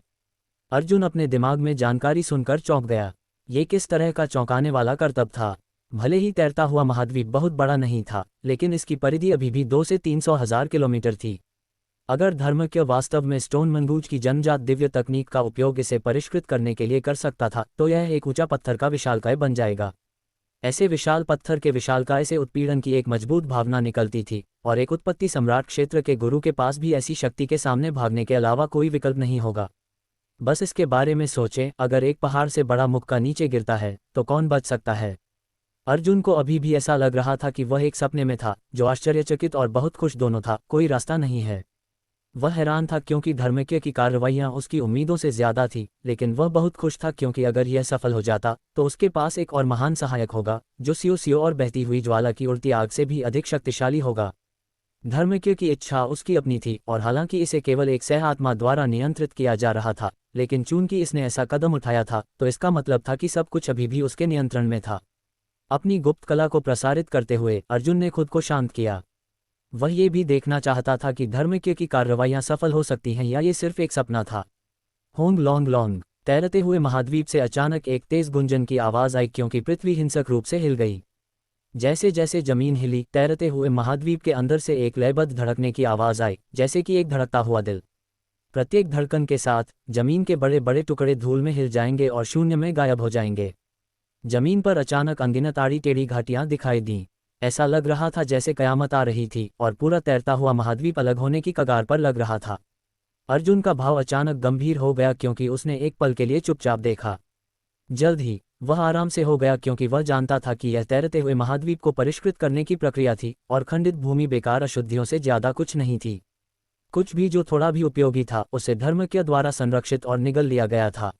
अर्जुन अपने दिमाग में जानकारी सुनकर चौंक गया। ये किस तरह का चौंकाने वाला करतब था? भले ही तैरता हुआ महाद्वीप बहुत बड़ा नहीं था, लेकिन इसकी परिधि अभी भी 2 से 300 हजार किलोमीटर थी। अगर धर्मज्ञ वास्तव में स्टोन मंगूज की जन्मजात दिव्य तकनीक का उपयोग इसे परिष्कृत करने के लिए कर सकता था, तो यह एक ऊंचा पत्थर का विशालकाय बन जाएगा। ऐसे विशाल पत्थर के विशालकाय से उत्पीड़न की एक मजबूत भावना निकलती थी, और एक उत्पत्ति सम्राट क्षेत्र के गुरु के पास भी ऐसी शक्ति के सामने भागने के अलावा कोई विकल्प नहीं होगा। बस इसके बारे में सोचें, अगर एक पहाड़ से बड़ा मुक्का नीचे गिरता है तो कौन बच सकता है? अर्जुन को अभी भी ऐसा लग रहा था कि वह एक सपने में था, जो आश्चर्यचकित और बहुत खुश दोनों था। कोई रास्ता नहीं है। वह हैरान था क्योंकि धर्मज्ञ की कार्रवाइयां उसकी उम्मीदों से ज्यादा थी, लेकिन वह बहुत खुश था क्योंकि अगर यह सफल हो जाता तो उसके पास एक और महान सहायक होगा, जो सियो सियो और बहती हुई ज्वाला की उड़ती आग से भी अधिक शक्तिशाली होगा। धर्मज्ञ की इच्छा उसकी अपनी थी, और हालांकि इसे केवल एक सह आत्मा द्वारा नियंत्रित किया जा रहा था, लेकिन चूंकि इसने ऐसा कदम उठाया था तो इसका मतलब था कि सब कुछ अभी भी उसके नियंत्रण में था। अपनी गुप्त कला को प्रसारित करते हुए अर्जुन ने खुद को शांत किया। वह ये भी देखना चाहता था कि धर्मज्ञ की कार्रवाइयां सफल हो सकती हैं या ये सिर्फ एक सपना था। Hong long long. तैरते हुए महाद्वीप से अचानक एक तेज गुंजन की आवाज आई, क्योंकि पृथ्वी हिंसक रूप से हिल गई। जैसे जैसे जमीन हिली, तैरते हुए महाद्वीप के अंदर से एक लयबद्ध धड़कने की आवाज आई, जैसे कि एक धड़कता हुआ दिल। प्रत्येक धड़कन के साथ जमीन के बड़े बड़े टुकड़े धूल में हिल जाएंगे और शून्य में गायब हो जाएंगे। जमीन पर अचानक अनगिनत आड़ी टेढ़ी घाटियां दिखाई दीं। ऐसा लग रहा था जैसे कयामत आ रही थी, और पूरा तैरता हुआ महाद्वीप अलग होने की कगार पर लग रहा था। अर्जुन का भाव अचानक गंभीर हो गया, क्योंकि उसने एक पल के लिए चुपचाप देखा। जल्द ही वह आराम से हो गया क्योंकि वह जानता था कि यह तैरते हुए महाद्वीप को परिष्कृत करने की प्रक्रिया थी और खंडित भूमि बेकार अशुद्धियों से ज्यादा कुछ नहीं थी। कुछ भी जो थोड़ा भी उपयोगी था उसे धर्मज्ञ द्वारा संरक्षित और निगल लिया गया था।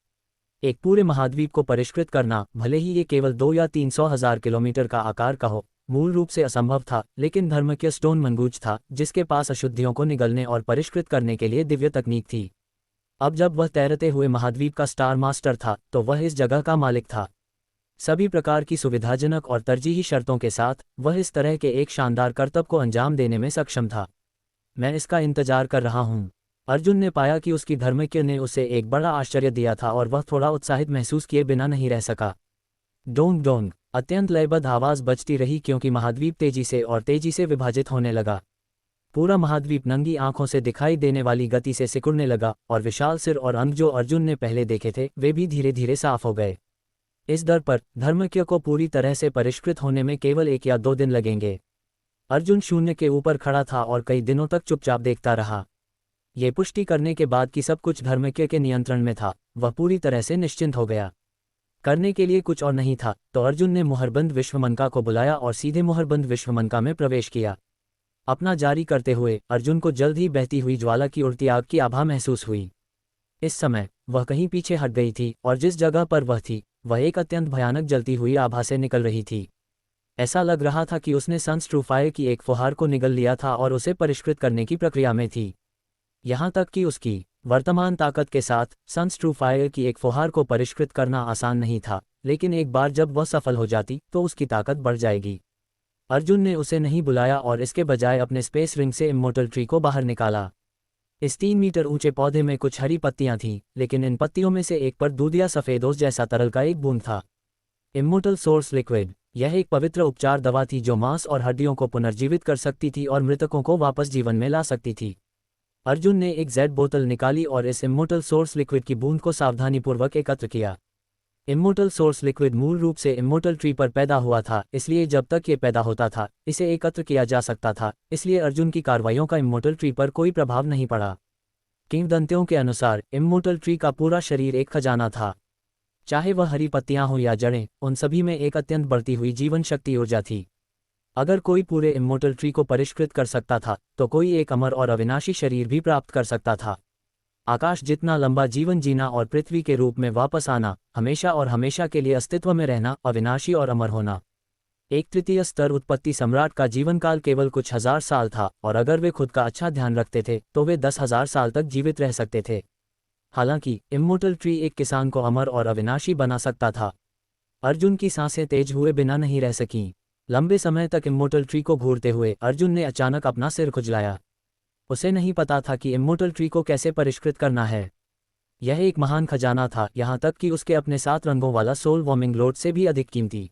एक पूरे महाद्वीप को परिष्कृत करना, भले ही ये केवल 2 या 300,000 किलोमीटर का आकार का हो, मूल रूप से असंभव था, लेकिन धर्मज्ञ स्टोन मंगूज था जिसके पास अशुद्धियों को निगलने और परिष्कृत करने के लिए दिव्य तकनीक थी। अब जब वह तैरते हुए महाद्वीप का स्टार मास्टर था तो वह इस जगह का मालिक था। सभी प्रकार की सुविधाजनक और तरजीही शर्तों के साथ वह इस तरह के एक शानदार कर्तव्य को अंजाम देने में सक्षम था। मैं इसका इंतजार कर रहा हूँ। अर्जुन ने पाया कि उसकी धर्मज्ञ ने उसे एक बड़ा आश्चर्य दिया था और वह थोड़ा उत्साहित महसूस किए बिना नहीं रह सका। डोंग डोंग, अत्यंत लयबद्ध आवाज बजती रही क्योंकि महाद्वीप तेजी से और तेजी से विभाजित होने लगा। पूरा महाद्वीप नंगी आंखों से दिखाई देने वाली गति से सिकुड़ने लगा और विशाल सिर और अंग जो अर्जुन ने पहले देखे थे वे भी धीरे धीरे साफ हो गए। इस दर पर धर्मज्ञ को पूरी तरह से परिष्कृत होने में केवल 1 या 2 दिन लगेंगे। अर्जुन शून्य के ऊपर खड़ा था और कई दिनों तक चुपचाप देखता रहा। ये पुष्टि करने के बाद कि सब कुछ धर्मज्ञ के नियंत्रण में था, वह पूरी तरह से निश्चिंत हो गया। करने के लिए कुछ और नहीं था तो अर्जुन ने मुहरबंद विश्वमनका को बुलाया और सीधे मुहरबंद विश्वमनका में प्रवेश किया। अपना जारी करते हुए अर्जुन को जल्द ही बहती हुई ज्वाला की उड़ती आग की आभा महसूस हुई। इस समय वह कहीं पीछे हट गई थी और जिस जगह पर वह थी वह एक अत्यंत भयानक जलती हुई आभा से निकल रही थी। ऐसा लग रहा था कि उसने सनस्ट्रूफायर की एक फुहार को निगल लिया था और उसे परिष्कृत करने की प्रक्रिया में थी। यहाँ तक कि उसकी वर्तमान ताकत के साथ सनस्ट्रूफायर की एक फुहार को परिष्कृत करना आसान नहीं था, लेकिन एक बार जब वह सफल हो जाती तो उसकी ताकत बढ़ जाएगी। अर्जुन ने उसे नहीं बुलाया और इसके बजाय अपने स्पेस रिंग से इम्मोर्टल ट्री को बाहर निकाला। इस 3 मीटर ऊंचे पौधे में कुछ हरी पत्तियां थीं, लेकिन इन पत्तियों में से एक पर दूधिया सफेदोस जैसा तरल का एक बूंद था। इम्मोर्टल सोर्स लिक्विड, यह एक पवित्र उपचार दवा थी जो मांस और हड्डियों को पुनर्जीवित कर सकती थी और मृतकों को वापस जीवन में ला सकती थी। अर्जुन ने एक जेड बोतल निकाली और इस इम्मोर्टल सोर्स लिक्विड की बूंद को सावधानीपूर्वक एकत्र किया। इम्मोर्टल सोर्स लिक्विड मूल रूप से इम्मोर्टल ट्री पर पैदा हुआ था, इसलिए जब तक ये पैदा होता था इसे एकत्र किया जा सकता था, इसलिए अर्जुन की कार्रवाइयों का इम्मोर्टल ट्री पर कोई प्रभाव नहीं पड़ा। किंवदंतियों के अनुसार इम्मोर्टल ट्री का पूरा शरीर एक खजाना था। चाहे वह हरी पत्तियां हो या जड़ें, उन सभी में एक अत्यंत बढ़ती हुई जीवन शक्ति ऊर्जा थी। अगर कोई पूरे इम्मोर्टल ट्री को परिष्कृत कर सकता था तो कोई एक अमर और अविनाशी शरीर भी प्राप्त कर सकता था। आकाश जितना लंबा जीवन जीना और पृथ्वी के रूप में वापस आना, हमेशा और हमेशा के लिए अस्तित्व में रहना, अविनाशी और अमर होना। एक तृतीय स्तर उत्पत्ति सम्राट का जीवनकाल केवल कुछ हजार साल था और अगर वे खुद का अच्छा ध्यान रखते थे तो वे 10,000 साल तक जीवित रह सकते थे। हालांकि इम्मोर्टल ट्री एक किसान को अमर और अविनाशी बना सकता था। अर्जुन की सांसें तेज हुए बिना नहीं रह सकीं। लंबे समय तक इम्मोर्टल ट्री को घूरते हुए अर्जुन ने अचानक अपना सिर खुजलाया। उसे नहीं पता था कि इम्मोर्टल ट्री को कैसे परिष्कृत करना है। यह एक महान खजाना था, यहाँ तक कि उसके अपने 7 रंगों वाला सोल वार्मिंग लोड से भी अधिक कीमती।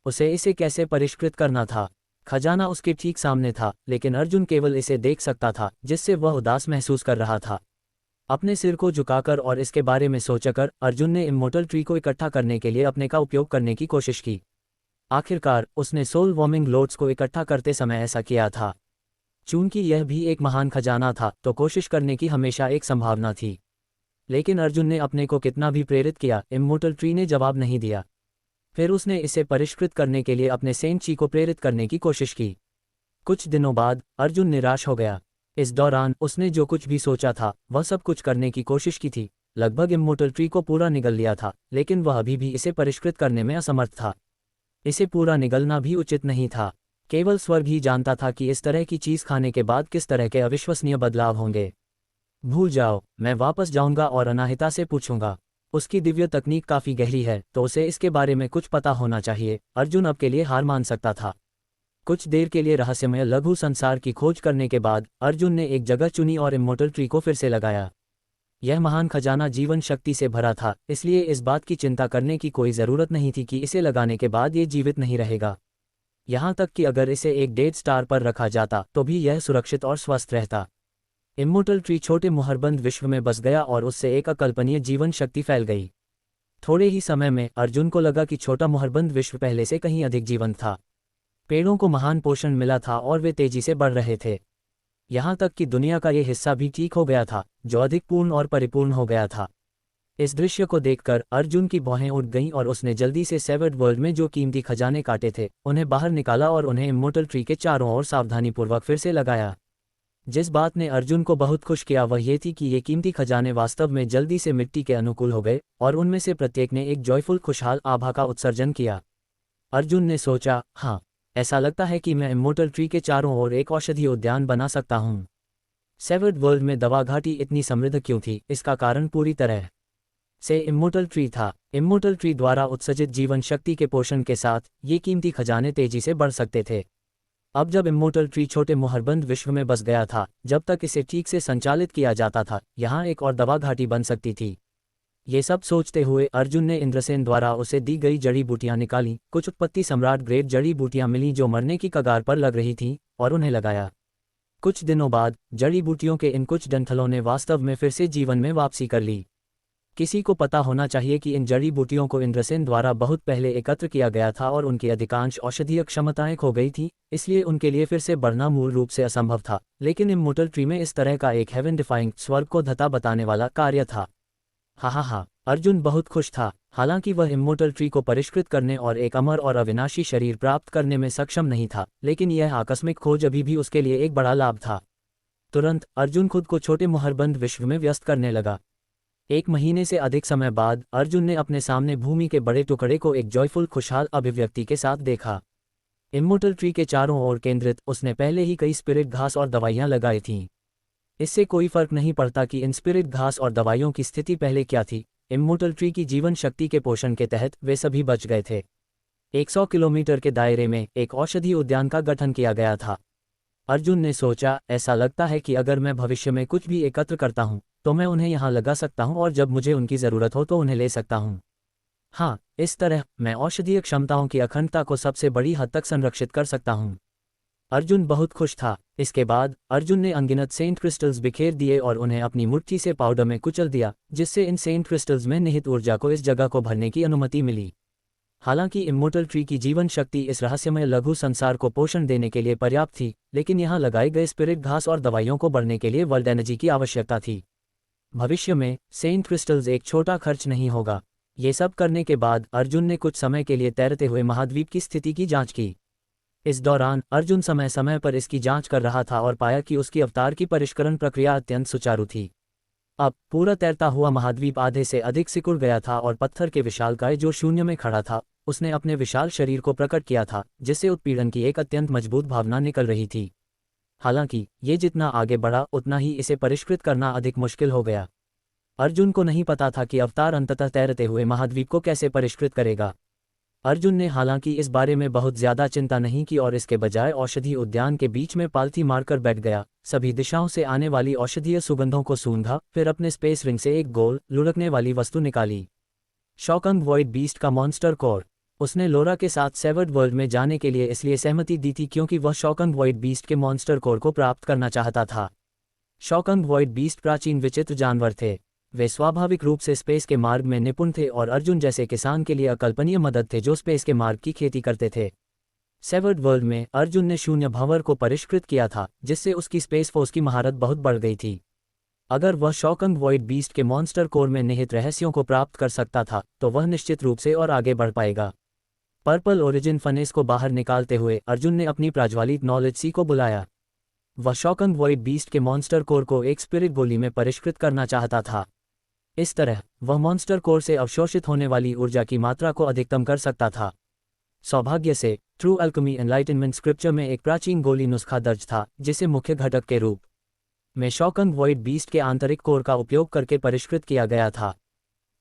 उसे इसे कैसे परिष्कृत करना था? खजाना उसके ठीक सामने था, लेकिन अर्जुन केवल इसे देख सकता था, जिससे वह उदास महसूस कर रहा था। अपने सिर को झुकाकर और इसके बारे में सोचकर अर्जुन ने इम्मोर्टल ट्री को इकट्ठा करने के लिए अपने का उपयोग करने की कोशिश की। आखिरकार उसने सोल वार्मिंग लोड्स को इकट्ठा करते समय ऐसा किया था। चूंकि यह भी एक महान खजाना था तो कोशिश करने की हमेशा एक संभावना थी। लेकिन अर्जुन ने अपने को कितना भी प्रेरित किया, इम्मोर्टल ट्री ने जवाब नहीं दिया। फिर उसने इसे परिष्कृत करने के लिए अपने सेंट ची को प्रेरित करने की कोशिश की। कुछ दिनों बाद अर्जुन निराश हो गया। इस दौरान उसने जो कुछ भी सोचा था वह सब कुछ करने की कोशिश की थी। लगभग इम्मोर्टल ट्री को पूरा निगल लिया था, लेकिन वह अभी भी इसे परिष्कृत करने में असमर्थ था। इसे पूरा निगलना भी उचित नहीं था। केवल स्वर्ग ही जानता था कि इस तरह की चीज खाने के बाद किस तरह के अविश्वसनीय बदलाव होंगे। भूल जाओ, मैं वापस जाऊंगा और अनाहिता से पूछूंगा। उसकी दिव्य तकनीक काफी गहरी है तो उसे इसके बारे में कुछ पता होना चाहिए। अर्जुन अब के लिए हार मान सकता था। कुछ देर के लिए रहस्यमय लघु संसार की खोज करने के बाद अर्जुन ने एक जगह चुनी और इम्मोर्टल ट्री को फिर से लगाया। यह महान खजाना जीवन शक्ति से भरा था, इसलिए इस बात की चिंता करने की कोई ज़रूरत नहीं थी कि इसे लगाने के बाद ये जीवित नहीं रहेगा। यहाँ तक कि अगर इसे एक डेड स्टार पर रखा जाता तो भी यह सुरक्षित और स्वस्थ रहता। इम्मोर्टल ट्री छोटे मुहरबंद विश्व में बस गया और उससे एक अकल्पनीय जीवन शक्ति फैल गई। थोड़े ही समय में अर्जुन को लगा कि छोटा मुहरबंद विश्व पहले से कहीं अधिक जीवंत था। पेड़ों को महान पोषण मिला था और वे तेजी से बढ़ रहे थे। यहाँ तक कि दुनिया का ये हिस्सा भी ठीक हो गया था, जो अधिक पूर्ण और परिपूर्ण हो गया था। इस दृश्य को देखकर अर्जुन की भौहें उठ गईं और उसने जल्दी से सेवर्ड वर्ल्ड में जो कीमती खजाने काटे थे उन्हें बाहर निकाला और उन्हें इम्मोर्टल ट्री के चारों ओर सावधानीपूर्वक फिर से लगाया। जिस बात ने अर्जुन को बहुत खुश किया वह ये थी कि ये कीमती खजाने वास्तव में जल्दी से मिट्टी के अनुकूल हो गए और उनमें से प्रत्येक ने एक जॉयफुल खुशहाल आभा का उत्सर्जन किया। अर्जुन ने सोचा, हाँ, ऐसा लगता है कि मैं इम्मोर्टल ट्री के चारों ओर एक औषधीय उद्यान बना सकता हूँ। सेवर्ड वर्ल्ड में दवा घाटी इतनी समृद्ध क्यों थी? इसका कारण पूरी तरह से इम्मोर्टल ट्री था। इम्मोर्टल ट्री द्वारा उत्सर्जित जीवन शक्ति के पोषण के साथ ये कीमती खजाने तेजी से बढ़ सकते थे। अब जब इम्मोर्टल ट्री छोटे मुहरबंद विश्व में बस गया था, जब तक इसे ठीक से संचालित किया जाता था, यहाँ एक और दवा घाटी बन सकती थी। ये सब सोचते हुए अर्जुन ने इंद्रसेन द्वारा उसे दी गई जड़ी बूटियां निकाली। कुछ उत्पत्ति सम्राट ग्रेड जड़ी बूटियां मिलीं जो मरने की कगार पर लग रही थीं, और उन्हें लगाया। कुछ दिनों बाद जड़ी बूटियों के इन कुछ डंठलों ने वास्तव में फिर से जीवन में वापसी कर ली। किसी को पता होना चाहिए कि इन जड़ी बूटियों को इंद्रसेन द्वारा बहुत पहले एकत्र किया गया था और उनकी अधिकांश औषधीय क्षमताएं खो गई थी, इसलिए उनके लिए फिर से बढ़ना मूल रूप से असंभव था। लेकिन इम्मोर्टल ट्री में इस तरह का एक हेवन डिफाइंग स्वर्ग को धता बताने वाला कार्य था। हा, अर्जुन बहुत खुश था। हालांकि वह इम्मोर्टल ट्री को परिष्कृत करने और एक अमर और अविनाशी शरीर प्राप्त करने में सक्षम नहीं था, लेकिन यह आकस्मिक खोज अभी भी उसके लिए एक बड़ा लाभ था। तुरंत अर्जुन खुद को छोटे मुहरबंद विश्व में व्यस्त करने लगा। 1 महीने से अधिक समय बाद अर्जुन ने अपने सामने भूमि के बड़े टुकड़े को एक जॉयफुल खुशहाल अभिव्यक्ति के साथ देखा। इम्मोर्टल ट्री के चारों ओर केंद्रित उसने पहले ही कई स्पिरिट घास और दवाइयां लगाई थीं। इससे कोई फर्क नहीं पड़ता कि इन स्पिरिट घास और दवाइयों की स्थिति पहले क्या थी, इम्मोर्टल ट्री की जीवन शक्ति के पोषण के तहत वे सभी बच गए थे। 100 किलोमीटर के दायरे में एक औषधि उद्यान का गठन किया गया था। अर्जुन ने सोचा, ऐसा लगता है कि अगर मैं भविष्य में कुछ भी एकत्र करता हूँ तो मैं उन्हें यहाँ लगा सकता हूँ और जब मुझे उनकी ज़रूरत हो तो उन्हें ले सकता हूँ। हाँ, इस तरह मैं औषधीय क्षमताओं की अखंडता को सबसे बड़ी हद तक संरक्षित कर सकता हूँ। अर्जुन बहुत खुश था। इसके बाद अर्जुन ने अनगिनत सेंट क्रिस्टल्स बिखेर दिए और उन्हें अपनी मुट्ठी से पाउडर में कुचल दिया, जिससे इन सेंट क्रिस्टल्स में निहित ऊर्जा को इस जगह को भरने की अनुमति मिली। हालांकि इम्मोर्टल ट्री की जीवन शक्ति इस रहस्यमय लघु संसार को पोषण देने के लिए पर्याप्त थी, लेकिन यहाँ लगाए गए स्पिरिट घास और दवाइयों को बढ़ने के लिए वर्ल्ड एनर्जी की आवश्यकता थी। भविष्य में सेंट क्रिस्टल्स एक छोटा खर्च नहीं होगा। ये सब करने के बाद अर्जुन ने कुछ समय के लिए तैरते हुए महाद्वीप की स्थिति की जांच की। इस दौरान अर्जुन समय समय पर इसकी जांच कर रहा था और पाया कि उसकी अवतार की परिष्करण प्रक्रिया अत्यंत सुचारू थी। अब पूरा तैरता हुआ महाद्वीप आधे से अधिक सिकुड़ गया था और पत्थर के विशालकाय जो शून्य में खड़ा था, उसने अपने विशाल शरीर को प्रकट किया था, जिससे उत्पीड़न की एक अत्यंत मजबूत भावना निकल रही थी। हालांकि ये जितना आगे बढ़ा उतना ही इसे परिष्कृत करना अधिक मुश्किल हो गया। अर्जुन को नहीं पता था कि अवतार अंततः तैरते हुए महाद्वीप को कैसे परिष्कृत करेगा। अर्जुन ने हालांकि इस बारे में बहुत ज्यादा चिंता नहीं की और इसके बजाय औषधि उद्यान के बीच में पालथी मारकर बैठ गया, सभी दिशाओं से आने वाली औषधीय सुगंधों को सूंघा, फिर अपने स्पेस रिंग से एक गोल लुढ़कने वाली वस्तु निकाली। शॉकंग वॉइड बीस्ट का मॉन्स्टर कोर। उसने लोरा के साथ सेवर्ड वर्ल्ड में जाने के लिए इसलिए सहमति दी थी क्योंकि वह शॉकंग वॉइड बीस्ट के मॉन्स्टर कोर को प्राप्त करना चाहता था। शॉकंग वॉइड बीस्ट प्राचीन विचित्र जानवर थे। वे स्वाभाविक रूप से स्पेस के मार्ग में निपुण थे और अर्जुन जैसे किसान के लिए अकल्पनीय मदद थे जो स्पेस के मार्ग की खेती करते थे। सेवर्ड वर्ल्ड में अर्जुन ने शून्य भंवर को परिष्कृत किया था, जिससे उसकी स्पेस फोर्स की महारत बहुत बढ़ गई थी। अगर वह शॉकंग वॉइड बीस्ट के मॉन्स्टर कोर में निहित रहस्यों को प्राप्त कर सकता था तो वह निश्चित रूप से और आगे बढ़ पाएगा। पर्पल ओरिजिन फनेस को बाहर निकालते हुए अर्जुन ने अपनी प्रज्वलित नॉलेज सी को बुलाया। वह शॉकंग वॉइड बीस्ट के मॉन्स्टर कोर को एक स्पिरिट गोली में परिष्कृत करना चाहता था। इस तरह वह मॉन्स्टर कोर से अवशोषित होने वाली ऊर्जा की मात्रा को अधिकतम कर सकता था। सौभाग्य से ट्रू अल्केमी एनलाइटनमेंट स्क्रिप्चर में एक प्राचीन गोली नुस्खा दर्ज था, जिसे मुख्य घटक के रूप में शॉकंग वॉइड बीस्ट के आंतरिक कोर का उपयोग करके परिष्कृत किया गया था।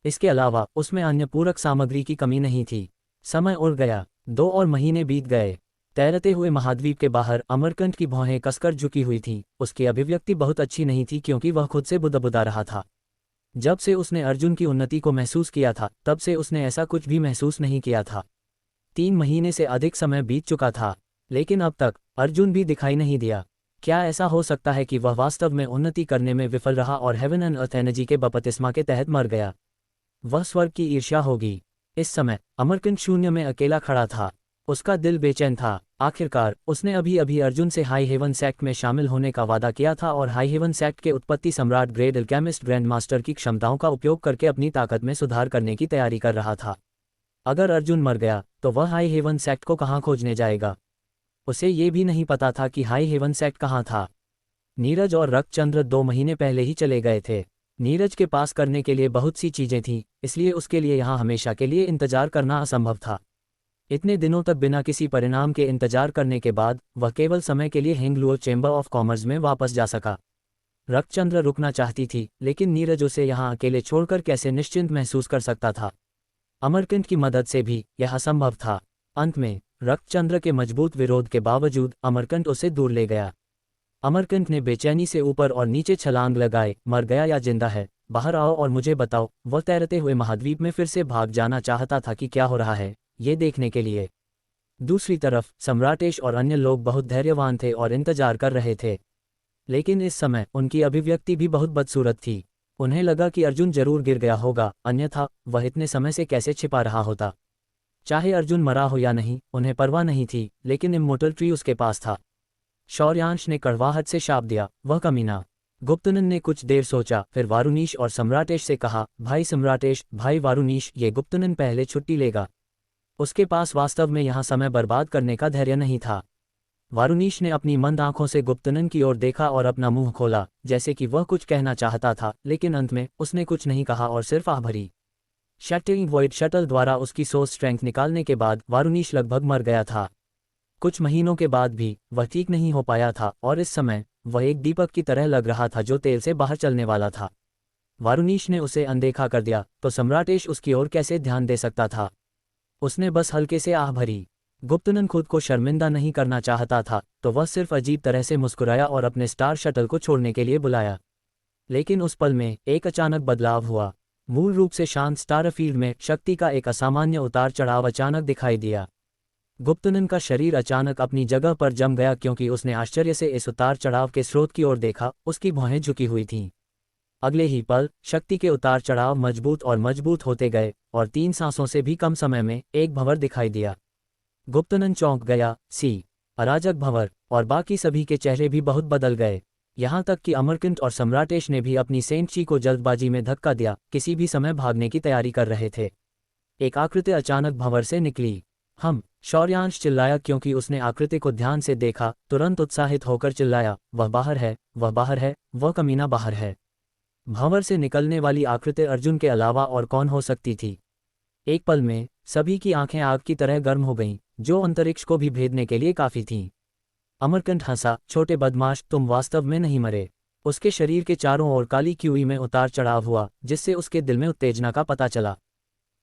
इसके अलावा उसमें अन्य पूरक सामग्री की कमी नहीं थी। समय उड़ गया। 2 और महीने बीत गए। तैरते हुए महाद्वीप के बाहर अमरकंठ की भौहें कसकर झुकी हुई थीं। उसकी अभिव्यक्ति बहुत अच्छी नहीं थी क्योंकि वह खुद से बुदबुदा रहा था। जब से उसने अर्जुन की उन्नति को महसूस किया था तब से उसने ऐसा कुछ भी महसूस नहीं किया था। 3 महीने से अधिक समय बीत चुका था, लेकिन अब तक अर्जुन भी दिखाई नहीं दिया। क्या ऐसा हो सकता है कि वह वास्तव में उन्नति करने में विफल रहा और हेवन एंड अर्थ एनर्जी के बपतिस्मा के तहत मर गया? वह स्वर्ग की ईर्ष्या होगी। इस समय अमरकंठ शून्य में अकेला खड़ा था। उसका दिल बेचैन था। आखिरकार उसने अभी अभी अर्जुन से हाई हेवन सेक्ट में शामिल होने का वादा किया था और हाई हेवन सेक्ट के उत्पत्ति सम्राट ग्रेट अल्केमिस्ट ग्रैंड मास्टर की क्षमताओं का उपयोग करके अपनी ताकत में सुधार करने की तैयारी कर रहा था। अगर अर्जुन मर गया तो वह हाई हेवन सेक्ट को कहाँ खोजने जाएगा। उसे ये भी नहीं पता था कि हाई हेवन सेक्ट कहाँ था। नीरज और रक्तचंद्र 2 महीने पहले ही चले गए थे। नीरज के पास करने के लिए बहुत सी चीजें थीं, इसलिए उसके लिए यहाँ हमेशा के लिए इंतजार करना असंभव था। इतने दिनों तक बिना किसी परिणाम के इंतजार करने के बाद वह केवल समय के लिए हेंगलुओ चेंबर ऑफ कॉमर्स में वापस जा सका। रक्तचंद्र रुकना चाहती थी, लेकिन नीरज उसे यहाँ अकेले छोड़कर कैसे निश्चिंत महसूस कर सकता था। अमरकंठ की मदद से भी यह असंभव था। अंत में रक्तचंद्र के मजबूत विरोध के बावजूद अमरकंठ उसे दूर ले गया। अमरकंठ ने बेचैनी से ऊपर और नीचे छलांग लगाए। मर गया या जिंदा है, बाहर आओ और मुझे बताओ। वह तैरते हुए महाद्वीप में फिर से भाग जाना चाहता था कि क्या हो रहा है ये देखने के लिए। दूसरी तरफ सम्राटेश और अन्य लोग बहुत धैर्यवान थे और इंतजार कर रहे थे, लेकिन इस समय उनकी अभिव्यक्ति भी बहुत बदसूरत थी। उन्हें लगा कि अर्जुन जरूर गिर गया होगा, अन्यथा वह इतने समय से कैसे छिपा रहा होता। चाहे अर्जुन मरा हो या नहीं, उन्हें परवाह नहीं थी, लेकिन इम्मोर्टल ट्री उसके पास था। शौर्यांश ने कड़वाहट से शाप दिया, वह कमीना। गुप्तनन ने कुछ देर सोचा, फिर वारुनीश और सम्राटेश से कहा, भाई सम्राटेश, भाई वारुनीश, ये गुप्तनन पहले छुट्टी लेगा। उसके पास वास्तव में यहाँ समय बर्बाद करने का धैर्य नहीं था। वारुनीश ने अपनी मंद आंखों से गुप्तनन की ओर देखा और अपना मुंह खोला, जैसे कि वह कुछ कहना चाहता था, लेकिन अंत में उसने कुछ नहीं कहा और सिर्फ आह भरी। शैटरिंग वॉइड शटल द्वारा उसकी सोच स्ट्रेंथ निकालने के बाद वारुनीश लगभग मर गया था। कुछ महीनों के बाद भी वह ठीक नहीं हो पाया था और इस समय वह एक दीपक की तरह लग रहा था जो तेल से बाहर चलने वाला था। वारुनीश ने उसे अनदेखा कर दिया तो सम्राटेश उसकी ओर कैसे ध्यान दे सकता था। उसने बस हल्के से आह भरी। गुप्तनन खुद को शर्मिंदा नहीं करना चाहता था, तो वह सिर्फ अजीब तरह से मुस्कुराया और अपने स्टार शटल को छोड़ने के लिए बुलाया। लेकिन उस पल में एक अचानक बदलाव हुआ। मूल रूप से शांत स्टारफील्ड में शक्ति का एक असामान्य उतार चढ़ाव अचानक दिखाई दिया। गुप्तनन का शरीर अचानक अपनी जगह पर जम गया क्योंकि उसने आश्चर्य से इस उतार चढ़ाव के स्रोत की ओर देखा। उसकी भौहें झुकी हुई थीं। अगले ही पल शक्ति के उतार चढ़ाव मजबूत और मजबूत होते गए और 3 सांसों से भी कम समय में एक भंवर दिखाई दिया। गुप्तनन चौंक गया। अराजक भंवर, और बाकी सभी के चेहरे भी बहुत बदल गए। यहाँ तक कि अमरकंठ और सम्राटेश ने भी अपनी सेंटची को जल्दबाजी में धक्का दिया, किसी भी समय भागने की तैयारी कर रहे थे। एक आकृति अचानक भंवर से निकली। शौर्यांश चिल्लाया क्योंकि उसने आकृति को ध्यान से देखा। तुरंत उत्साहित होकर चिल्लाया, वह बाहर है, वह बाहर है, वह कमीना बाहर है। भंवर से निकलने वाली आकृति अर्जुन के अलावा और कौन हो सकती थी। एक पल में सभी की आंखें आग की तरह गर्म हो गईं, जो अंतरिक्ष को भी भेदने के लिए काफी थीं। अमरकंठ हंसा, छोटे बदमाश, तुम वास्तव में नहीं मरे। उसके शरीर के चारों ओर काली क्यूई में उतार चढ़ाव हुआ, जिससे उसके दिल में उत्तेजना का पता चला।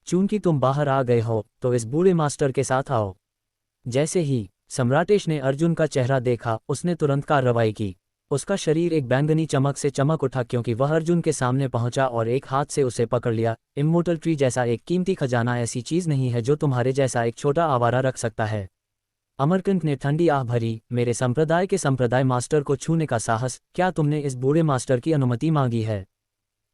चूंकि तुम बाहर आ गए हो तो इस बूढ़े मास्टर के साथ आओ। जैसे ही सम्राटेश ने अर्जुन का चेहरा देखा, उसने तुरंत कार्रवाई की। उसका शरीर एक बैंगनी चमक से चमक उठा क्योंकि वह अर्जुन के सामने पहुंचा और एक हाथ से उसे पकड़ लिया। इम्मोर्टल ट्री जैसा एक कीमती खजाना ऐसी चीज नहीं है जो तुम्हारे जैसा एक छोटा आवारा रख सकता है। अमरकंठ ने ठंडी आह भरी, मेरे संप्रदाय के संप्रदाय मास्टर को छूने का साहस, क्या तुमने इस बूढ़े मास्टर की अनुमति मांगी है?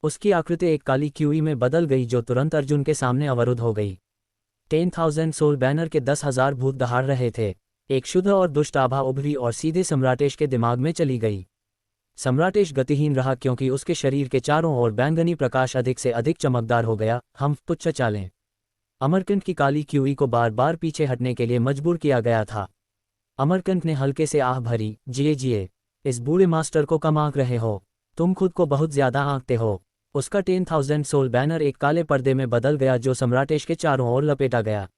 उसकी आकृति एक काली क्यूई में बदल गई जो तुरंत अर्जुन के सामने अवरुद्ध हो गई। 10,000 सोल बैनर के 10,000 भूत दहाड़ रहे थे। एक शुद्ध और दुष्ट आभा उभरी और सीधे सम्राटेश के दिमाग में चली गई। सम्राटेश गतिहीन रहा क्योंकि उसके शरीर के चारों ओर बैंगनी प्रकाश अधिक से अधिक चमकदार हो गया। हम तुच्छ चालें। अमरकंठ की काली क्यूई को बार बार पीछे हटने के लिए मजबूर किया गया था। अमरकंठ ने हल्के से आह भरी, जिए जिए, इस बूढ़े मास्टर को कम आंक रहे हो, तुम खुद को बहुत ज्यादा आंकते हो। उसका 10,000 सोल बैनर एक काले पर्दे में बदल गया जो सम्राटेश के चारों ओर लपेटा गया।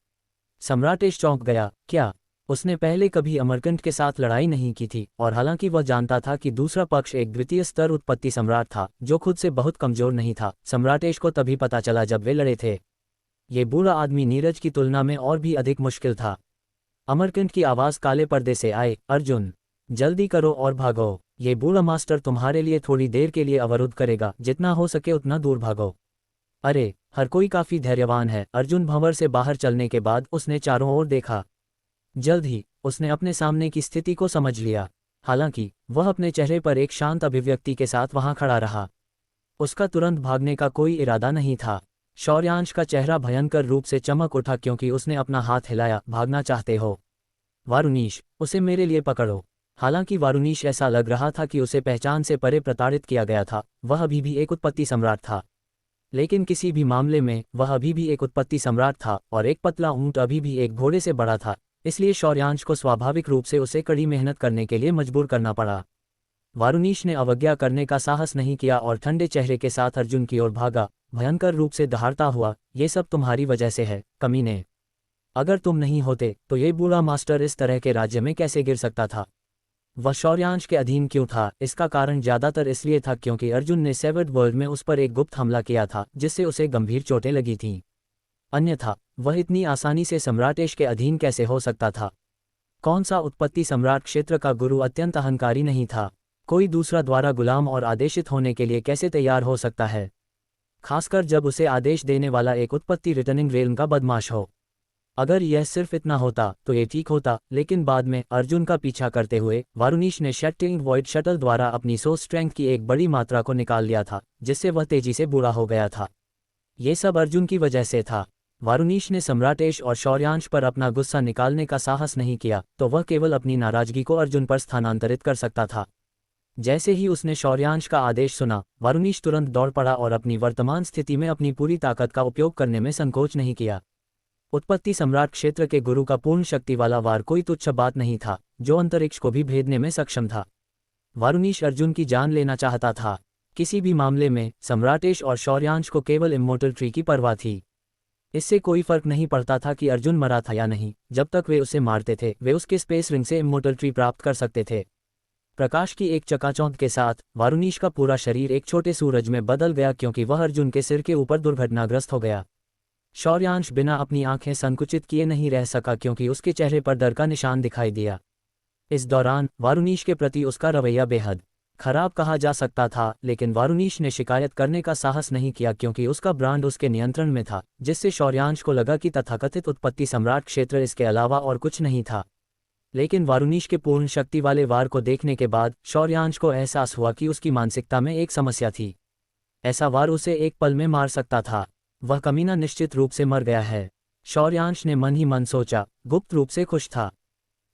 सम्राटेश चौंक गया। क्या? उसने पहले कभी अमरकंठ के साथ लड़ाई नहीं की थी, और हालांकि वह जानता था कि दूसरा पक्ष एक द्वितीय स्तर उत्पत्ति सम्राट था जो खुद से बहुत कमजोर नहीं था, सम्राटेश को तभी पता चला जब वे लड़े थे। ये बूढ़ा आदमी नीरज की तुलना में और भी अधिक मुश्किल था। अमरकंठ की आवाज काले पर्दे से आए, अर्जुन, जल्दी करो और भागो। ये बूढ़ा मास्टर तुम्हारे लिए थोड़ी देर के लिए अवरुद्ध करेगा, जितना हो सके उतना दूर भागो। अरे, हर कोई काफी धैर्यवान है। अर्जुन भंवर से बाहर चलने के बाद उसने चारों ओर देखा। जल्द ही उसने अपने सामने की स्थिति को समझ लिया। हालांकि वह अपने चेहरे पर एक शांत अभिव्यक्ति के साथ वहां खड़ा रहा। उसका तुरंत भागने का कोई इरादा नहीं था। शौर्यांश का चेहरा भयंकर रूप से चमक उठा क्योंकि उसने अपना हाथ हिलाया, भागना चाहते हो? वारुनीश, उसे मेरे लिए पकड़ो। हालांकि वारुनीश ऐसा लग रहा था कि उसे पहचान से परे प्रताड़ित किया गया था, वह अभी भी एक उत्पत्ति सम्राट था। लेकिन किसी भी मामले में वह अभी भी एक उत्पत्ति सम्राट था और एक पतला ऊंट अभी भी एक घोड़े से बड़ा था, इसलिए शौर्यांश को स्वाभाविक रूप से उसे कड़ी मेहनत करने के लिए मजबूर करना पड़ा। वारुनीश ने अवज्ञा करने का साहस नहीं किया और ठंडे चेहरे के साथ अर्जुन की ओर भागा, भयंकर रूप से दहाड़ता हुआ, ये सब तुम्हारी वजह से है, कमीने। अगर तुम नहीं होते तो ये बूढ़ा मास्टर इस तरह के राज्य में कैसे गिर सकता था। वह शौर्यांश के अधीन क्यों था, इसका कारण ज्यादातर इसलिए था क्योंकि अर्जुन ने सेवर्ड वर्ल्ड में उस पर एक गुप्त हमला किया था जिससे उसे गंभीर चोटें लगी थीं। अन्यथा वह इतनी आसानी से सम्राटेश के अधीन कैसे हो सकता था। कौन सा उत्पत्ति सम्राट क्षेत्र का गुरु अत्यंत अहंकारी नहीं था। कोई दूसरा द्वारा गुलाम और आदेशित होने के लिए कैसे तैयार हो सकता है, खासकर जब उसे आदेश देने वाला एक उत्पत्ति रिटर्निंग रेलम का बदमाश हो। अगर यह सिर्फ इतना होता तो ये ठीक होता, लेकिन बाद में अर्जुन का पीछा करते हुए वारुनीश ने शैटरिंग वॉइड शटल द्वारा अपनी सोल स्ट्रेंथ की एक बड़ी मात्रा को निकाल लिया था, जिससे वह तेजी से बूढ़ा हो गया था। ये सब अर्जुन की वजह से था। वारुनीश ने सम्राटेश और शौर्यांश पर अपना गुस्सा निकालने का साहस नहीं किया तो वह केवल अपनी नाराजगी को अर्जुन पर स्थानांतरित कर सकता था। जैसे ही उसने शौर्यांश का आदेश सुना, वारुनीश तुरंत दौड़ पड़ा और अपनी वर्तमान स्थिति में अपनी पूरी ताकत का उपयोग करने में संकोच नहीं किया। उत्पत्ति सम्राट क्षेत्र के गुरु का पूर्ण शक्ति वाला वार कोई तुच्छ बात नहीं था, जो अंतरिक्ष को भी भेदने में सक्षम था। वारुनीश अर्जुन की जान लेना चाहता था। किसी भी मामले में सम्राटेश और शौर्यांश को केवल इम्मोर्टल ट्री की परवाह थी। इससे कोई फर्क नहीं पड़ता था कि अर्जुन मरा था या नहीं, जब तक वे उसे मारते थे वे उसके स्पेस रिंग से इम्मोर्टल ट्री प्राप्त कर सकते थे। प्रकाश की एक चकाचौंध के साथ वारुनीश का पूरा शरीर एक छोटे सूरज में बदल गया क्योंकि वह अर्जुन के सिर के ऊपर दुर्घटनाग्रस्त हो गया। शौर्यांश बिना अपनी आंखें संकुचित किए नहीं रह सका क्योंकि उसके चेहरे पर डर का निशान दिखाई दिया। इस दौरान वारुनीश के प्रति उसका रवैया बेहद खराब कहा जा सकता था, लेकिन वारुनीश ने शिकायत करने का साहस नहीं किया क्योंकि उसका ब्रांड उसके नियंत्रण में था, जिससे शौर्यांश को लगा कि तथाकथित उत्पत्ति सम्राट क्षेत्र इसके अलावा और कुछ नहीं था। लेकिन वारुनीश के पूर्ण शक्ति वाले वार को देखने के बाद शौर्यांश को एहसास हुआ कि उसकी मानसिकता में एक समस्या थी। ऐसा वार उसे एक पल में मार सकता था। वह कमीना निश्चित रूप से मर गया है, शौर्यांश ने मन ही मन सोचा। गुप्त रूप से खुश था।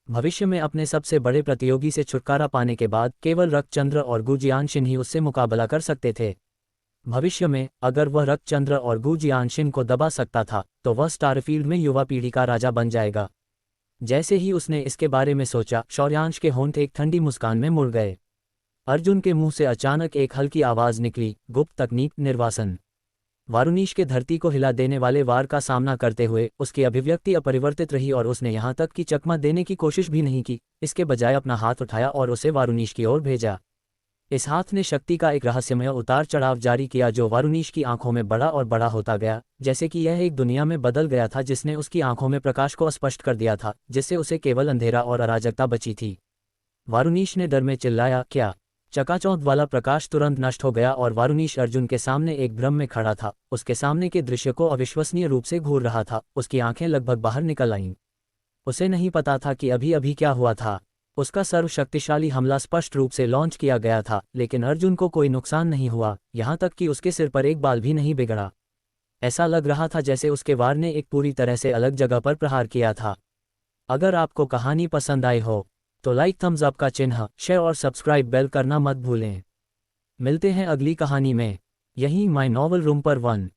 भविष्य में अपने सबसे बड़े प्रतियोगी से छुटकारा पाने के बाद केवल रक्तचंद्र और गुजियानशिन ही उससे मुकाबला कर सकते थे। भविष्य में अगर वह रक्तचंद्र और गुजियानशिन को दबा सकता था तो वह स्टारफील्ड में युवा पीढ़ी का राजा बन जाएगा। जैसे ही उसने इसके बारे में सोचा, शौर्यांश के होंठ एक ठंडी मुस्कान में मुड़ गए। अर्जुन के मुंह से अचानक एक हल्की आवाज निकली, गुप्त तकनीक निर्वासन। वारुनीश के धरती को हिला देने वाले वार का सामना करते हुए उसकी अभिव्यक्ति अपरिवर्तित रही और उसने यहां तक कि चकमा देने की कोशिश भी नहीं की। इसके बजाय अपना हाथ उठाया और उसे वारुनीश की ओर भेजा। इस हाथ ने शक्ति का एक रहस्यमय उतार चढ़ाव जारी किया जो वारुनीश की आंखों में बड़ा और बड़ा होता गया, जैसे कि यह एक दुनिया में बदल गया था जिसने उसकी आंखों में प्रकाश को स्पष्ट कर दिया था, जिससे उसे केवल अंधेरा और अराजकता बची थी। वारुनीश ने डर में चिल्लाया, क्या? चकाचौंध वाला प्रकाश तुरंत नष्ट हो गया और वारुनीश अर्जुन के सामने एक भ्रम में खड़ा था। उसके सामने के दृश्य को अविश्वसनीय रूप से घूर रहा था। उसकी आंखें लगभग बाहर निकल आईं। उसे नहीं पता था कि अभी अभी क्या हुआ था। उसका सर्वशक्तिशाली हमला स्पष्ट रूप से लॉन्च किया गया था, लेकिन अर्जुन को कोई नुकसान नहीं हुआ, यहाँ तक कि उसके सिर पर एक बाल भी नहीं बिगड़ा। ऐसा लग रहा था जैसे उसके वार ने एक पूरी तरह से अलग जगह पर प्रहार किया था। अगर आपको कहानी पसंद आई हो तो लाइक, थम्स अप का चिन्ह, शेयर और सब्सक्राइब बेल करना मत भूलें। मिलते हैं अगली कहानी में, यहीं माय नॉवल रूम पर 1।